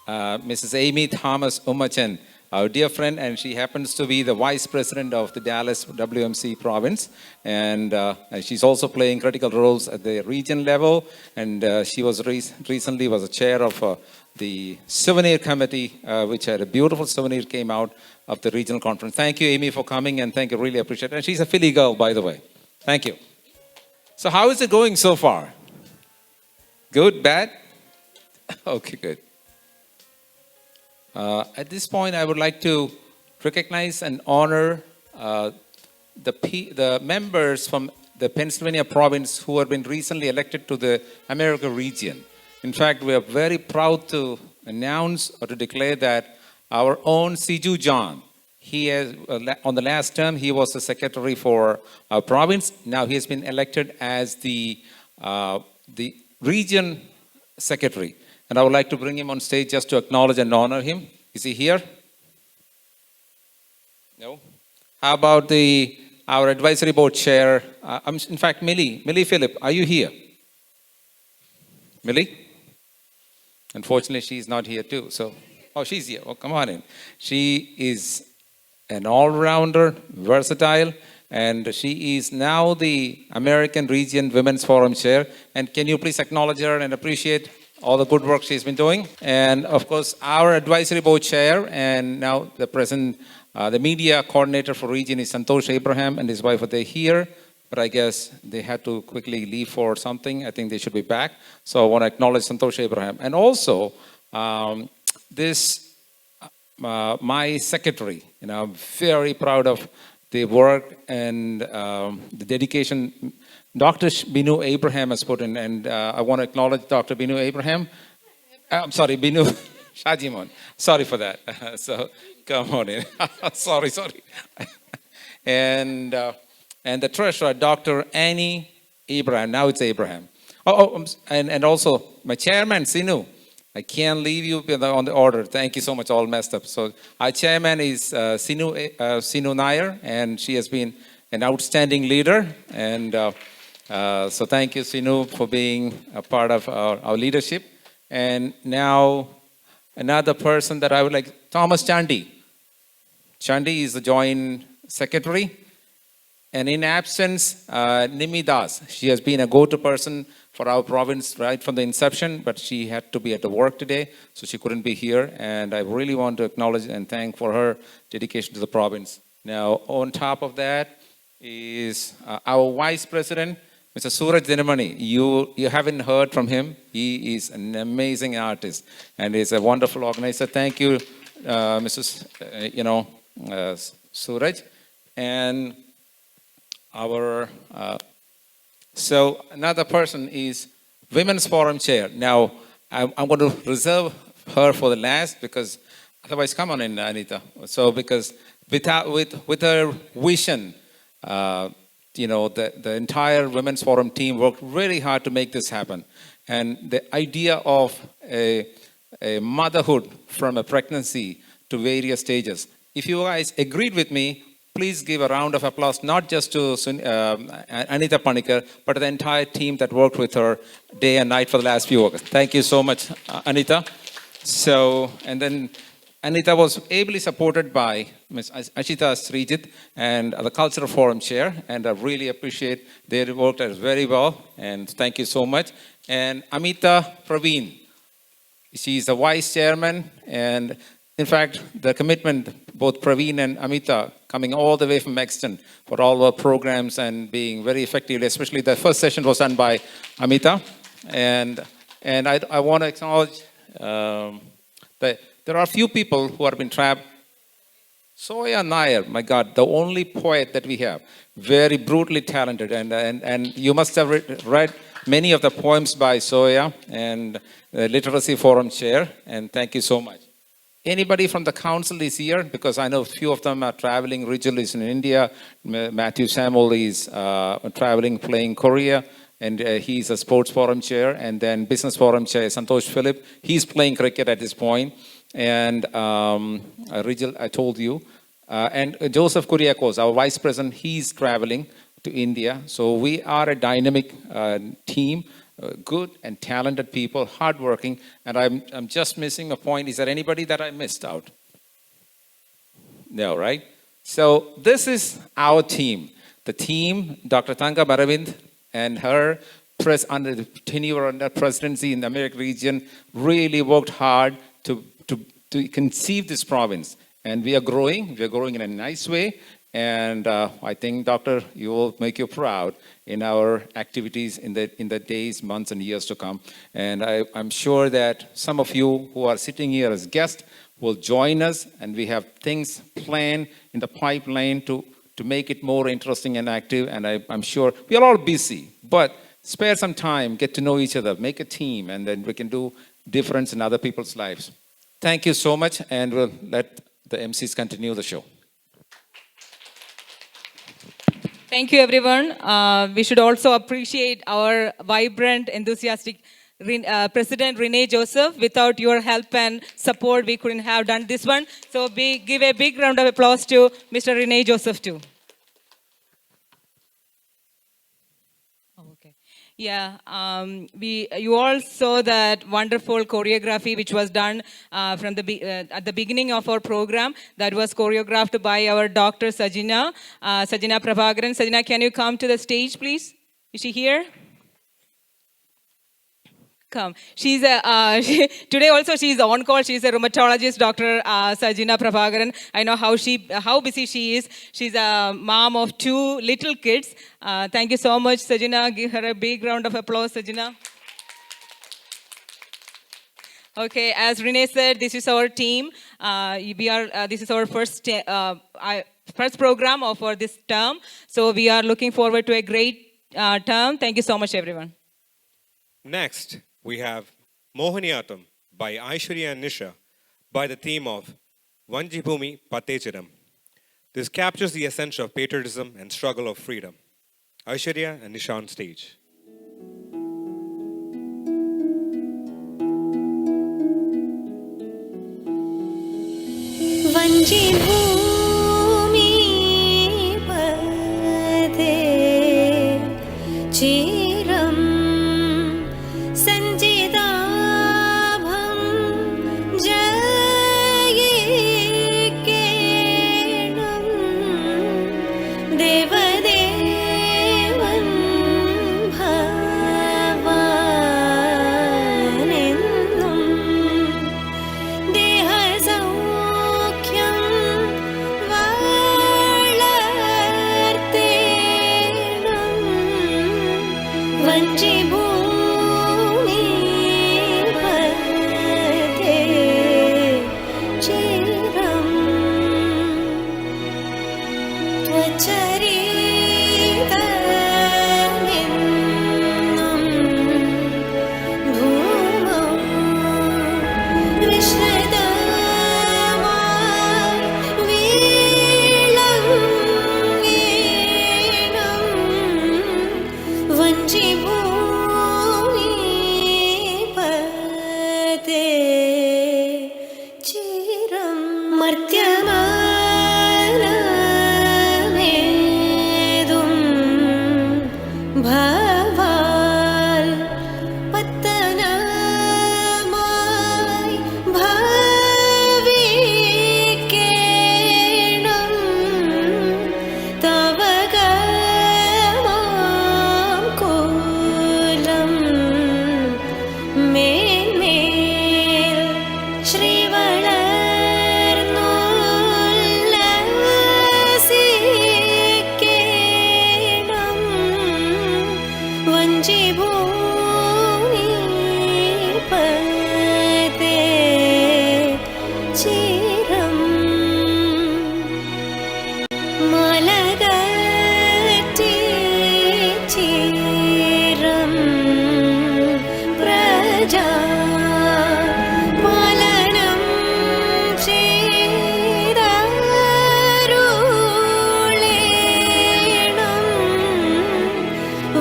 Mrs. Amy Thomas Umachen, our dear friend, and she happens to be the vice president of the Dallas WMC province, and she's also playing critical roles at the region level, and she was recently was a chair of the souvenir committee, which had a beautiful souvenir came out of the regional conference. Thank you, Amy, for coming, and thank you, really appreciate it. And she's a Philly girl, by the way. Thank you. So how is it going so far? Good, bad? Okay, good. At this point, I would like to recognize and honor the members from the Pennsylvania province who have been recently elected to the America region. In fact, we are very proud to announce or to declare that our own Siju John, he has, on the last term, he was the secretary for our province. Now he has been elected as the region secretary. And I would like to bring him on stage just to acknowledge and honor him. Is he here? No? How about our advisory board chair? In fact, Millie Phillip, are you here? Millie? Unfortunately, she's not here too. So, oh, she's here. Oh, come on in. She is an all-rounder, versatile, and she is now the American Region Women's Forum chair. And can you please acknowledge her and appreciate all the good work she's been doing? And of course, our advisory board chair and now the present, the media coordinator for region is Santosh Abraham and his wife are here. But I guess they had to quickly leave for something. I think they should be back. So I want to acknowledge Santosh Abraham. And also, my secretary, I'm very proud of the work and the dedication Dr. Binu Abraham has put in. And I want to acknowledge Dr. Binu Abraham. I'm sorry, Binu Shajimon. Sorry for that. So come on in. sorry. And the treasurer, Dr. Annie Abraham. Now it's Abraham. And also my chairman, Sinu. I can't leave you on the order. Thank you so much. All messed up. So our chairman is Sinu Nair, and she has been an outstanding leader. And so thank you, Sinu, for being a part of our leadership. And now another person that I would like, Thomas Chandy. Chandy is the joint secretary. And in absence, Nimi Das. She has been a go-to person for our province right from the inception, but she had to be at the work today, so she couldn't be here. And I really want to acknowledge and thank for her dedication to the province. Now, on top of that is our Vice President, Mr. Suraj Dinamani. You haven't heard from him. He is an amazing artist and is a wonderful organizer. Thank you, Mrs. Suraj. And our so another person is Women's Forum Chair. Now, I'm going to reserve her for the last because otherwise, come on in, Anita. So because with her vision, the entire Women's Forum team worked really hard to make this happen. And the idea of a motherhood from a pregnancy to various stages. If you guys agreed with me, please give a round of applause, not just to Anita Panikar, but the entire team that worked with her day and night for the last few August. Thank you so much, Anita. So, and then Anita was ably supported by Ms. Ashita Srijit and the Cultural Forum Chair, and I really appreciate they worked very well, and thank you so much. And Amita Praveen, she's the Vice Chairman, and in fact, the commitment, both Praveen and Amita, coming all the way from Exton for all our programs and being very effective, especially the first session was done by Amita. And I want to acknowledge that there are a few people who have been trapped. Soya Nair, my God, the only poet that we have, very brutally talented. And you must have read many of the poems by Soya and the Literacy Forum Chair, and thank you so much. Anybody from the council is here? Because I know a few of them are traveling regionally in India. Matthew Samuel is traveling, playing Korea, and he's a sports forum chair. And then business forum chair, Santosh Philip, he's playing cricket at this point. And Rijal, I told you. And Joseph Kuriakos, our vice president, he's traveling to India. So we are a dynamic team. Good and talented people, hardworking, and I'm just missing a point. Is there anybody that I missed out? No, right? So this is our team. The team, Dr. Tanga Baravind and her under the tenure under presidency in the American region really worked hard to conceive this province. And we are growing in a nice way. And I think, Doctor, you will make you proud in our activities in the days, months, and years to come. And I'm sure that some of you who are sitting here as guests will join us, and we have things planned in the pipeline to make it more interesting and active. And I'm sure we are all busy, but spare some time, get to know each other, make a team, and then we can do difference in other people's lives. Thank you so much, and we'll let the MCs continue the show. Thank you, everyone. We should also appreciate our vibrant, enthusiastic President Renee Joseph. Without your help and support, we couldn't have done this one. So give a big round of applause to Mr. Renee Joseph too. Yeah, you all saw that wonderful choreography which was done at the beginning of our program. That was choreographed by our Dr. Sajina Prabhakaran. Sajina, can you come to the stage, please? Is she here? Come. She's today also she's on call. She's a rheumatologist, Dr. Sajina Prabhakaran. I know how busy she is. She's a mom of 2 little kids. Thank you so much, Sajina. Give her a big round of applause, Sajina. Okay, as Renee said, this is our team. This is our first program for this term. So we are looking forward to a great term. Thank you so much, everyone. Next, we have Mohaniyatam by Aishwarya and Nisha by the theme of Vanjibhumi Patechiram. This captures the essence of patriotism and struggle of freedom. Aishwarya and Nisha on stage. Vanjibhumi Patechiram Devadev മർത്യമാനമേതും ഭവാൽ പത്തനമായി ഭവിക്കേണം തവകമാം കോലം മേന്മേൽ ശ്രീവളർന്നുല്ലസിക്കേണം വഞ്ചിഭൂമിപതേ ചിരം മലകറ്റി ചിരം Praja പാലനം ചെയ്തരുളേണം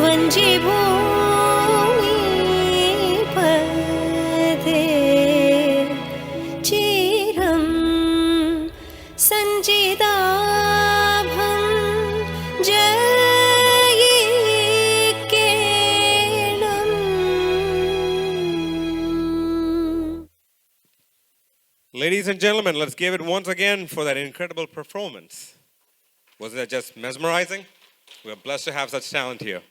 വഞ്ചിഭൂമിപതേ ചിരം സഞ്ചിതാഭം ജയിക്കേണം. Ladies and gentlemen, let's give it once again for that incredible performance. Was that just mesmerizing? We're blessed to have such talent here.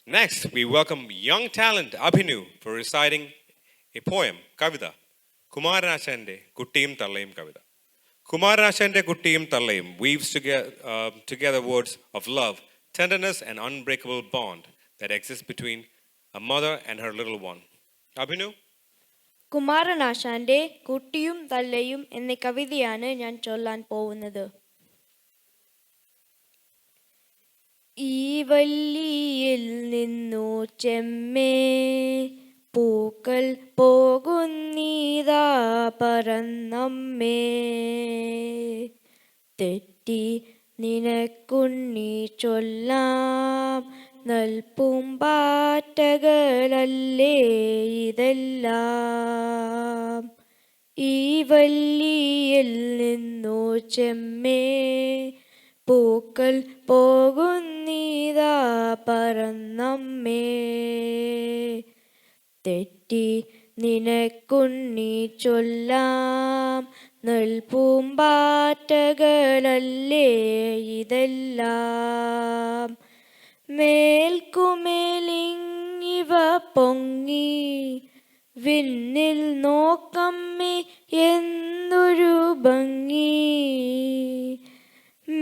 Next, we welcome young talent Abhinu for reciting a poem, Kavita. Kumaranashande Kuttiyum Thallayum Kavita. Kumaranashande Kuttiyum Thallayum weaves together words of love, tenderness, and unbreakable bond that exists between a mother and her little one. Abhinu? കുമാരനാശാന്റെ കുട്ടിയും തള്ളയും എന്ന കവിതയാണ് ഞാൻ ചൊല്ലാൻ പോകുന്നത്. ഈ വല്ലിയിൽ നിന്നു ചെമ്മേ പൂക്കൾ പോകുന്നീതാ പറന്നമ്മേ, തെറ്റി നിനക്കുണ്ണി ചൊല്ലാം നൽപൂമ്പാറ്റകളല്ലേ ഇതെല്ലാം. ഈ വല്ലിയിൽ നിന്നു ചെമ്മേ പൂക്കൾ പോകുന്നീതാ പറന്നമ്മേ, തെറ്റി നിനക്കുണ്ണി ചൊല്ലാം നൽപൂമ്പാറ്റകളല്ലേ ഇതെല്ലാം. മേൽക്കുമേലിങ്ങിവ പൊങ്ങി വിണ്ണിൽ നോക്കമ്മേ എന്തൊരു ഭംഗി.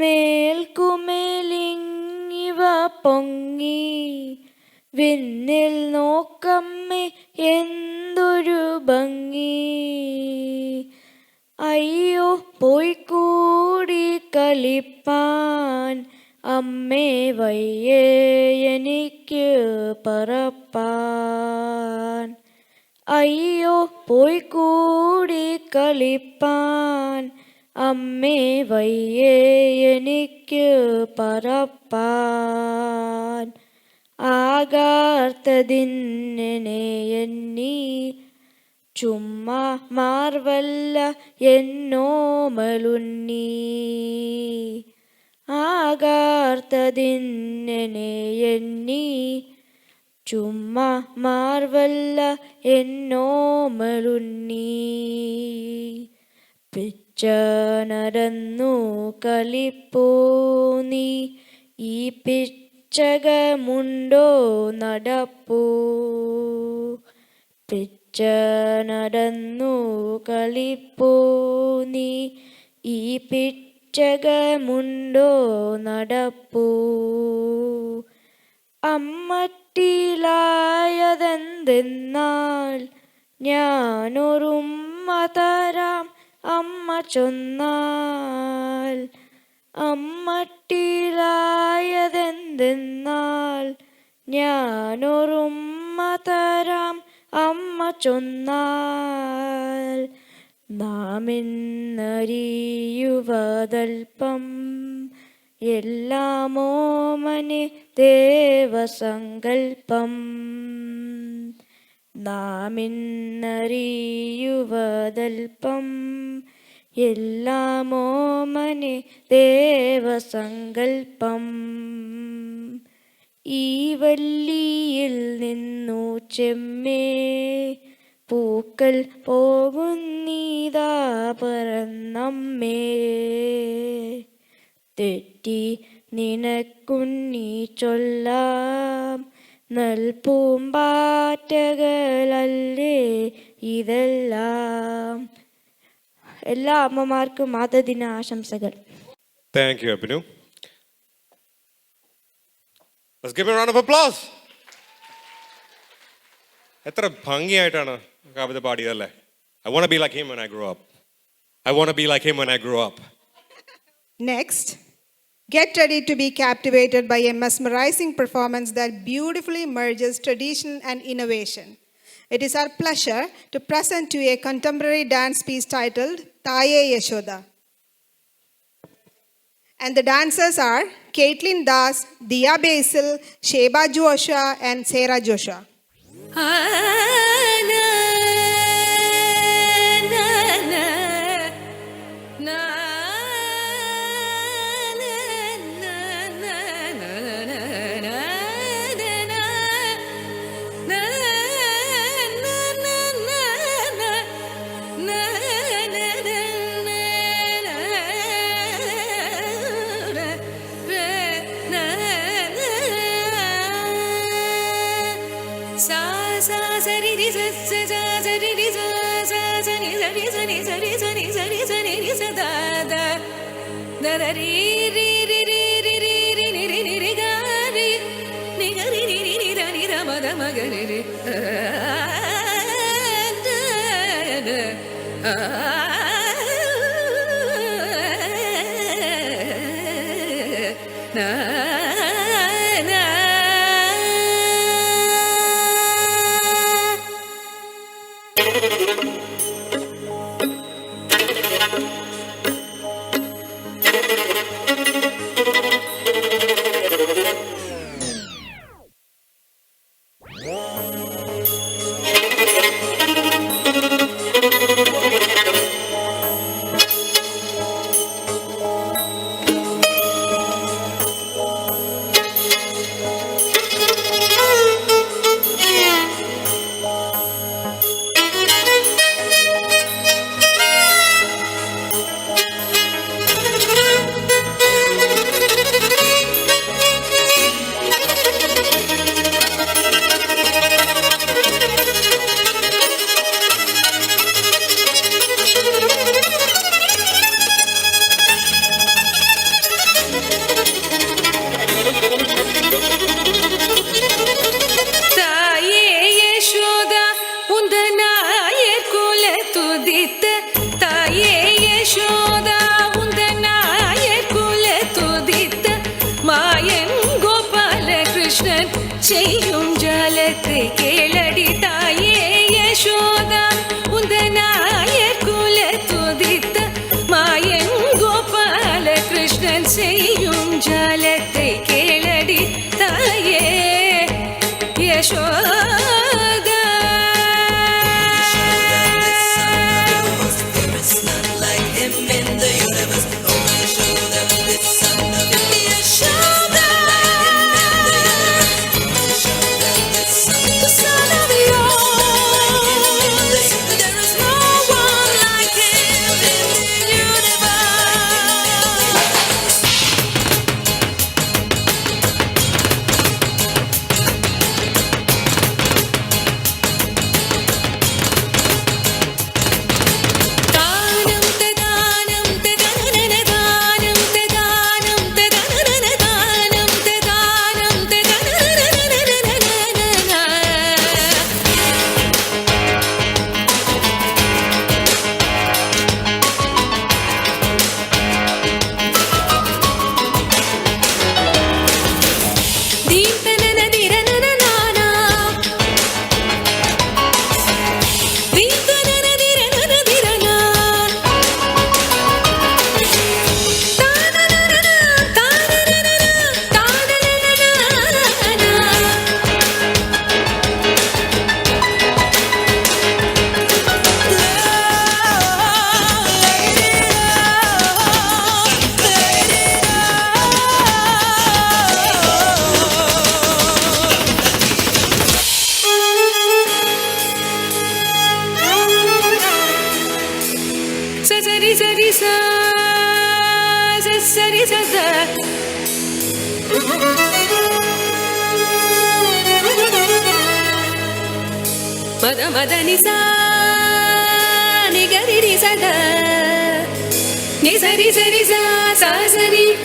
മേൽക്കുമേലിങ്ങിവ പൊങ്ങി വിണ്ണിൽ നോക്കമ്മേ എന്തൊരു ഭംഗി. അയ്യോ പോയിക്കൂടി കളിപ്പാൻ അമ്മേ വയ്യേ എനിക്ക് പറപ്പാൻ. അയ്യോ പോയിക്കൂടി കളിപ്പാൻ അമ്മേ വയ്യേ എനിക്ക് പറപ്പാൻ. ആകാർത്തതിന്നെ എണ്ണി ചുമ്മാ മാർവല്ല എന്നോമലുണ്ണി. ആകാർത്തതിന്നെ എണ്ണി ചുമ്മാ മാർവല്ല എന്നോമലുണ്ണി. പിച്ച നടന്നു കളിപ്പൂ നീ ഈ പിച്ചകമുണ്ടോ നടപ്പൂ. പിച്ച നടന്നു കളിപ്പൂ നീ ഈ പിച്ചകമുണ്ടോ നടപ്പൂ. അമ്മട്ടിലായതെന്തെന്നാൽ ഞാനൊരുമ്മ തരാം അമ്മ ചൊന്നാൽ. അമ്മട്ടിലായതെന്തെന്നാൽ ഞാനൊരുമ്മ തരാം അമ്മ ചൊന്നാൽ. നാമെന്നറിയുവതൽപ്പം എല്ലാമോമനെ ദേവസങ്കൽപ്പം. നാമെന്നറിയുവതൽപ്പം എല്ലാം ഓമനെ ദേവസങ്കൽപ്പം. ഈ വല്ലിയിൽ നിന്നു ചെമ്മേ പൂക്കൾ പോകുന്നീതാ പറന്നമ്മേ. തെറ്റി നിനക്കുണ്ണി ചൊല്ലാം നൽപൂമ്പാറ്റകളല്ലേ ഇതെല്ലാം. എല്ലാ അമ്മമാർക്കും മാതൃദിന ആശംസകൾ. Thank you, Abhinu. Let's give him a round of applause. എത്ര ഭംഗിയായിട്ടാണ് കവിത പാടിയതല്ലേ. I want to be like him when I grow up. I want to be like him when I grow up. Next, get ready to be captivated by a mesmerizing performance that beautifully merges tradition and innovation. It is our pleasure to present to you a contemporary dance piece titled Taye Yashoda. And the dancers are Caitlin Das, Dia Basil, Sheba Joshua, and Sarah Joshua. sari sari sa sari sa sa. Mada mada ni sa ni gari ni sa da. Ni sari sari sa sa sari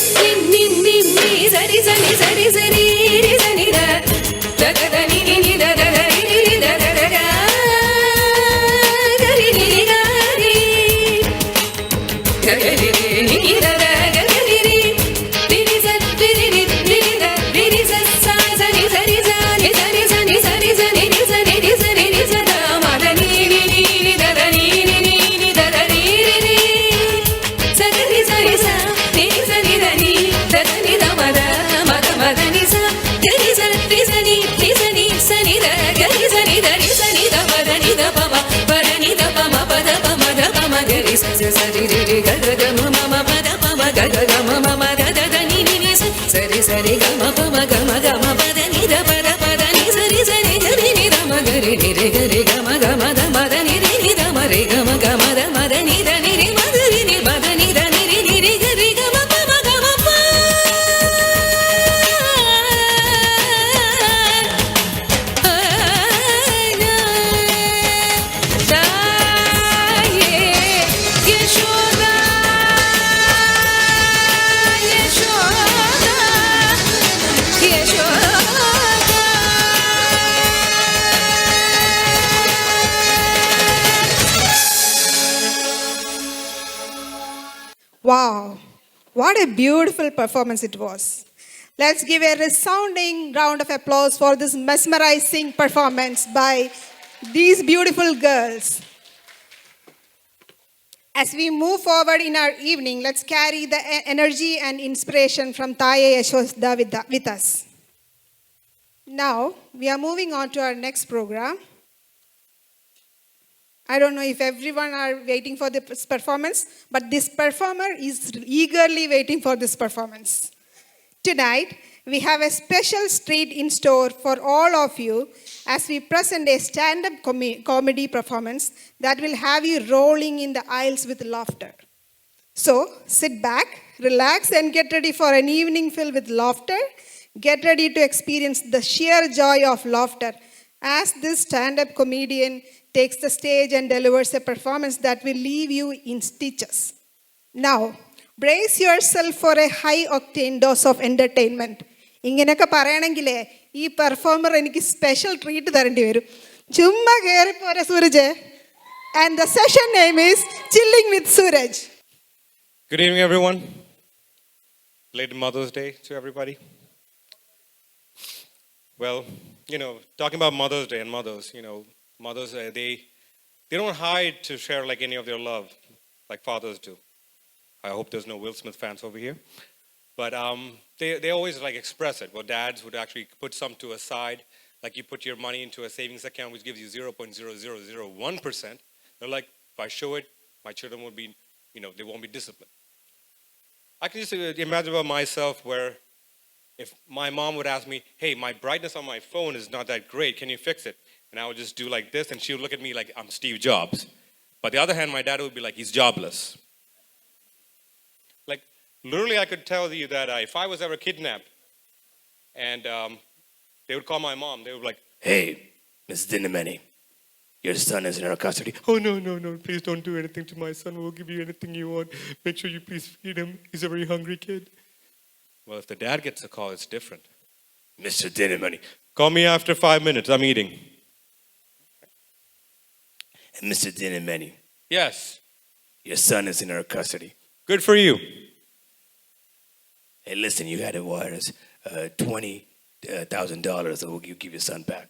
ni sari sari sari sari ni sari da da da da ni da da da ni da da da da gari ni gari gari ni da da gari ni sa ni da ni sa sa sari sari sa ni sari sa ni sari sa ni sari ni sari ni sa da ma da ni da da ni da da ni sari sari sa ni sari da ni da da ni da ma da ni sa gari sa ni sa ni da gari sa ni da ma da ni da pa da ni da pa ma da ma gari sa sa ri ri ga ga ma ma pa da pa ma ga ga ma ma da da ni sa sa ri ga ma pa ma pa da ni da pa da ni sa ri ga ni da ma ga ri ga ma da ni da ma re ga ma da ni da ni ri ma da ni ma da ni da ni ri ga ma pa ma pa Wow, what a beautiful performance it was. Let's give a resounding round of applause for this mesmerizing performance by these beautiful girls. As we move forward in our evening, let's carry the energy and inspiration from Taye Yashoda with us. Now, we are moving on to our next program. I don't know if everyone are waiting for this performance, but this performer is eagerly waiting for this performance. Tonight, we have a special treat in store for all of you as we present a stand-up comedy performance that will have you rolling in the aisles with laughter. So, sit back, relax, and get ready for an evening filled with laughter. Get ready to experience the sheer joy of laughter as this stand-up comedian takes the stage and delivers a performance that will leave you in stitches. Now, brace yourself for a high-octane dose of entertainment. ഇങ്ങനെയൊക്കെ പറയണമെങ്കിലേ ഈ performer എനിക്ക് special treat തരേണ്ടി വരും. ചുമ്മാ കയറിപ്പോരെ Sooraj. And the session name is Chilling with Suraj. Good evening, everyone. Late Mother's Day to everybody. Well, talking about Mother's Day and mothers, mothers, they don't hide to share like any of their love like fathers do. I hope there's no Will Smith fans over here. But they always like express it. Well, dads would actually put some to a side, like you put your money into a savings account which gives you 0.0001%. They're like, if I show it, my children will be, they won't be disciplined. I can just imagine about myself where if my mom would ask me, hey, my brightness on my phone is not that great, can you fix it? And I would just do like this, and she would look at me like I'm Steve Jobs. But the other hand, my dad would be like, he's jobless. Like, literally, I could tell you that if I was ever kidnapped, and they would call my mom, they would be like, hey, Miss Dinamani, your son is in our custody. Oh, no, please don't do anything to my son. We'll give you anything you want. Make sure you please feed him. He's a very hungry kid. Well, if the dad gets a call, it's different. Mr. Dinamani, call me after 5 minutes. I'm eating. And Mr. Dinamani. Yes. Your son is in our custody. Good for you. Hey, listen, you had to wire us $20,000 so we'll give your son back.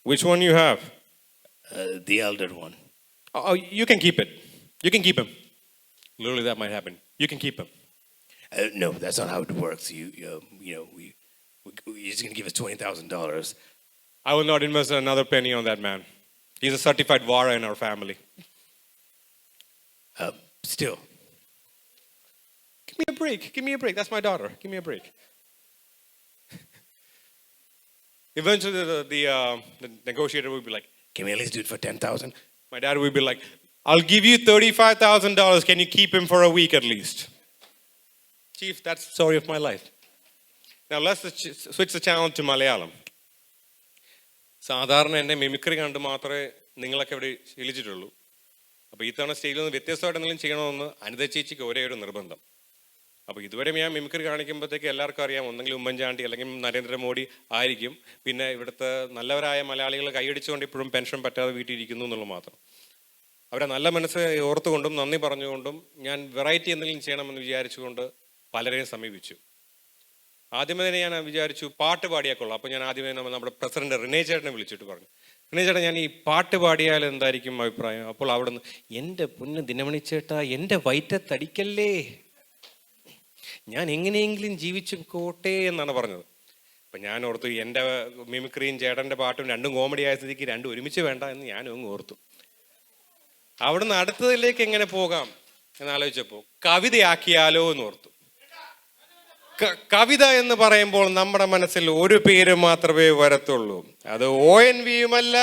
Which one you have? The elder one. Oh, you can keep it. You can keep him. Literally, that might happen. You can keep him. No, that's not how it works. You're just going to give us $20,000. I will not invest another penny on that man. He's a certified Vara in our family. Still. Give me a break. Give me a break. That's my daughter. Give me a break. Eventually, the negotiator would be like, can we at least do it for $10,000? My dad would be like, I'll give you $35,000. Can you keep him for a week at least? Chief, that's the story of my life. Now let's switch the channel to Malayalam. സാധാരണ എൻ്റെ mimicry കണ്ട് മാത്രമേ നിങ്ങളൊക്കെ ഇവിടെ ശീലിച്ചിട്ടുള്ളൂ. അപ്പോൾ ഈ തവണ സ്റ്റേജിൽ നിന്ന് വ്യത്യസ്തമായിട്ട് എന്തെങ്കിലും ചെയ്യണമെന്ന് അനിത ചേച്ചിക്ക് ഒരേ ഒരു നിർബന്ധം. അപ്പോൾ ഇതുവരെ ഞാൻ മിമിക്രി കാണിക്കുമ്പോഴത്തേക്ക് എല്ലാവർക്കും അറിയാം, ഒന്നെങ്കിൽ ഉമ്മൻചാണ്ടി അല്ലെങ്കിൽ നരേന്ദ്രമോദി ആയിരിക്കും. പിന്നെ ഇവിടുത്തെ നല്ലവരായ മലയാളികൾ കൈയടിച്ചുകൊണ്ട് ഇപ്പോഴും പെൻഷൻ പറ്റാതെ വീട്ടിലിരിക്കുന്നു എന്നുള്ളത് മാത്രം. അവരെ നല്ല മനസ്സ് ഓർത്തുകൊണ്ടും നന്ദി പറഞ്ഞുകൊണ്ടും ഞാൻ വെറൈറ്റി എന്തെങ്കിലും ചെയ്യണമെന്ന് വിചാരിച്ചുകൊണ്ട് പലരെയും സമീപിച്ചു. ആദ്യമേ തന്നെ ഞാൻ വിചാരിച്ചു പാട്ട് പാടിയാൽ കൊള്ളാം. അപ്പോൾ ഞാൻ ആദ്യമേ നമ്മുടെ പ്രസിഡന്റ് റിനേ ചേട്ടനെ വിളിച്ചിട്ട് പറഞ്ഞു, റിനേ ചേട്ടൻ ഞാൻ ഈ പാട്ട് പാടിയാൽ എന്തായിരിക്കും അഭിപ്രായം? അപ്പോൾ അവിടെ നിന്ന്, എൻ്റെ പൊന്ന് ദിനമണി ചേട്ടാ, എൻ്റെ വയറ്റത്തടിക്കല്ലേ, ഞാൻ എങ്ങനെയെങ്കിലും ജീവിച്ചു കോട്ടെ എന്നാണ് പറഞ്ഞത്. അപ്പം ഞാൻ ഓർത്തു എൻ്റെ മിമിക്രിയും ചേട്ടൻ്റെ പാട്ടും രണ്ടും കോമഡി ആയ സ്ഥിതിക്ക് രണ്ടും ഒരുമിച്ച് വേണ്ട എന്ന് ഞാനും അങ്ങ് ഓർത്തു. അവിടുന്ന് അടുത്തതിലേക്ക് എങ്ങനെ പോകാം എന്നാലോചിച്ചപ്പോൾ കവിതയാക്കിയാലോ എന്ന് ഓർത്തു. കവിത എന്ന് പറയുമ്പോൾ നമ്മുടെ മനസ്സിൽ ഒരു പേര് മാത്രമേ വരത്തുള്ളൂ. അത് ONVയുമല്ല,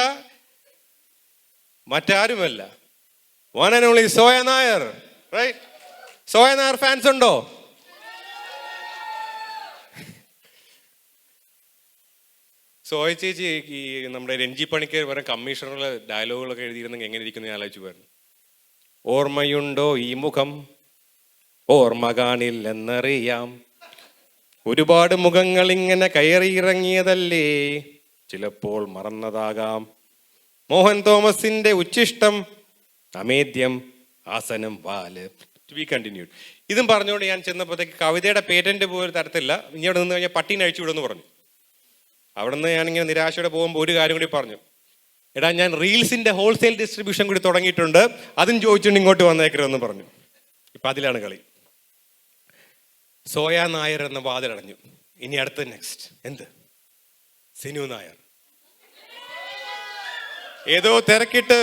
മറ്റാരുമല്ല, one and only Zoya Nair. Right? Zoya Nair fans ഉണ്ടോ? സോയ ചേച്ചി ഈ നമ്മുടെ രഞ്ജി പണിക്കർ വരെ കമ്മീഷണറിൽ ഡയലോഗുകളൊക്കെ എഴുതിയിരുന്നെങ്കിൽ എങ്ങനെ ഇരിക്കുന്നു ഞാൻ ആലോചിച്ച് പോയിരുന്നു. ഓർമ്മയുണ്ടോ ഈ മുഖം, ഓർമ്മ കാണില്ലെന്നറിയാം, ഒരുപാട് മുഖങ്ങൾ ഇങ്ങനെ കയറിയിറങ്ങിയതല്ലേ, ചിലപ്പോൾ മറന്നതാകാം, മോഹൻ തോമസിന്റെ ഉച്ഛിഷ്ടം, അമേദ്യം, ആസനം, വാല്. To be continued. ഇതും പറഞ്ഞുകൊണ്ട് ഞാൻ ചെന്നപ്പോഴത്തേക്ക് കവിതയുടെ പേറ്റന്റ് പോലും തരത്തില്ല, ഇനി അവിടെ നിന്ന് കഴിഞ്ഞാൽ പട്ടീനെ അഴിച്ചു വിടുമെന്ന് പറഞ്ഞു. അവിടെ നിന്ന് ഞാനിങ്ങനെ നിരാശയോടെ പോകുമ്പോൾ ഒരു കാര്യം കൂടി പറഞ്ഞു, എടാ ഞാൻ റീൽസിന്റെ ഹോൾസെയിൽ ഡിസ്ട്രിബ്യൂഷൻ കൂടി തുടങ്ങിയിട്ടുണ്ട്, അതും ചോദിച്ചുകൊണ്ട് ഇങ്ങോട്ട് വന്നേക്കരുതെന്ന് പറഞ്ഞു. ഇപ്പം അതിലാണ് കളി. സോയ നായർ എന്ന വാതിലടഞ്ഞു. ഇനി അടുത്ത നെക്സ്റ്റ് എന്ത്? സിനു നായർ. ഏതോ തിരക്കിട്ട്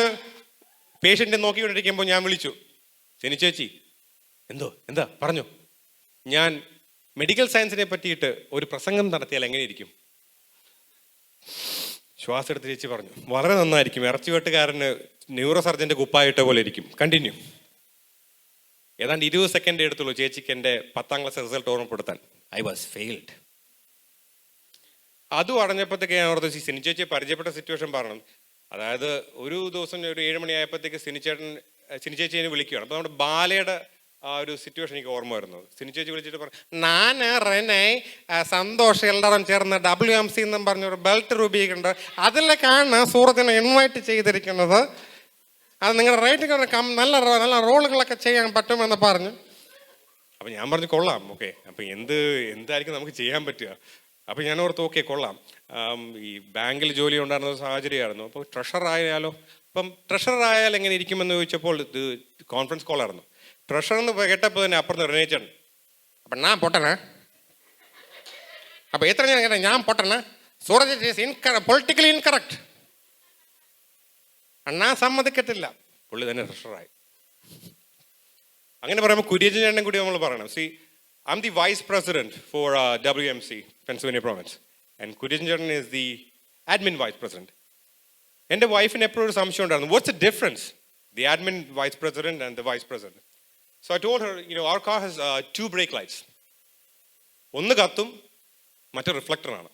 പേഷ്യന്റ് നോക്കിക്കൊണ്ടിരിക്കുമ്പോൾ ഞാൻ വിളിച്ചു, സിനു ചേച്ചി. എന്താ പറഞ്ഞു? ഞാൻ മെഡിക്കൽ സയൻസിനെ പറ്റിയിട്ട് ഒരു പ്രസംഗം നടത്തിയാൽ എങ്ങനെയിരിക്കും? ശ്വാസം എടുത്ത് ചേച്ചി പറഞ്ഞു, വളരെ നന്നായിരിക്കും, ഇറച്ചിവെട്ടുകാരന് ന്യൂറോ സർജന്റെ കുപ്പായിട്ട പോലെ ഇരിക്കും. കണ്ടിന്യൂ. ഏതാണ്ട് 20 സെക്കൻഡ് എടുത്തുള്ളൂ ചേച്ചിക്ക് എൻ്റെ 10ാം ക്ലാസ് റിസൾട്ട് ഓർമ്മപ്പെടുത്താൻ. I was failed. അതും അടഞ്ഞപ്പോഴത്തേക്ക് ഞാൻ ഓർത്ത് സിനി ചേച്ചിയെ പരിചയപ്പെട്ട സിറ്റുവേഷൻ പറയണം. അതായത് ഒരു ദിവസം ഒരു 7 മണിയായപ്പോഴത്തേക്ക് സിനി ചേച്ചിയെ വിളിക്കുകയാണ്. അപ്പോൾ നമ്മുടെ ബാലയുടെ ആ ഒരു സിറ്റുവേഷൻ എനിക്ക് ഓർമ്മ വരുന്നത്. സിനി ചേച്ചി വിളിച്ചിട്ട് പറഞ്ഞു, ഞാൻ റെനെ സന്തോഷം എല്ലാവരും ചേർന്ന് WMC എന്നും പറഞ്ഞൊരു ബെൽറ്റ് രൂപീകരിക്കുന്നുണ്ട്, അതിലേക്കാണ് സൂറത്തിനെ ഇൻവൈറ്റ് ചെയ്തിരിക്കുന്നത്, അത് നിങ്ങളുടെ റേറ്റിംഗ് നല്ല നല്ല റോളുകളൊക്കെ ചെയ്യാൻ പറ്റുമെന്ന് പറഞ്ഞു. അപ്പം ഞാൻ പറഞ്ഞു കൊള്ളാം, ഓക്കെ, അപ്പം എന്തായിരിക്കും നമുക്ക് ചെയ്യാൻ പറ്റുക? അപ്പം ഞാൻ ഓർത്ത് ഓക്കെ കൊള്ളാം. ഈ ബാങ്കിൽ ജോലി ഉണ്ടായിരുന്ന സാഹചര്യമായിരുന്നു. അപ്പോൾ ട്രഷറർ ആയാലോ? അപ്പം ട്രഷറർ ആയാൽ എങ്ങനെ ഇരിക്കുമെന്ന് ചോദിച്ചപ്പോൾ ഇത് കോൺഫറൻസ് കോളായിരുന്നു. ട്രഷറർ എന്ന് കേട്ടപ്പോൾ തന്നെ അപ്പുറത്ത് റിനേച്ചൻ, അപ്പം ഞാൻ പൊട്ടണേ, അപ്പം എത്ര ഞാൻ കേട്ട ഞാൻ പൊട്ടണേ, സൂറജ് പൊളിറ്റിക്കലി ഇൻകറക്റ്റ്, അണ്ണാ സമ്മതിക്കത്തില്ല. പുള്ളി തന്നെ ട്രഷറായി. അങ്ങനെ പറയുമ്പോൾ കുര്യജൻ ചേട്ടനും കൂടി നമ്മൾ പറയണം. See, I am the vice president for WMC Pennsylvania province and Kuriajan ചേട്ടൻ is the admin vice president. എൻ്റെ വൈഫിന് എപ്പോഴും ഒരു സംശയം ഉണ്ടായിരുന്നു, what's the difference the admin vice president and the vice president. So I told her, our car has 2 brake lights. ഒന്ന് കത്തും, മറ്റേ റിഫ്ലക്ടറാണ്.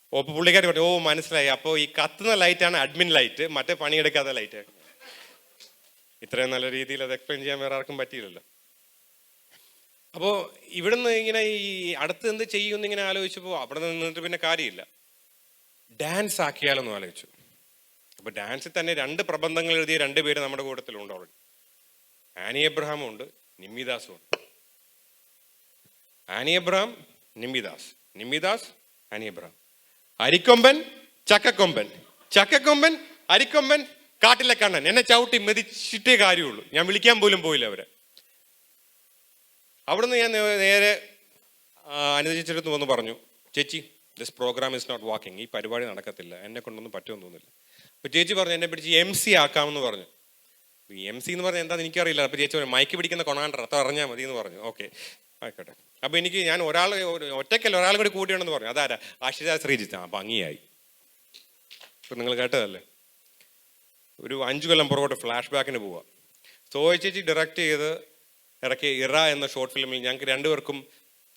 അപ്പോൾ പുള്ളിക്കാരി പറഞ്ഞു, ഓ മനസ്സിലായി, അപ്പോൾ ഈ കത്തുന്ന ലൈറ്റാണ് അഡ്മിൻ ലൈറ്റ്, മറ്റേ പണിയെടുക്കാത്ത ലൈറ്റ്. ഇത്രയും നല്ല രീതിയിൽ അത് എക്സ്പ്ലെയിൻ ചെയ്യാൻ വേറെ ആർക്കും പറ്റിയില്ലല്ലോ. അപ്പോൾ ഇവിടുന്ന് ഇങ്ങനെ ഈ അടുത്ത് എന്ത് ചെയ്യുമെന്ന് ഇങ്ങനെ ആലോചിച്ചപ്പോൾ അവിടെ നിന്നിട്ട് പിന്നെ കാര്യമില്ല, ഡാൻസ് ആക്കിയാലൊന്നും ആലോചിച്ചു. അപ്പോൾ ഡാൻസിൽ തന്നെ 2 പ്രബന്ധങ്ങൾ എഴുതിയ 2 പേര് നമ്മുടെ കൂട്ടത്തിലുണ്ട് ഓൾറെഡി. ആനി എബ്രഹാമും ഉണ്ട്, നിമ്മിദാസും ഉണ്ട്. ആനി എബ്രഹാം, നിമ്മിദാസ്, ആനി എബ്രഹാം. അരിക്കൊമ്പൻ, ചക്കക്കൊമ്പൻ, അരിക്കൊമ്പൻ, കാട്ടിലെ കണ്ണൻ. എന്നെ ചവിട്ടി മെതിച്ചിട്ടേ കാര്യമുള്ളൂ, ഞാൻ വിളിക്കാൻ പോലും പോയില്ല അവരെ. അവിടുന്ന് ഞാൻ നേരെ അനുവദിച്ചെടുത്ത് വന്ന് പറഞ്ഞു, ചേച്ചി this program is not working, ഈ പരിപാടി നടക്കത്തില്ല, എന്നെ കൊണ്ടൊന്നും പറ്റുമെന്ന് തോന്നുന്നില്ല. അപ്പോൾ ചേച്ചി പറഞ്ഞു എന്നെ പിടിച്ച് MC ആക്കാമെന്ന് പറഞ്ഞു. ഈ MC എന്ന് പറഞ്ഞാൽ എന്താണെന്ന് എനിക്കറിയില്ല. അപ്പോൾ ചേച്ചി പറഞ്ഞു മൈക്ക് പിടിക്കുന്ന കൊണാണ്ടർ അത്ര അറിഞ്ഞാൽ മതി എന്ന് പറഞ്ഞു. ഓക്കെ ആയിക്കോട്ടെ. അപ്പോൾ ഞാൻ ഒറ്റയ്ക്കല്ല, ഒരാളും കൂടി കൂടിയുണ്ടെന്ന് പറഞ്ഞു. അതാരാ? ആഷിത ശ്രീജിത്ത്. ഭംഗിയായി. ഇപ്പം നിങ്ങൾ കേട്ടതല്ലേ. ഒരു 5 കൊല്ലം പുറകോട്ട് ഫ്ലാഷ് ബാക്കിന് പോവുക. സോയ ചേച്ചി ഡയറക്റ്റ് ചെയ്ത് ഇറക്കിയ ഇറ എന്ന ഷോർട്ട് ഫിലിമിൽ ഞങ്ങൾക്ക് രണ്ടുപേർക്കും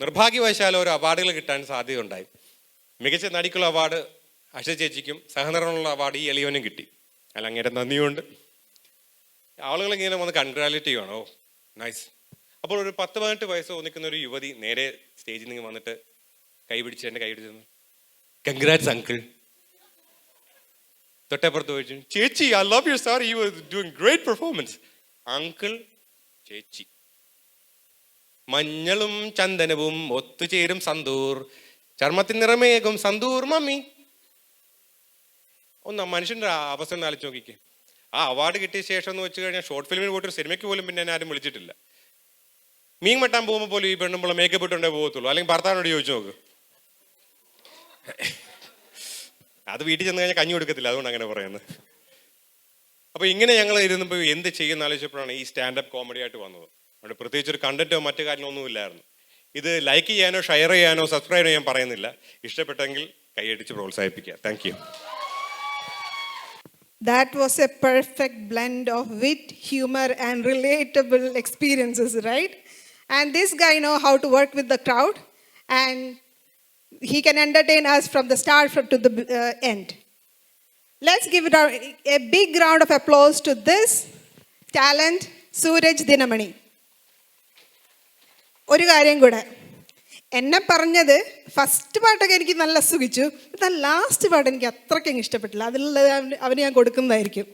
നിർഭാഗ്യവശാൽ ഓരോ അവാർഡുകൾ കിട്ടാൻ സാധ്യതയുണ്ടായി. മികച്ച നടിക്കുള്ള അവാർഡ് അക്ഷ ചേച്ചിക്കും സഹനടനുള്ള അവാർഡ് ഈ എളിയവനും കിട്ടി. അല്ല അങ്ങേരെ നന്ദിയുണ്ട്. ആളുകൾ ഇങ്ങനെ വന്ന് കൺഗ്രാജുലേറ്റ് ചെയ്യുകയാണോ, നൈസ്. അപ്പോൾ ഒരു 10-18 വയസ്സ് തോന്നിക്കുന്ന ഒരു യുവതി നേരെ സ്റ്റേജിൽ നിന്ന് വന്നിട്ട് കൈപിടിച്ച് എൻ്റെ കൈപിടിച്ചു, കൺഗ്രാറ്റ്സ് അങ്കിൾ. തൊട്ടപ്പുറത്ത് ചോദിച്ചു, ചേച്ചി I love your sir, you are doing great performance. Uncle, ചേച്ചി. മഞ്ഞളും ചന്ദനവും ഒത്തുചേരും സന്തൂർ, ചർമ്മത്തിന് നിറമേകും സന്തൂർ മമ്മി. ഒന്ന് മനുഷ്യൻ്റെ അവസ്ഥ ഒന്ന് ആലോചിച്ച് നോക്കിക്കേ. ആ അവാർഡ് കിട്ടിയ ശേഷം എന്ന് വെച്ച് കഴിഞ്ഞാൽ ഷോർട്ട് ഫിലിമിന് പോയിട്ട് സിനിമയ്ക്ക് പോലും പിന്നെ എന്നെ ആരും വിളിച്ചിട്ടില്ല. മീൻ വെട്ടാൻ പോകുമ്പോൾ പോലും ഈ പെണ്ണുമ്പോൾ മേക്കപ്പ് ഇട്ടുണ്ടേ പോകത്തുള്ളൂ, അല്ലെങ്കിൽ ഭർത്താവിനോട് ചോദിച്ചു നോക്ക്. അത് വീട്ടിൽ ചെന്ന് കഴിഞ്ഞാൽ കഞ്ഞി കൊടുക്കത്തില്ല, അതുകൊണ്ട് അങ്ങനെ പറയുന്നത്. അപ്പോൾ ഇങ്ങനെ ഞങ്ങൾ ഇരുന്നപ്പോൾ എന്ത് ചെയ്യുന്ന ആലോചിച്ചപ്പോഴാണ് ഈ സ്റ്റാൻഡപ്പ് കോമഡി ആയിട്ട് വന്നത്. അവിടെ പ്രത്യേകിച്ച് ഒരു കണ്ടന്റോ മറ്റു കാര്യങ്ങളൊന്നും ഇല്ലായിരുന്നു. ഇത് ലൈക്ക് ചെയ്യാനോ ഷെയർ ചെയ്യാനോ സബ്സ്ക്രൈബ് ചെയ്യാൻ പറയുന്നില്ല. ഇഷ്ടപ്പെട്ടെങ്കിൽ കൈയടിച്ച് പ്രോത്സാഹിപ്പിക്കുക. Thank you. That was a perfect blend of wit, humor, and relatable experiences, right? And this guy knows how to work with the crowd, and he can entertain us from the start to the end. Let's give it a big round of applause to this talent, Suraj Dinamani. ഒരു കാര്യം കൂടെ, എന്നെ പറഞ്ഞത് first പാട്ടൊക്കെ എനിക്ക് നല്ല സുഖിച്ചു, എന്നാൽ last പാട്ട് എനിക്ക് അത്രയ്ക്കും ഇഷ്ടപ്പെട്ടില്ല. അതിലുള്ളത് അവന് ഞാൻ കൊടുക്കുന്നതായിരിക്കും.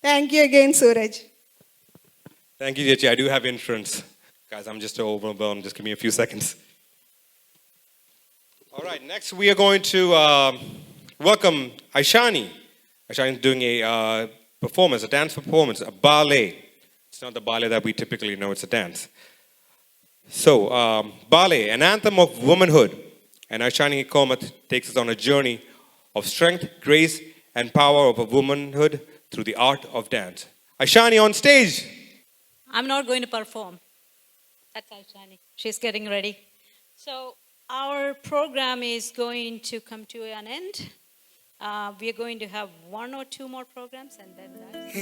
Thank you again Sooraj. Thank you ചേച്ചി. I do have insurance. Guys, I'm just overwhelmed. Just give me a few seconds. All right, next we are going to welcome Aishani. Aishani is doing a performance, a dance performance, a ballet. It's not the ballet that we typically know, it's a dance. So, ballet, an anthem of womanhood. And Aishani Komat takes us on a journey of strength, grace, and power of a womanhood through the art of dance. Aishani on stage. I'm not going to perform. That's Aishani. She's getting ready. So, our program is going to come to an end. We are going to have 1 or 2 more programs and then that's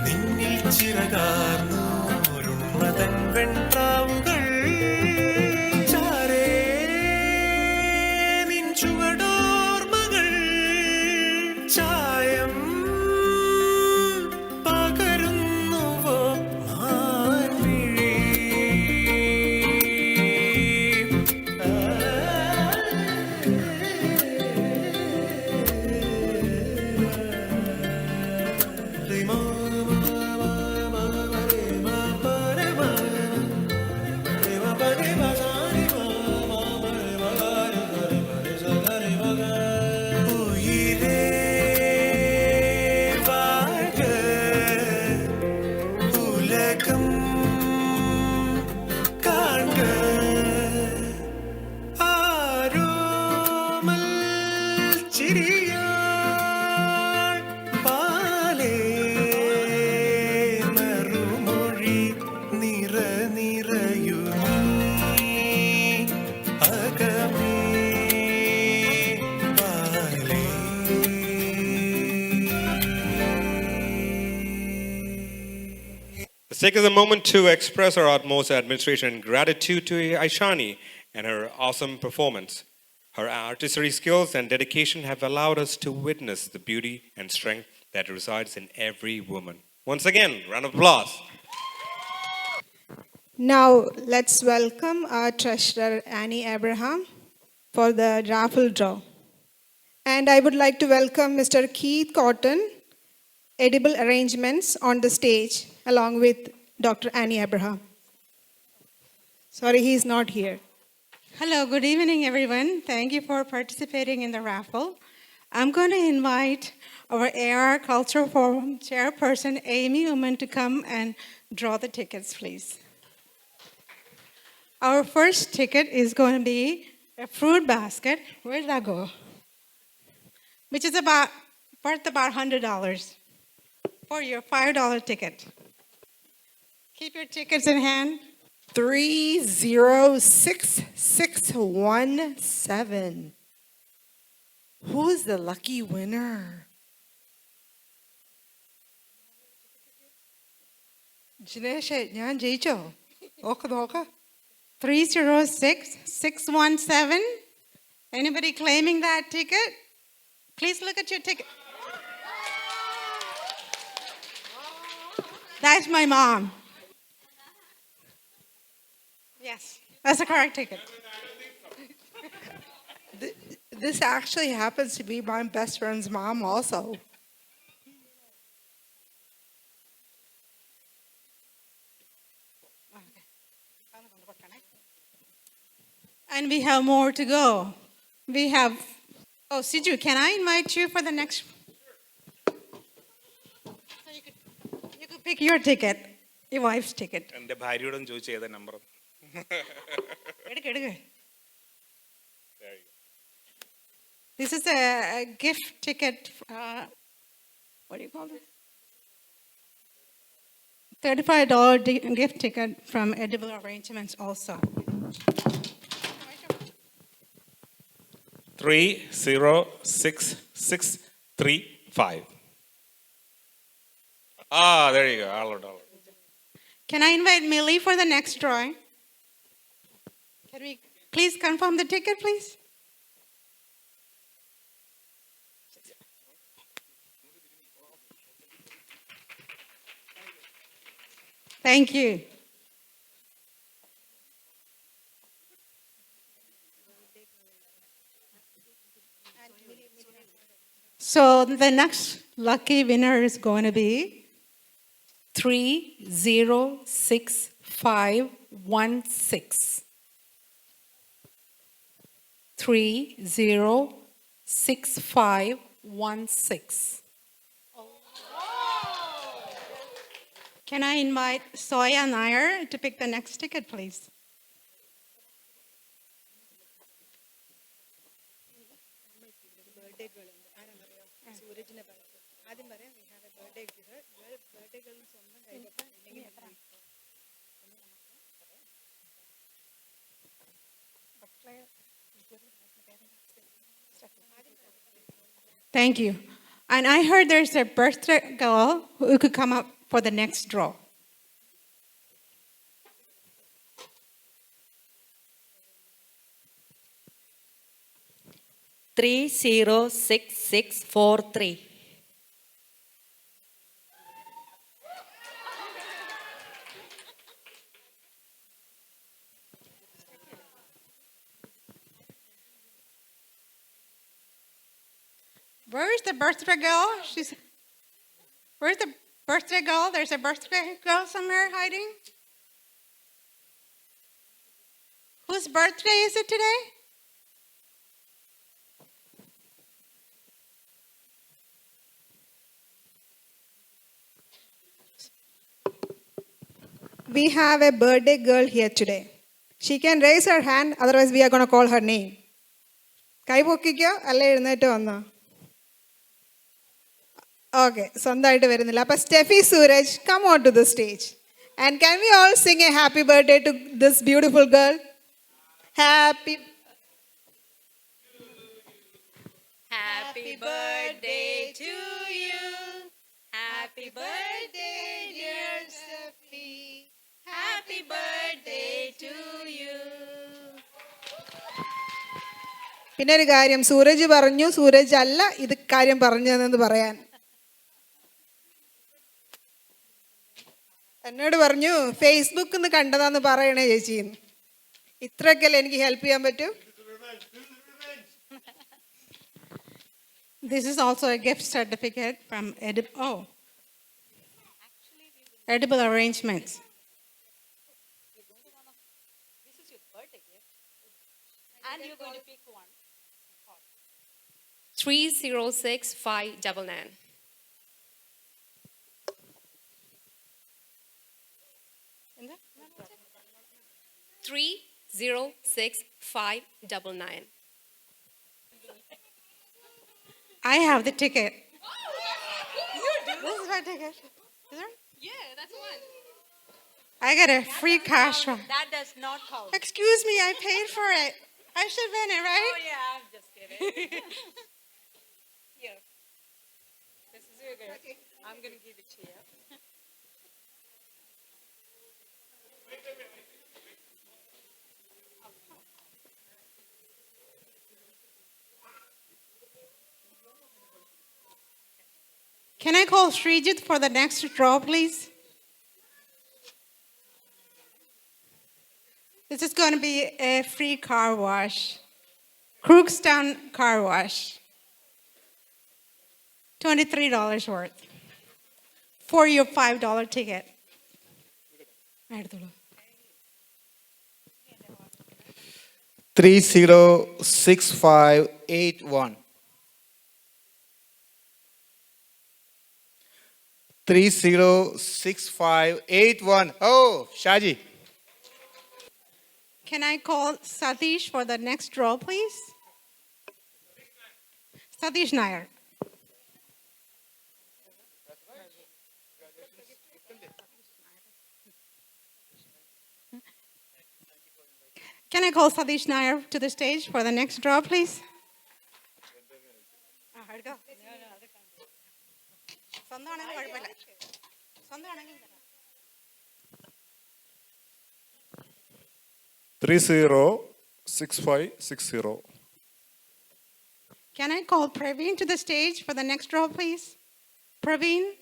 നിന്നിൽ തൻ വെൺപ്രാവുകൾ ചാരേ നിൻ ചുവടോർമകൾ ചായം പകരുന്നുവോ മാൻമിഴി உயிரே வாழ்க உலகம் காண்க ஆரோமல் சிறியாள் பாலே மறுமொழி நிற நிறையுமீ அகமே பாலே. Let's take a moment to express our utmost admiration and gratitude to Aishani and her awesome performance. Her artistry skills and dedication have allowed us to witness the beauty and strength that resides in every woman. Once again, round of applause. Now, let's welcome our treasurer, Annie Abraham, for the raffle draw. And I would like to welcome Mr. Keith Cotton, Edible Arrangements, on the stage, along with Dr. Annie Abraham. Sorry, he's not here. Hello, good evening, everyone. Thank you for participating in the raffle. I'm going to invite our AR Cultural Forum chairperson, Amy Uman, to come and draw the tickets, please. Our first ticket is going to be a fruit basket. Where did that go? Which is worth about $100 for your $5 ticket. Keep your tickets in hand. 306617. Who's the lucky winner? Jinesh, ഞാൻ ജയിച്ചോ? നോക്ക്. 306617. Anybody claiming that ticket? Please look at your ticket. That's my mom. Yes, that's the correct ticket. This actually happens to be my best friend's mom also. And we have more to go. We have, Siju, can I invite you for the next? You could pick your ticket, your wife's ticket. എൻ്റെ ഭാര്യയോടും ചോദിച്ചു ഏതാ number. എടുക്ക്. This is a gift ticket. What do you call it? $35 gift ticket from Edible Arrangements also. 306635. There you go. All right. Can I invite Millie for the next drawing? Can we please confirm the ticket, please? Thank you. So the next lucky winner is going to be 306516. 306516. Can I invite Soya Nair to pick the next ticket, please? Thank you. And I heard there's a birthday girl who could come up for the next draw. 306643. Where's the birthday girl? Where's the birthday girl? There's a birthday girl somewhere hiding. Whose birthday is it today? We have a birthday girl here today. She can raise her hand, otherwise we are going to call her name. കൈ പൊക്കിക്കോ അല്ല എഴുന്നേറ്റ് വന്നോ? Okay, സ്വന്തമായിട്ട് വരുന്നില്ല. അപ്പോൾ Steffi Sooraj, come on to the stage. And can we all sing a happy birthday to this beautiful girl? Happy Happy birthday to you. Happy birthday, dear Sophie. Happy birthday to you. പിന്നെ ഒരു കാര്യം, സൂരജ് പറഞ്ഞു, സൂരജ് അല്ല ഇത് കാര്യം പറഞ്ഞതെന്ന് പറയാൻ. എന്നോട് പറഞ്ഞു ഫേസ്ബുക്കിൽ നിന്ന് കണ്ടതാന്ന് പറയണേ ചേച്ചി. ഇത്രയൊക്കെയല്ലേ എനിക്ക് ഹെൽപ്പ് ചെയ്യാൻ പറ്റൂ? This is also a gift certificate from Edible Arrangements. 306599. $306,599. 306599. I have the ticket. You do? This is my ticket. Is there? Yeah, that's one. I got a free cash one. That does not count. Excuse me, I paid for it. I should win it, right? Oh yeah, I'm just kidding. Here. This is your gift. I'm going to give it to you. Can I call Srijit for the next draw, please? This is going to be a free car wash. Crookstown Car Wash. $23 worth for your $5 ticket. 306581. 306581. Oh, Shaji. Can I call Satish for the next draw, please? Satish Nair. Can I call Satish Nair to the stage for the next draw, please? Three 6560. Can I call Praveen to the stage for the next draw, please? Praveen?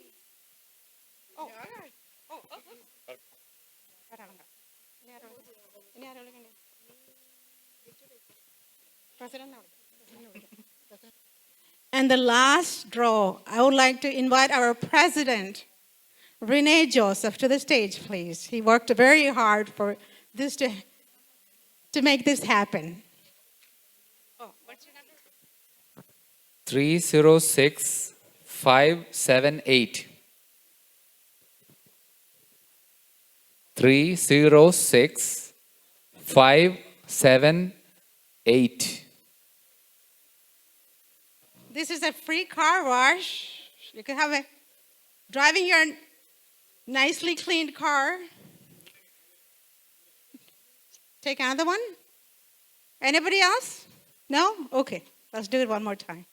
And the last draw, I would like to invite our president, Renee Joseph, to the stage, please. He worked very hard for this to make this happen. 306578. 306578. This is a free car wash. You can have driving your nicely cleaned car. Take another one. Anybody else? No? Okay, let's do it one more time.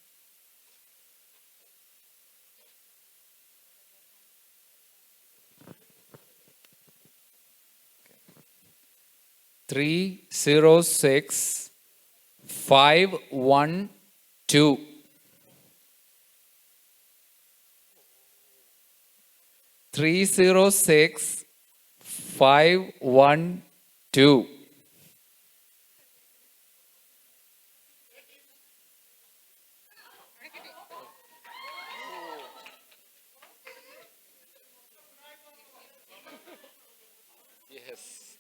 Three 306519. 2. 306512. Yes.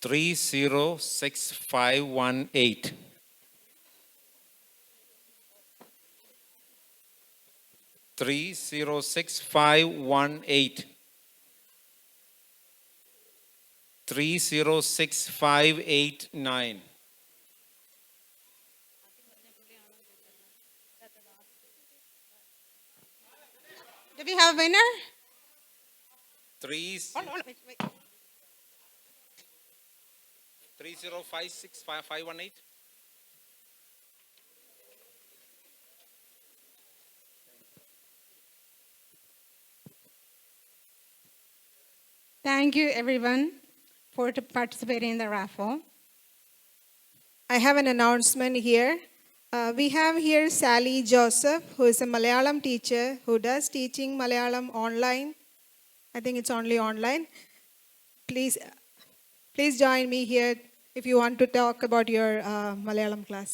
Three 306-518. 306-518. 306-589. Do we have a winner? 3056518. Thank you, everyone, for participating in the raffle. I have an announcement here. We have here Sally Joseph, who is a Malayalam teacher who does teaching Malayalam online. I think it's only online. Please join me here if you want to talk about your Malayalam class.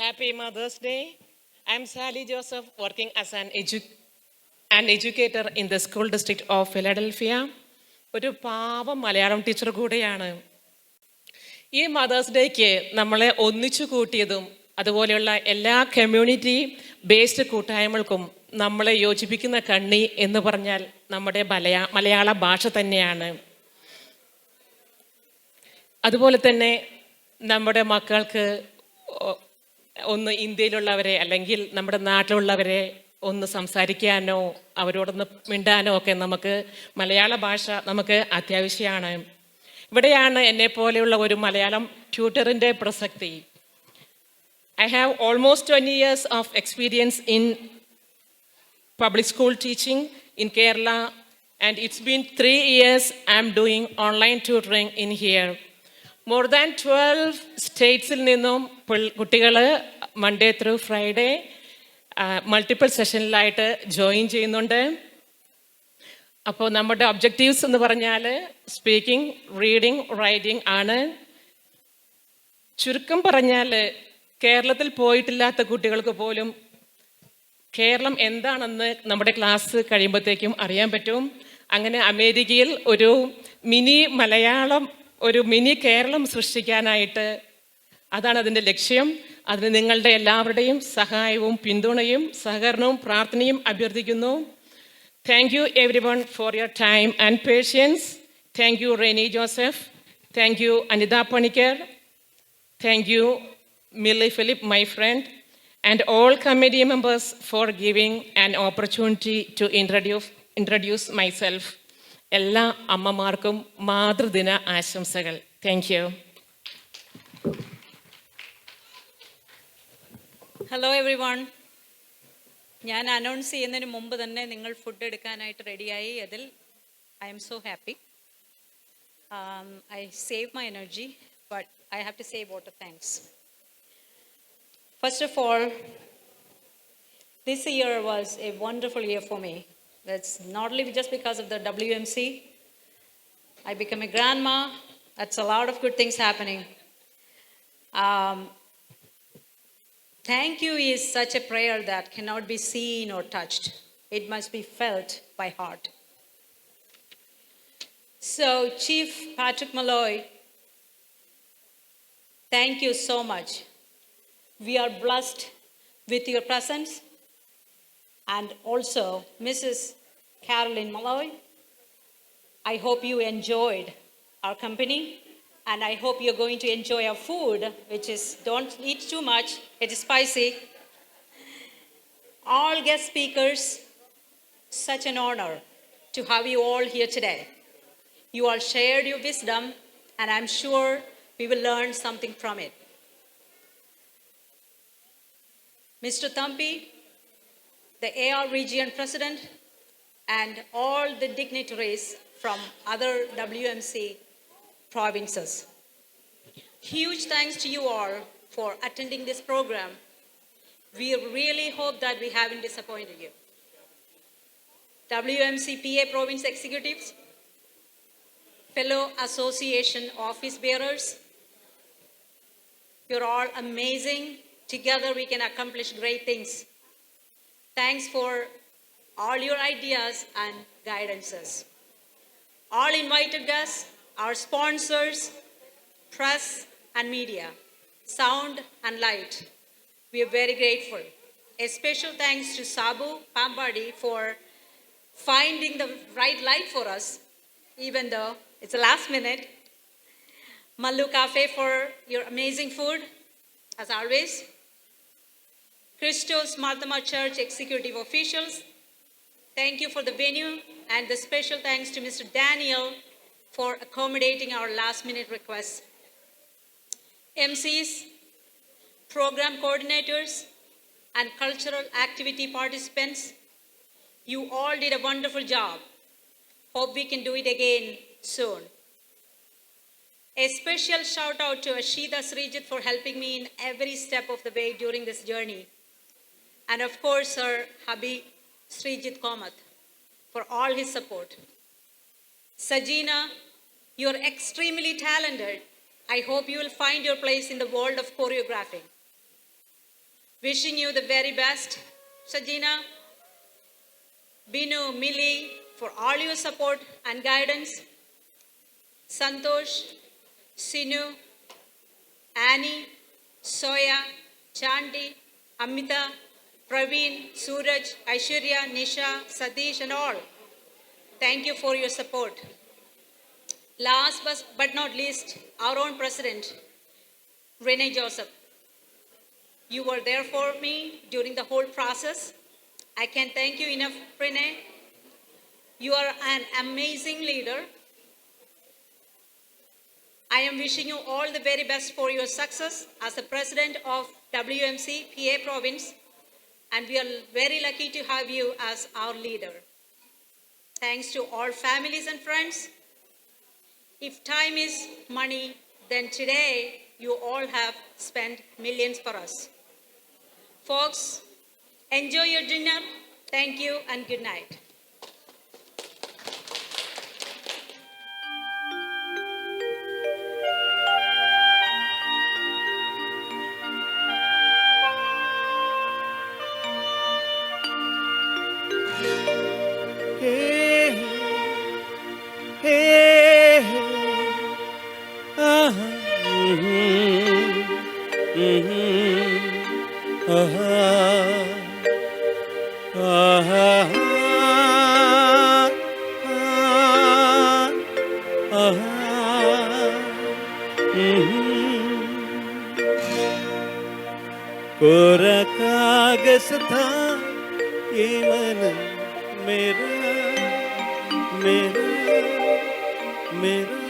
Happy Mother's Day. I'm Sally Joseph, working as an educator in the school district of Philadelphia. ഒരു പാവം Malayalam teacher കൂടെയാണ്. ഈ mothers ഡേക്ക് നമ്മളെ ഒന്നിച്ചു കൂട്ടിയതും അതുപോലെയുള്ള എല്ലാ community based കൂട്ടായ്മകൾക്കും നമ്മളെ യോജിപ്പിക്കുന്ന കണ്ണി എന്ന് പറഞ്ഞാൽ നമ്മുടെ മലയാള ഭാഷ തന്നെയാണ്. അതുപോലെ തന്നെ നമ്മുടെ മക്കൾക്ക് ഒന്ന് ഇന്ത്യയിലുള്ളവരെ അല്ലെങ്കിൽ നമ്മുടെ നാട്ടിലുള്ളവരെ ഒന്ന് സംസാരിക്കാനോ അവരോടൊന്ന് മിണ്ടാനോ ഒക്കെ നമുക്ക് മലയാള ഭാഷ നമുക്ക് അത്യാവശ്യമാണ്. ഇവിടെയാണ് എന്നെ പോലെയുള്ള ഒരു മലയാളം ട്യൂട്ടറിൻ്റെ പ്രസക്തി. I have almost 20 years of experience in public school teaching in Kerala, and it's been 3 years I'm doing online tutoring in here. More than 12 സ്റ്റേറ്റ്സിൽ നിന്നും കുട്ടികൾ മൺഡേ ത്രൂ ഫ്രൈഡേ മൾട്ടിപ്പിൾ സെഷനിലായിട്ട് ജോയിൻ ചെയ്യുന്നുണ്ട്. അപ്പോൾ നമ്മുടെ ഒബ്ജക്റ്റീവ്സ് എന്ന് പറഞ്ഞാൽ സ്പീക്കിംഗ്, റീഡിംഗ്, റൈറ്റിംഗ് ആണ്. ചുരുക്കം പറഞ്ഞാൽ കേരളത്തിൽ പോയിട്ടില്ലാത്ത കുട്ടികൾക്ക് പോലും കേരളം എന്താണെന്ന് നമ്മുടെ ക്ലാസ് കഴിയുമ്പോഴത്തേക്കും അറിയാൻ പറ്റും. അങ്ങനെ അമേരിക്കയിൽ ഒരു മിനി മലയാളം, ഒരു മിനി കേരളം സൃഷ്ടിക്കാനായിട്ട് അതാണ് അതിൻ്റെ ലക്ഷ്യം. അതിന് നിങ്ങളുടെ എല്ലാവരുടെയും സഹായവും പിന്തുണയും സഹകരണവും പ്രാർത്ഥനയും അഭ്യർത്ഥിക്കുന്നു. Thank you everyone for your time and patience. Thank you Reni Joseph. Thank you Anita Panikar. Thank you Millie Philip, my friend, and all committee members for giving an opportunity to introduce myself. എല്ലാ അമ്മമാർക്കും മാതൃദിന ആശംസകൾ. Thank you. Hello everyone. ഞാൻ announce ചെയ്യുന്നതിന് മുമ്പ് തന്നെ നിങ്ങൾ food എടുക്കാനായിട്ട് റെഡിയായി. അതിൽ I'm so happy. I save my energy, but I have to say vote of thanks. First of all, this year was a wonderful year for me. That's not only just because of the WMC. I became a grandma. That's a lot of good things happening. Thank you is such a prayer that cannot be seen or touched. It must be felt by heart. So, Chief Patrick Malloy, thank you so much. We are blessed with your presence, and also Mrs. Carolyn Malloy. I hope you enjoyed our company, and I hope you're going to enjoy our food, which is, don't eat too much, it is spicy. All guest speakers, such an honor to have you all here today. You all shared your wisdom, and I'm sure we will learn something from it. Mr. Thampi, the AR region president, and all the dignitaries from other WMC provinces. Huge thanks to you all for attending this program. We really hope that we haven't disappointed you. WMC PA province executives, fellow association office bearers, you're all amazing. Together we can accomplish great things. Thanks for all your ideas and guidances. All invited guests, our sponsors, press and media, sound and light. We are very grateful. A special thanks to Sabu Pambadi for finding the right light for us, even though it's the last minute. Mallu Cafe for your amazing food, as always. Christos Marthama Church executive officials, thank you for the venue, and the special thanks to Mr. Daniel for accommodating our last minute requests. MCs, program coordinators, and cultural activity participants, you all did a wonderful job. Hope we can do it again soon. A special shout out to Ashida Srijit for helping me in every step of the way during this journey. And of course, her hubby, Srijit Komath, for all his support. Sajina, you're extremely talented. I hope you will find your place in the world of choreographing. Wishing you the very best, Sajina. Binu, Millie, for all your support and guidance. Santosh, Sinu, Annie, Soya, Chandy, Amita, Praveen, Suraj, Aishwarya, Nisha, Satish, and all. Thank you for your support. Last but not least, our own president, Rene Joseph. You were there for me during the whole process. I can't thank you enough, Rene. You are an amazing leader. I am wishing you all the very best for your success as the president of WMC PA province, and we are very lucky to have you as our leader. Thanks to all families and friends. If time is money, then today you all have spent millions for us. Folks, enjoy your dinner. Thank you and good night. कोरा कागज था ये मन मेरा मेरा मेरा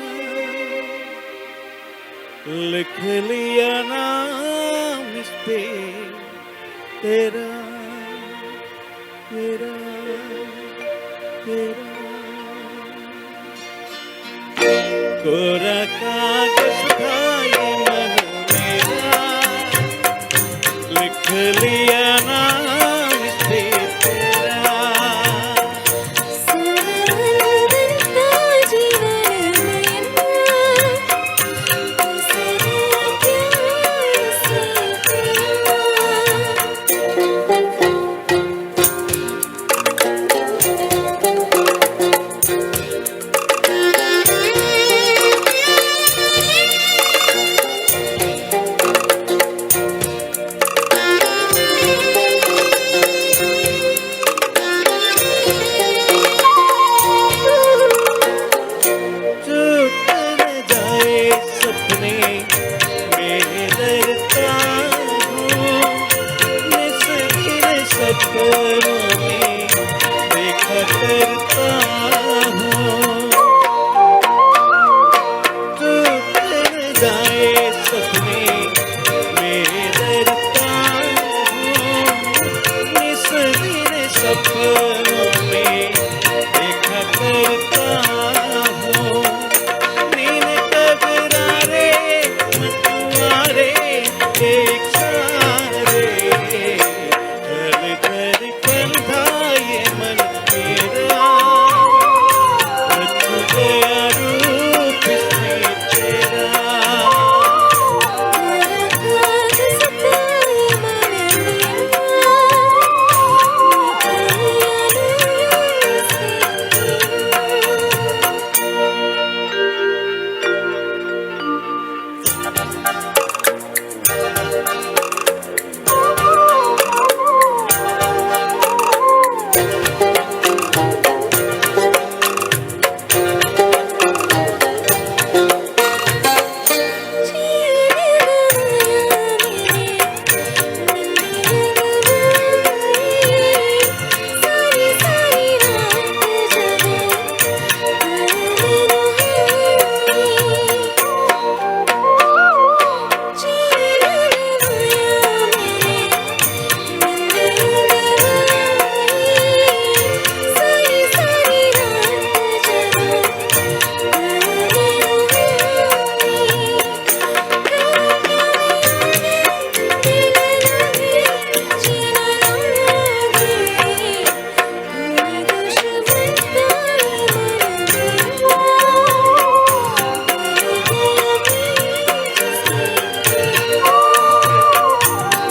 लिख लिया नाम इस पे तेरा तेरा तेरा कोरा कागज था ये मन मेरा लिख लिया नाम इस पे तेरा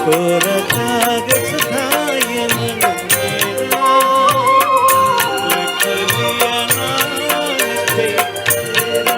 कोरा कागज था ये मन मेरा, लिख लिया नाम इस पे तेरा।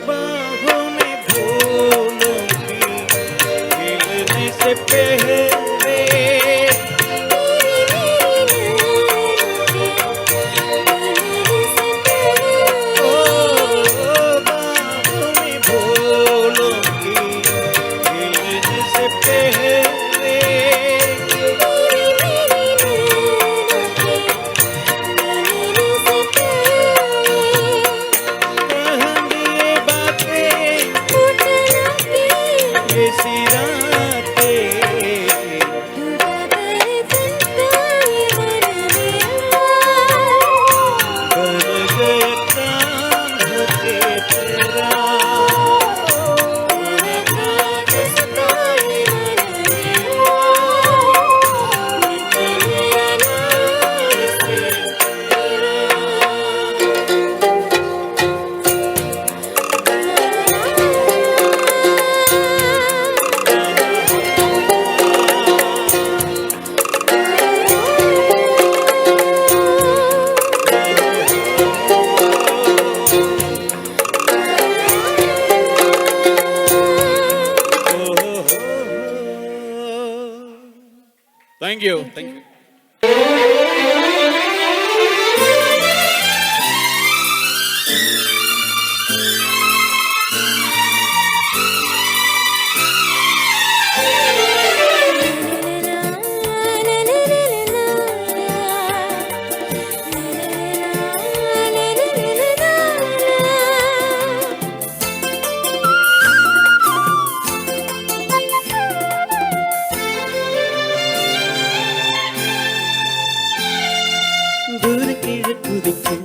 बाहों में फूलों की खिलने से पहले, ओ बाहों में फूलों की खिलने से पहले, कहेंगे ये बातें ऐसी रातें, कर गए काम होके तेरा। Thank you. Thank you. दूर കിഴക്കുതിക്കും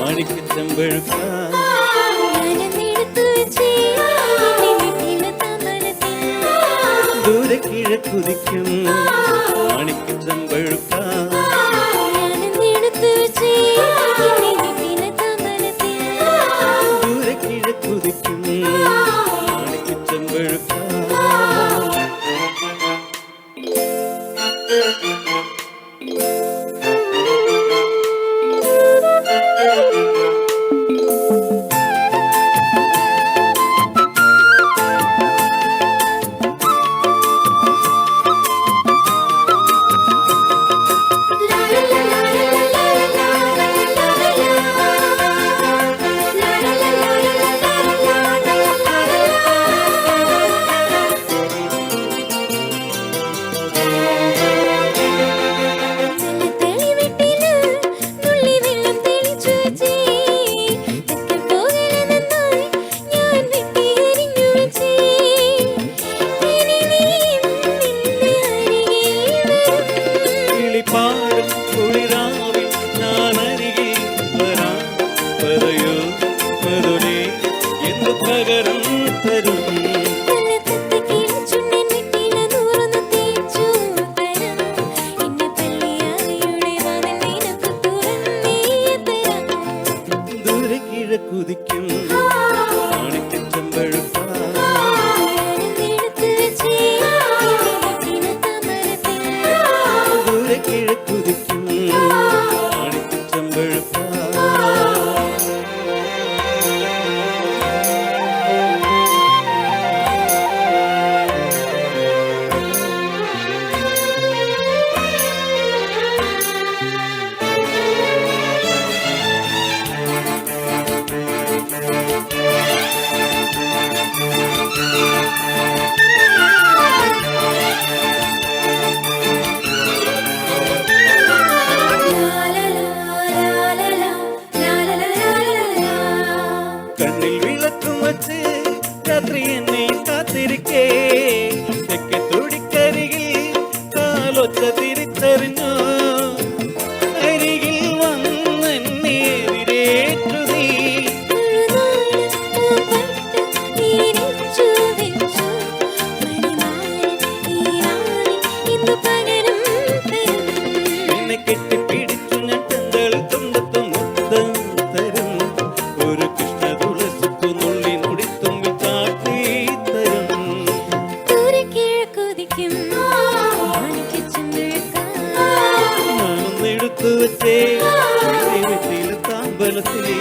മാണിക്കച്ചമ്പഴുക്ക, ദൂരെ കിഴക്കുതിക്കും മാണിക്കച്ചമ്പഴുക്ക, ദൂരെ കിഴക്കുതിക്കും മാണിക്കച്ചമ്പഴുക്ക. കിളിപ്പാടും കുളിരാവിൽ ഞാൻ അരികിൽ വരാം, പറയൂ മധുരേ എന്ത് പകരം തരും. ദൂരെ കിഴക്കുതിക്കും മാണിക്കച്ചമ്പഴുക്ക, ദൂരെ കിഴക്കുതിക്കും മാണിക്കച്ചമ്പഴുക്ക. അമ്പലത്തിലെ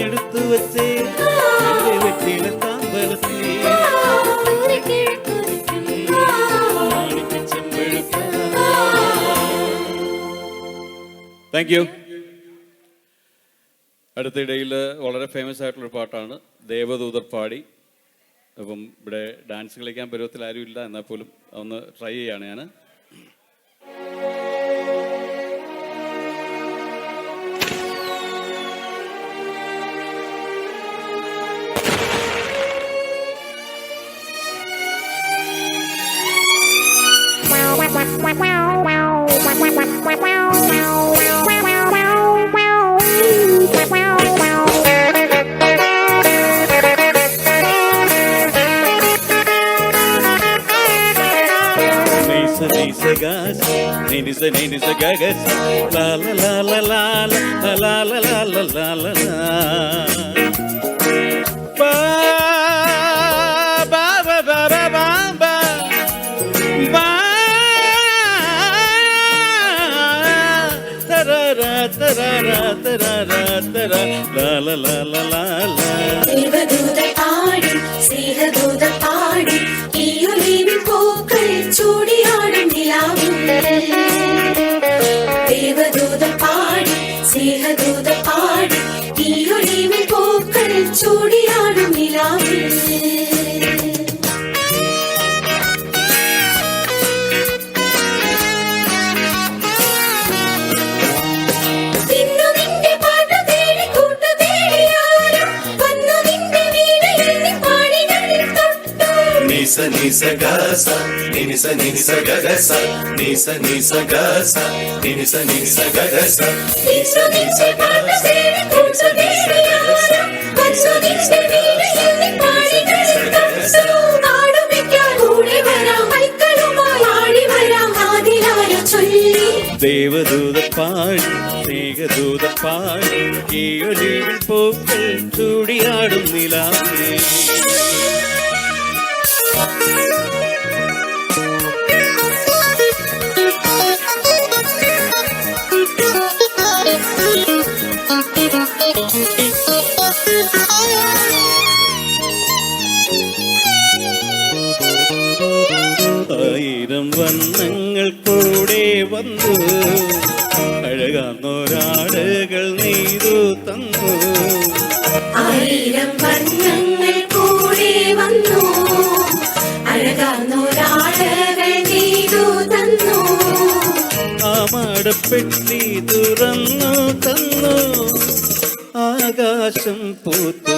എടുത്തു വച്ചേ വെറ്റിലത്താമ്പലത്തിലെ താങ്ക് യു. അടുത്തിടയിൽ വളരെ ഫേമസ് ആയിട്ടുള്ളൊരു പാട്ടാണ് ദേവദൂതർ പാടി. അപ്പം ഇവിടെ ഡാൻസ് കളിക്കാൻ പരുവത്തിൽ ആരുമില്ല, എന്നാൽ പോലും ഒന്ന് ട്രൈ ചെയ്യാണ് ഞാൻ. ദേവദൂത പാടി സ്നേഹദൂത പാടി ഈ ഒലിവിൽ പൂക്കൾ ചൂടിയാടും നിലാവേ. ആയിരം വർണ്ണങ്ങൾ കൂടെ വന്നു, അഴകാർന്നൊരാടുകൾ നെയ്തു തന്നു. ആയിരം വർണ്ണങ്ങൾ കൂടെ വന്നു, അഴകാർന്നൊരാടുകൾ നെയ്തു തന്നു. ആമാടപ്പെട്ടി തുറന്നു തന്നു, ആകാശം പൂത്തു.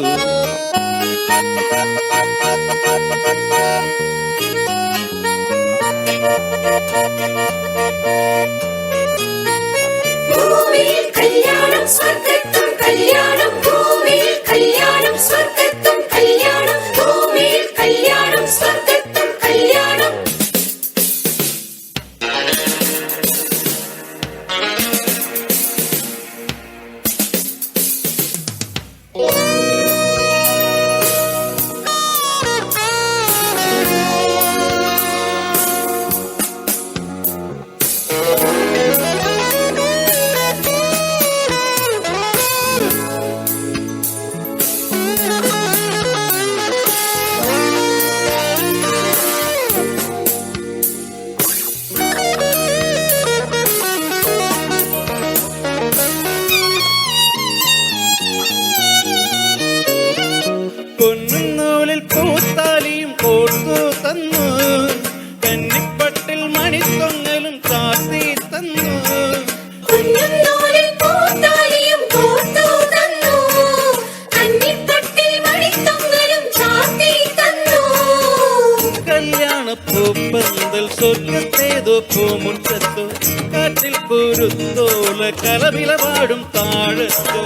ഭൂമിയിൽ കല്യാണം സ്വർഗ്ഗത്തും കല്യാണം, ഭൂമിയിൽ കല്യാണം സ്വർഗ്ഗത്തും കല്യാണം, ഭൂമിയിൽ കല്യാണം സ്വർഗ്ഗത്തും കല്യാണം. പൊന്നുനൂലിൽ പൂത്താലിയും കോർത്തു തന്നു, കന്നിപ്പട്ടിൽ മണിത്തൊങ്ങലും ചാർത്തി തന്നു. പൊന്നുനൂലിൽ പൂത്താലിയും കോർത്തു തന്നു, കന്നിപ്പട്ടിൽ മണിത്തൊങ്ങലും ചാർത്തി തന്നു. കല്യാണപ്പൂപ്പന്തൽ സ്വർഗത്തേതോ പൂമുറ്റത്തോ, കാറ്റിൽ കുരുത്തോല കലവില പാടും താഴത്തോ.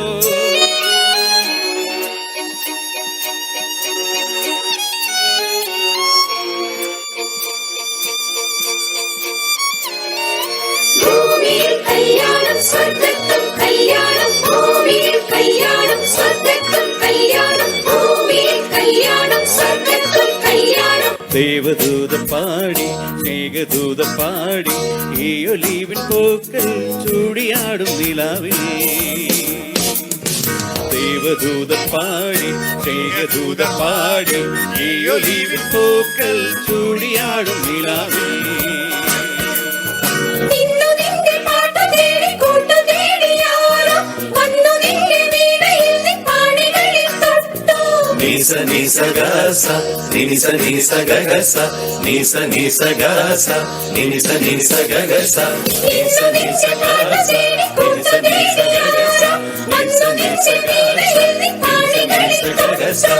ഭൂമിയിൽ കല്യാണം സ്വർഗ്ഗത്തും കല്യാണം, ഭൂമിയിൽ കല്യാണം സ്വർഗ്ഗത്തും കല്യാണം, ഭൂമിയിൽ കല്യാണം സ്വർഗ്ഗത്തും കല്യാണം. ദേവദൂത പാടി മേഘദൂത പാടി ഈ ഒലീവിൻ പൂക്കൾ ചൂടിയാടും നിലാവിൽ. ദേവദൂത പാടി മേഘദൂത പാടി ഈ ഒലീവിൻ പൂക്കൾ ചൂടിയാടും നിലാവിൽ. Nisa nisa gasa, nisa nisa gagasa, nisa nisa gasa, nisa nisa gagasa, nisa nisa gasa, nisa nisa gagasa, nisa nisa gasa,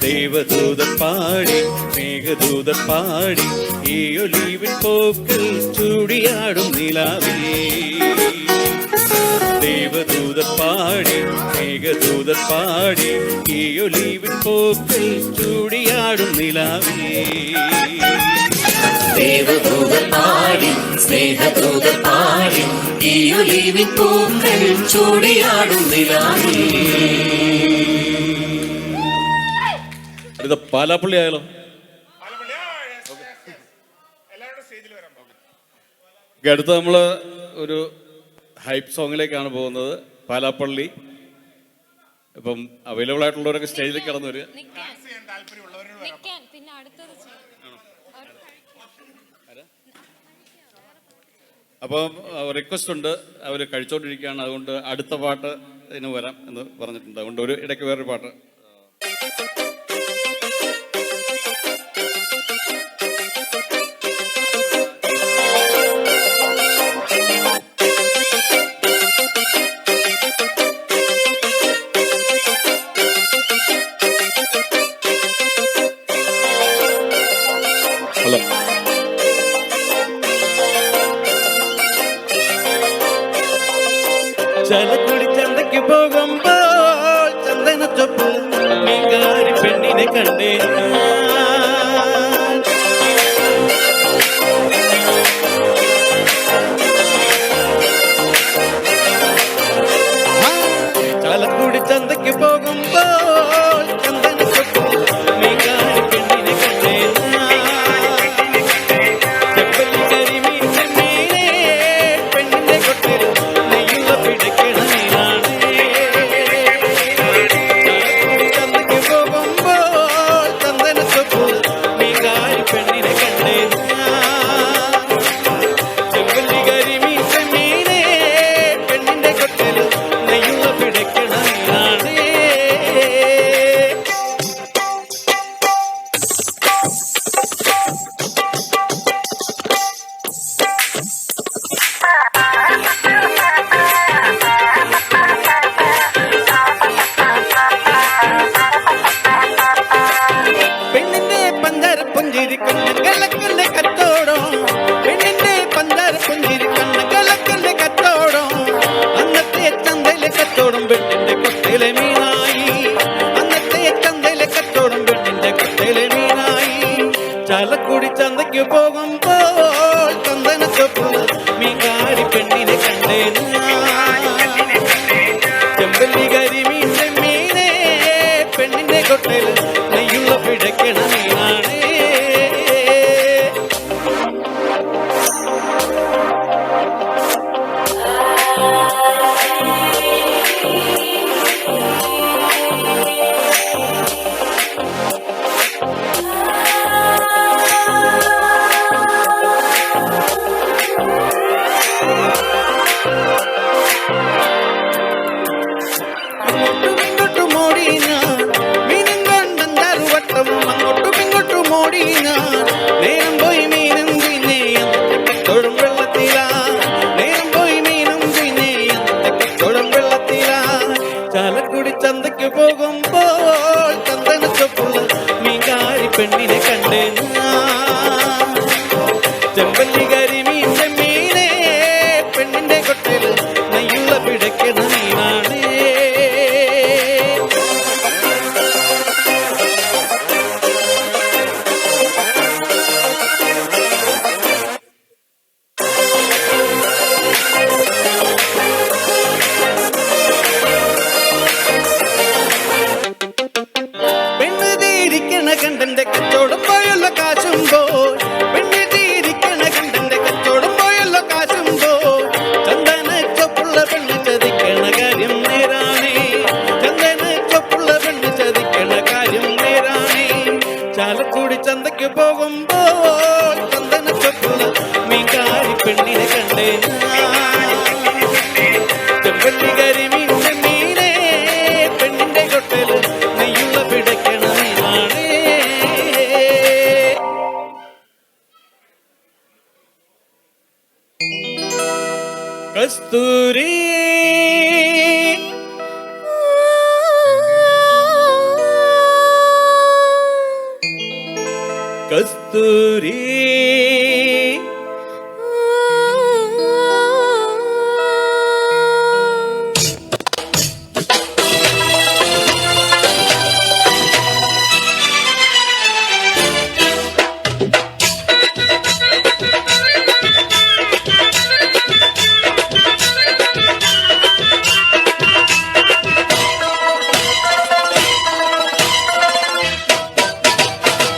ദേവദൂത പാടി മേഘദൂത പാടി ഈ ഒലീവിൻ പൂക്കൾ ചൂടിയാടും നിലാവിൽ. ദേവദൂത പാടി മേഘദൂത പാടി ഈ ഒലീവിൻ പൂക്കൾ ചൂടിയാടും നിലാവിൽ. ദേവദൂത പാടി സ്നേഹദൂത പാടി ഈ ഒലീവിൻ പൂക്കൾ ചൂടിയാടും നിലാവിൽ. ഇത് പാലാപ്പള്ളി ആയാലോ? അടുത്ത നമ്മൾ ഒരു ഹൈപ്പ് സോങ്ങിലേക്കാണ് പോകുന്നത്. പാലാപ്പള്ളി. ഇപ്പം അവൈലബിൾ ആയിട്ടുള്ളവരൊക്കെ സ്റ്റേജിലേക്ക് കടന്നു വരിക. അപ്പം റിക്വസ്റ്റ് ഉണ്ട്, അവർ കഴിച്ചോണ്ടിരിക്കുകയാണ്, അതുകൊണ്ട് അടുത്ത പാട്ട് ഇതിന് വരാം എന്ന് പറഞ്ഞിട്ടുണ്ട്. അതുകൊണ്ട് ഒരു ഇടയ്ക്ക് വേറൊരു പാട്ട്. ഹലോ. ചലക്കുടി ചന്തയ്ക്ക് പോകുമ്പോൾ ചന്ദനച്ചൊപ്പ് മീൻകാരി പെണ്ണിനെ കണ്ടേ. ചലക്കുടി ചന്തയ്ക്ക് പോകുമ്പോൾ ചന്ദനച്ചൊപ്പ് മീൻകാരി പെണ്ണിനെ കണ്ടേ. പെണ്ണിന്റെ കൊട്ടിൽ നെയ്യുള്ള പിടയ്ക്കണ മീനാണ്. ചന്തയ്ക്ക് പോകുമ്പോൾ ചന്ദനച്ചൊപ്പ് മീൻകാരി പെണ്ണിനെ കണ്ടേ. ചെമ്പല്ലി കരിമീൻ ചെമ്മീനെ പെണ്ണിന്റെ കൊട്ടിൽ നെയ്യുള്ള പിടയ്ക്കണ മീനാണ്. പെണ്ണിന്റെ പഞ്ചാര പുഞ്ചിരി കണ്ണകലക്കന്റെ കച്ചോടം. പെണ്ണിന്റെ പഞ്ചാര പുഞ്ചിരി കണ്ണകലക്കന്റെ കച്ചോടം. അന്നത്തെ ചന്തയിലെ കച്ചോടം പെണ്ണിന്റെ കൊട്ടയിലെ മീനായി. അന്നത്തെ ചന്തയിലെ കച്ചോടം പെണ്ണിന്റെ കൊട്ടയിലെ മീനായി. ചാലക്കുടി ചന്തയ്ക്ക് പോകുമ്പോൾ ചന്ദനച്ചൊപ്പ് മീൻകാരി പെണ്ണിനെ കണ്ടേ. ചെമ്പല്ലി കരിമീൻ ചെമ്മീനെ പെണ്ണിന്റെ കൊട്ടയിൽ നെയ്യുള്ള പിടയ്ക്കണ മീനാണ്. അങ്ങോട്ടും ഇങ്ങോട്ടും ഓടി ഞാൻ മീനും കണ്ടഞ്ചാറ് വട്ടം. അങ്ങോട്ടും ഇങ്ങോട്ടും ഓടി ഞാൻ നേരം പോയി മീനും പിന്നെ അന്നത്തെ കച്ചോടം വെള്ളത്തിലാ. നേരം പോയി മീനും പിന്നെ അന്നത്തെ കച്ചോടം വെള്ളത്തിലാ. ചാലക്കുടി ചന്തയ്ക്ക് പോകുമ്പോൾ ചന്ദനച്ചൊപ്പുള്ള മീൻകാരി പെണ്ണിനെ കണ്ടേ. ചെമ്പല്ലി കരിമീൻ ചെമ്മീനെ പെണ്ണിന്റെ കൊട്ടയിൽ നെയ്യുള്ള പിടയ്ക്കണ മീനാണ്. ചിരിക്കണ കണ്ടന്റെ കച്ചവടം പോയുള്ള കാശും പോൽ പെണ്ണിട്ടിരിക്കണ കണ്ടന്റെ കച്ചവടം പോയുള്ള കാശും പോൽ ചന്ദന ചൊപ്പുള്ള പെണ്ണ് ചതിക്കണ കാര്യം നേരാണേ ചന്ദന ചൊപ്പുള്ള പെണ്ണ് ചതിക്കണ കാര്യം നേരാണേ ചാലക്കുടി ചന്തയ്ക്ക് പോകുമ്പോൾ ചന്ദന ചൊപ്പുള്ള മീൻകാരി പെണ്ണിനെ കണ്ടേ ചെമ്പല്ലി കരിമീൻ മീനെ പെണ്ണിന്റെ കൊട്ടല് നെയ്യുള്ള പിടയ്ക്കണ മീനാണേ കസ്തൂരി കസ്തൂരി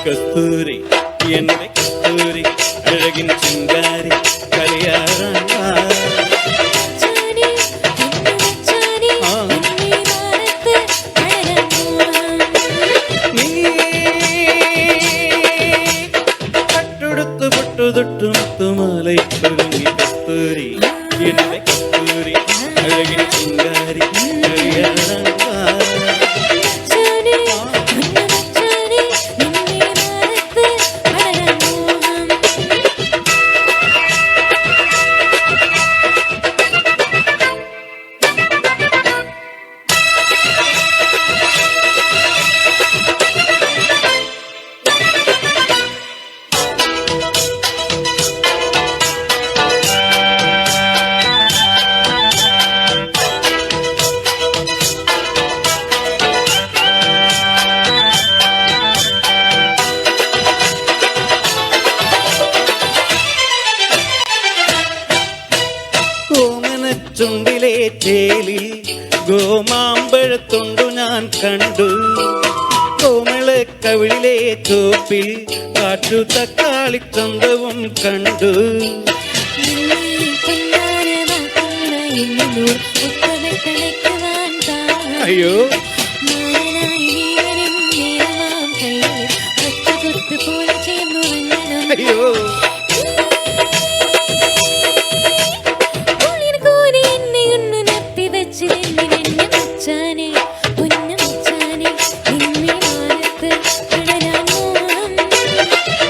കസ്തൂരി എന്റെ കസ്തൂരി അഴകിൻ ചിങ്കാരി കലിയാറാൻ നീ പട്ടുടുത്തു പൊട്ടുതൊട്ടു മുത്തുമാലയിട്ടൊരുങ്ങി കസ്തൂരി എന്റെ കസ്തൂരി അഴകിൻ ചിങ്കാരി കലിയാറാൻ ചുണ്ടിലെ ചേലിൽ ഗോമാമ്പഴത്തൊണ്ടു ഞാൻ കണ്ടു കോമള കവിളിലെ ചോപ്പിൽ കാറ്റു തക്കാളി ചന്തവും കണ്ടു അയ്യോ അയ്യോ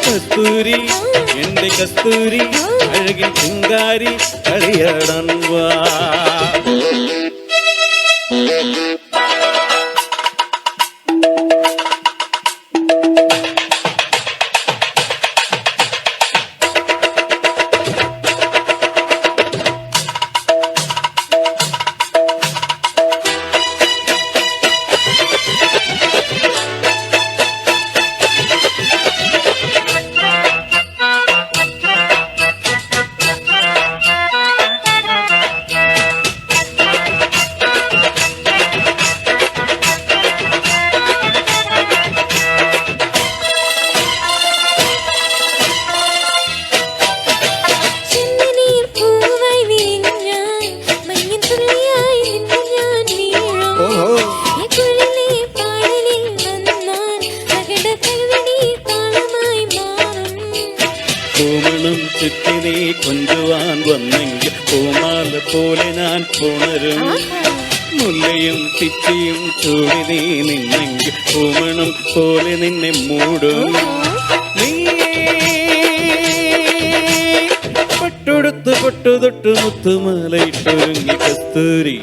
കസ്തൂരി എന്റെ കസ്തൂരി അഴകിൻ ചിങ്കാരി കളിയാടാൻ വാ പൂമണം ചുറ്റിനെ കൊഞ്ചുവാൻ വന്നെങ്കിൽ പൂമാല പോലെ ഞാൻ പുണരും മുല്ലയും പിച്ചിയും ചൂടി നീ നിന്നെങ്കിൽ പൂമണം പോലെ നിന്നെ മൂടും നീ പട്ടുടുത്ത് പൊട്ടുതൊട്ടു മുത്തുമാലയിട്ടൊരുങ്ങി കസ്തൂരി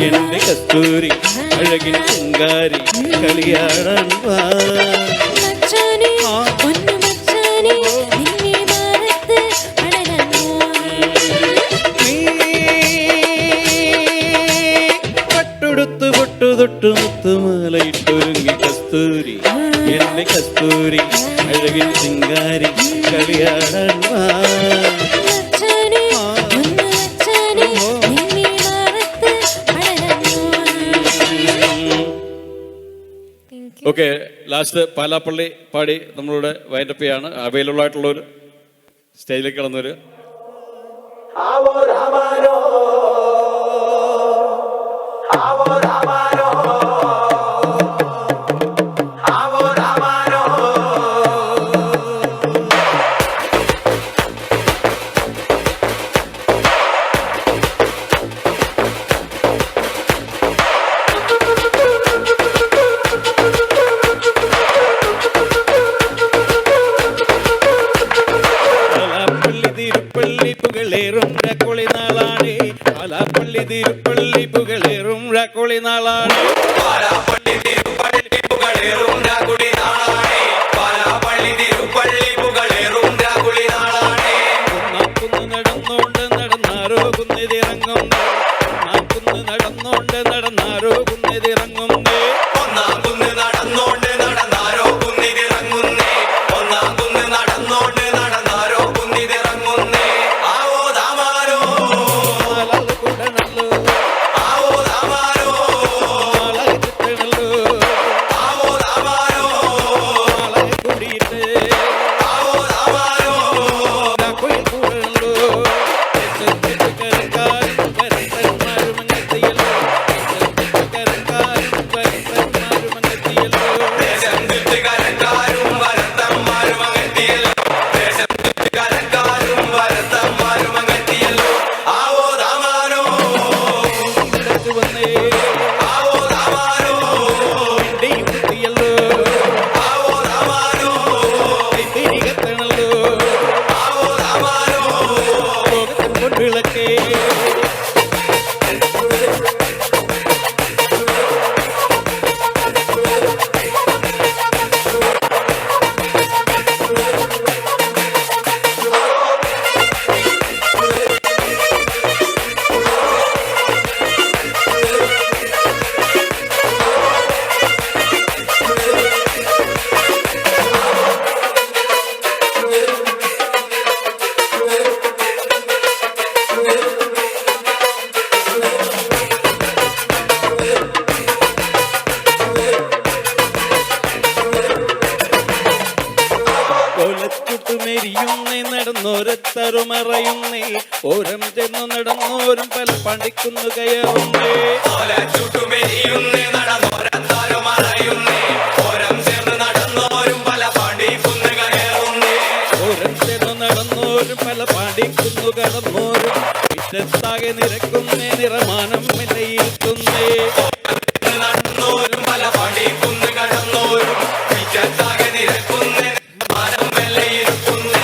എന്റെ കസ്തൂരി അഴകിൻ ചിങ്കാരി കളിയാടാൻ വാ തൊട്ടു മുത്തുമാലയിട്ടൊരുങ്ങി കസ്തൂരി എന്റെ കസ്തൂരി അഴകിൻ ചിങ്കാരി കളിയാടാൻ വാ ഓക്കെ, ലാസ്റ്റ് പാലാപ്പള്ളി പാടി നമ്മളുടെ വൈൻഡപ്പ് ചെയ്യാണ്. അവൈലബിൾ ആയിട്ടുള്ളവർ സ്റ്റേജിലേക്ക് കടന്നവർ. നടന്നോരത്തരുമറയുന്നേ, ഓരം ചെന്നു നടന്നോരും പല പണിക്കുന്നു കയറുന്നേ. ഓരം ചെന്നു നടന്നോരും പല പാടിക്കുന്നു കടന്നോരും പിറ്റത്താകെ നിരക്കുന്നേ, നിറമാനം വിലയിരുത്തുന്നേ. നടന്നോരും പല പാടിക്കുന്നു കടന്നോരും പിറ്റത്താകെ നിരക്കുന്നേ, മാനം വിലയിരുത്തുന്നേ.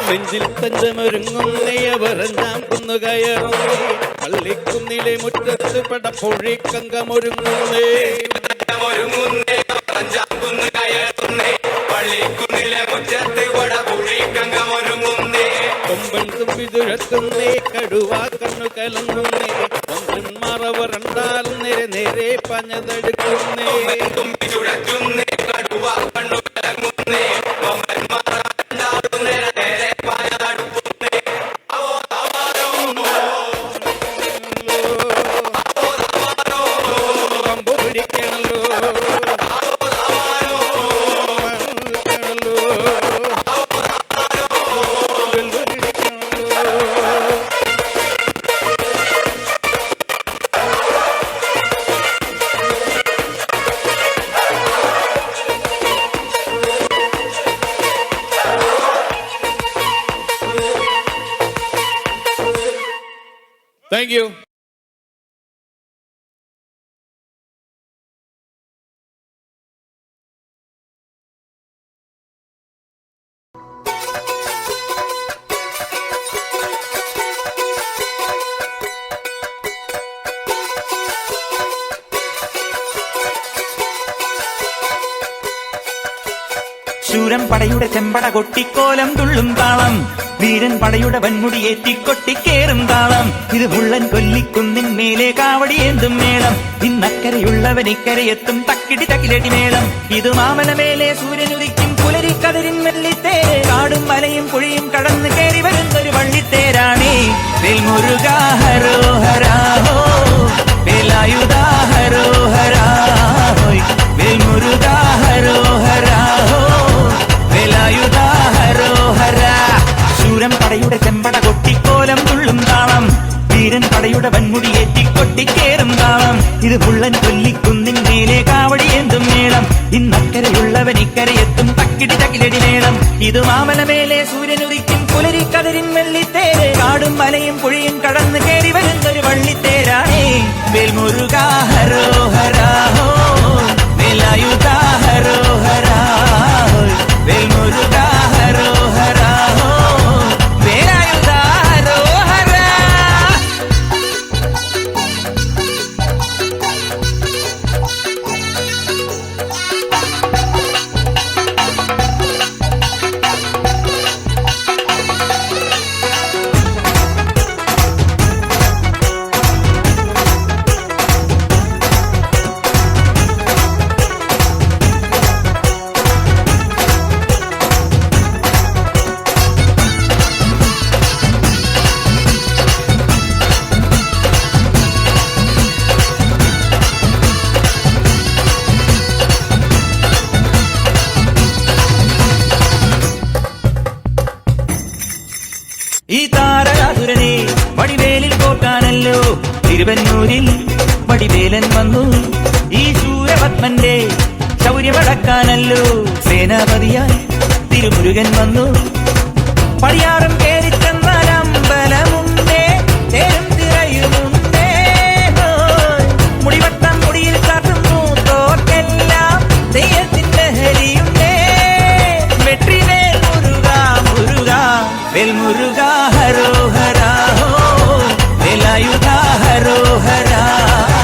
നെഞ്ചിൽ തഞ്ചമൊരുങ്ങുന്നേ, അവരഞ്ചാം കുന്നു കയറുന്നേ, പള്ളിക്കുന്നിലെ മുറ്റത്ത് പടപ്പൊഴിക്കങ്കമൊരുങ്ങുന്നേ. കൊമ്പൻ തുമ്പി തുഴത്തുന്നേ, കടുവാ കണ്ണു കലങ്ങുന്നേ, കൊമ്പൻ മറവരണ്ടാൽ നേരെ നേരെ പഞ്ഞതെടുക്കുന്നേ. തുമ്പി തുഴത്തുന്നേ, കടുവാ കണ്ണു കലങ്ങുന്നേ, കൊമ്പൻ മറവരണ്ടാൽ നേരെ നേരെ പഞ്ഞതെടുക്കുന്നേ. കമ്പു പിടിക്കണല്ലോ, Thank you. ശൂരം പടയുടെ ചെമ്പട കൊട്ടിക്കോലം തുള്ളും താളം, വീരൻ പടയുടെ വൻമുടിയേറ്റി കൊട്ടിക്കേറും താളം. ഇത് മുള്ളൻ കൊല്ലിക്കുന്നിൻ മേലെ കാവടിയേന്തും മേളം. ഇന്നക്കരയുള്ളവൻ ഇക്കരയെത്തും തക്കിടി തകിലടി മേളം. ഇത് മാമലമേലെ സൂര്യനുദിക്കും പുലരിക്കതിരിൻ വെള്ളിത്തേര്. കാടും മലയും പുഴയും കടന്ന് കയറി വരുന്നൊരു വള്ളിത്തേരാണേ. വേൽമുരുകാ ഹരോഹരാ ഹോ വേലായുധാ ഹരോഹരാ ഹോയ്. വേൽമുരുകാ ഹരോഹരാ ഹോ വേലായുധാ ഹരോഹരാ. ശൂരൻ പടയുടെ ചെമ്പട കൊട്ടിക്കോലം തുള്ളും താളം. വീരൻ പടയുടെ വൻമുടിയേറ്റി കൊട്ടിക്കേറും താളം. ഇത് മുള്ളൻ കൊല്ലിക്കുന്നിൻ മേലെ കാവടിയേന്തും മേളം. ഇന്നക്കരയുള്ളവൻ ഇക്കരയെത്തും തക്കിടി തകിലടി മേളം. ഇത് മാമലമേലെ സൂര്യനുദിക്കും പുലരിക്കതിരിൻ വെള്ളിത്തേര്. കാടും മലയും പുഴയും കടന്ന് കയറി വരുന്നൊരു വള്ളിത്തേരാണേ. വേൽമുരുകാ ഹരോഹരാ ഹോ വേലായുധാ ഹരോഹരാ ഹോയ്. വേൽമുരുകാ ഹരോഹരാ ഹോ വേലായുധാ ഹരോഹരാ. ഈ താരകാസുരനെ വടിവേലിൽ പോക്കാനല്ലോ തിരുവന്നൂരിൽ വടിവേലൻ വന്നു. ഈ ശൂരപത്മന്റെ ശൗര്യമടക്കാനല്ലോ സേനാപതിയായി തിരുമുരുകൻ വന്നു. പടിയാറും കേറിച്ചെന്നാൽ അമ്പലമുണ്ടേ, തേരും തിറയുമുണ്ടേ. മുടിവട്ടം മുടിയിൽ കാട്ടുന്നു തോക്കെല്ലാം തെയ്യത്തിന്റെ ഹരിയുണ്ടേ. വെട്രിവേൽ മുരുകാ മുരുകാ വേൽമുരുകാ ഹരോഹരാ ഹോ വേലായുധാ ഹരോഹരാ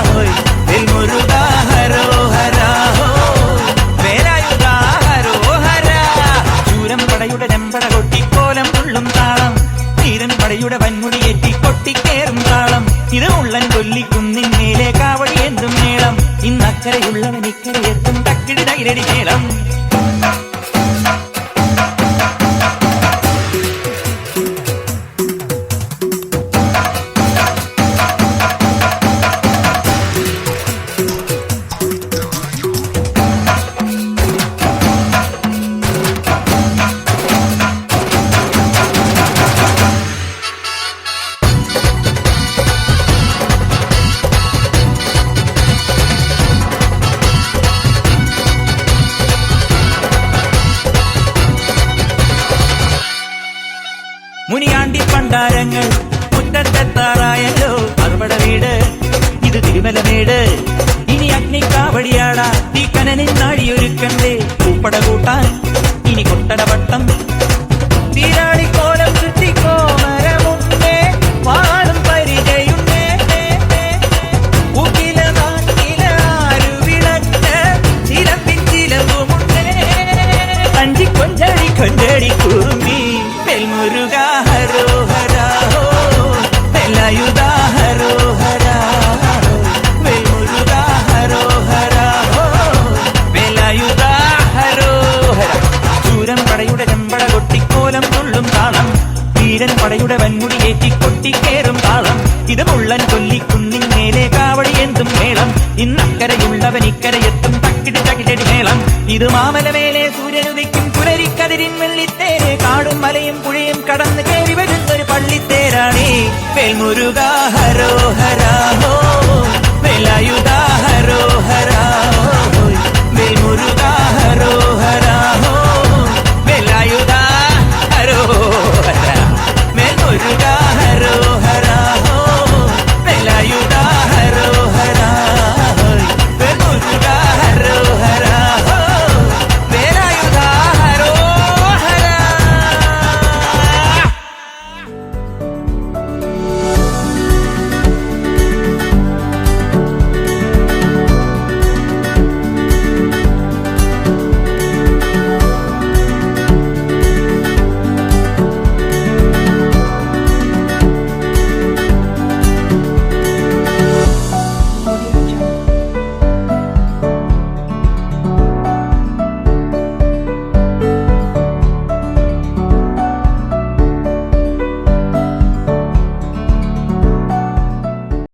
ഹോയ്. വേൽമുരുകാ ഹരോഹരാ ഹോ വേലായുധാ ഹരോഹരാ. ശൂരം പടയുടെ ചെമ്പട കൊട്ടിക്കോലം തുള്ളും താളം. വീരൻ പടയുടെ വൻമുടിയേറ്റി കൊട്ടിക്കേറും താളം. ഇത് ഉള്ളൻ കൊല്ലിക്കുന്നിൻ മേലെ കാവടിയേന്തും മേളം. ഇന്നക്കരയുള്ളവൻ ഇക്കരയെത്തും തക്കിടി തകിലടി മേളം. മുനിയാണ്ടി പണ്ടാരങ്ങൾ മുറ്റത്തെത്താറായല്ലോ. അറുപട വീട് ഇത് തിരുമലമേട്. ഇനി അഗ്നിക്കാവടിയാടാ തീ കനനിൻ നാഴിയൊരുക്കണ്ടേ. പൂപ്പട കൂട്ടാൻ ഇനി കൊട്ടടവട്ടം. തീരാളിക്കോലം ചുറ്റിക്കോമരമുണ്ടേ, വാളും പരിചയുണ്ടേ. ഉകില നാട്ടില ആരുവിളക്ക് ചിലമ്പിൻ ചിലവുമുണ്ടേ. അഞ്ചി കൊഞ്ചടി കൊഞ്ചടി കുറുമ്പി വേൽമുരുകാ ഹരോഹരാ ഹോ വേലായുധാ ഹരോഹരാ വേൽമുരുകാ ഹരോഹരാ ഹോ വേലായുധാ ഹരോഹരാ. ശൂരൻ പടയുടെ ചെമ്പട കൊട്ടിക്കോലം തുള്ളും താളം. വീരൻ പടയുടെ വൻമുടിയേറ്റി കൊട്ടിക്കേറും താളം. ഇത് മുള്ളൻ കൊല്ലിക്കുന്നിൻ മേലെ കാവടിയേന്തും മേളം. ഇന്നക്കരയുള്ളവൻ ഇക്കരയെത്തും തക്കിടി തകിലടി മേളം. ഇത് മാമലമേലെ സൂര്യനുദിക്കും പുലരിക്കതിരിൻ വെള്ളിത്തേര്. കാടും മലയും പുഴയും കടന്ന് കയറി വരുന്നൊരു പള്ളിത്തേരാണേ. വേൽമുരുകാ ഹരോഹരാ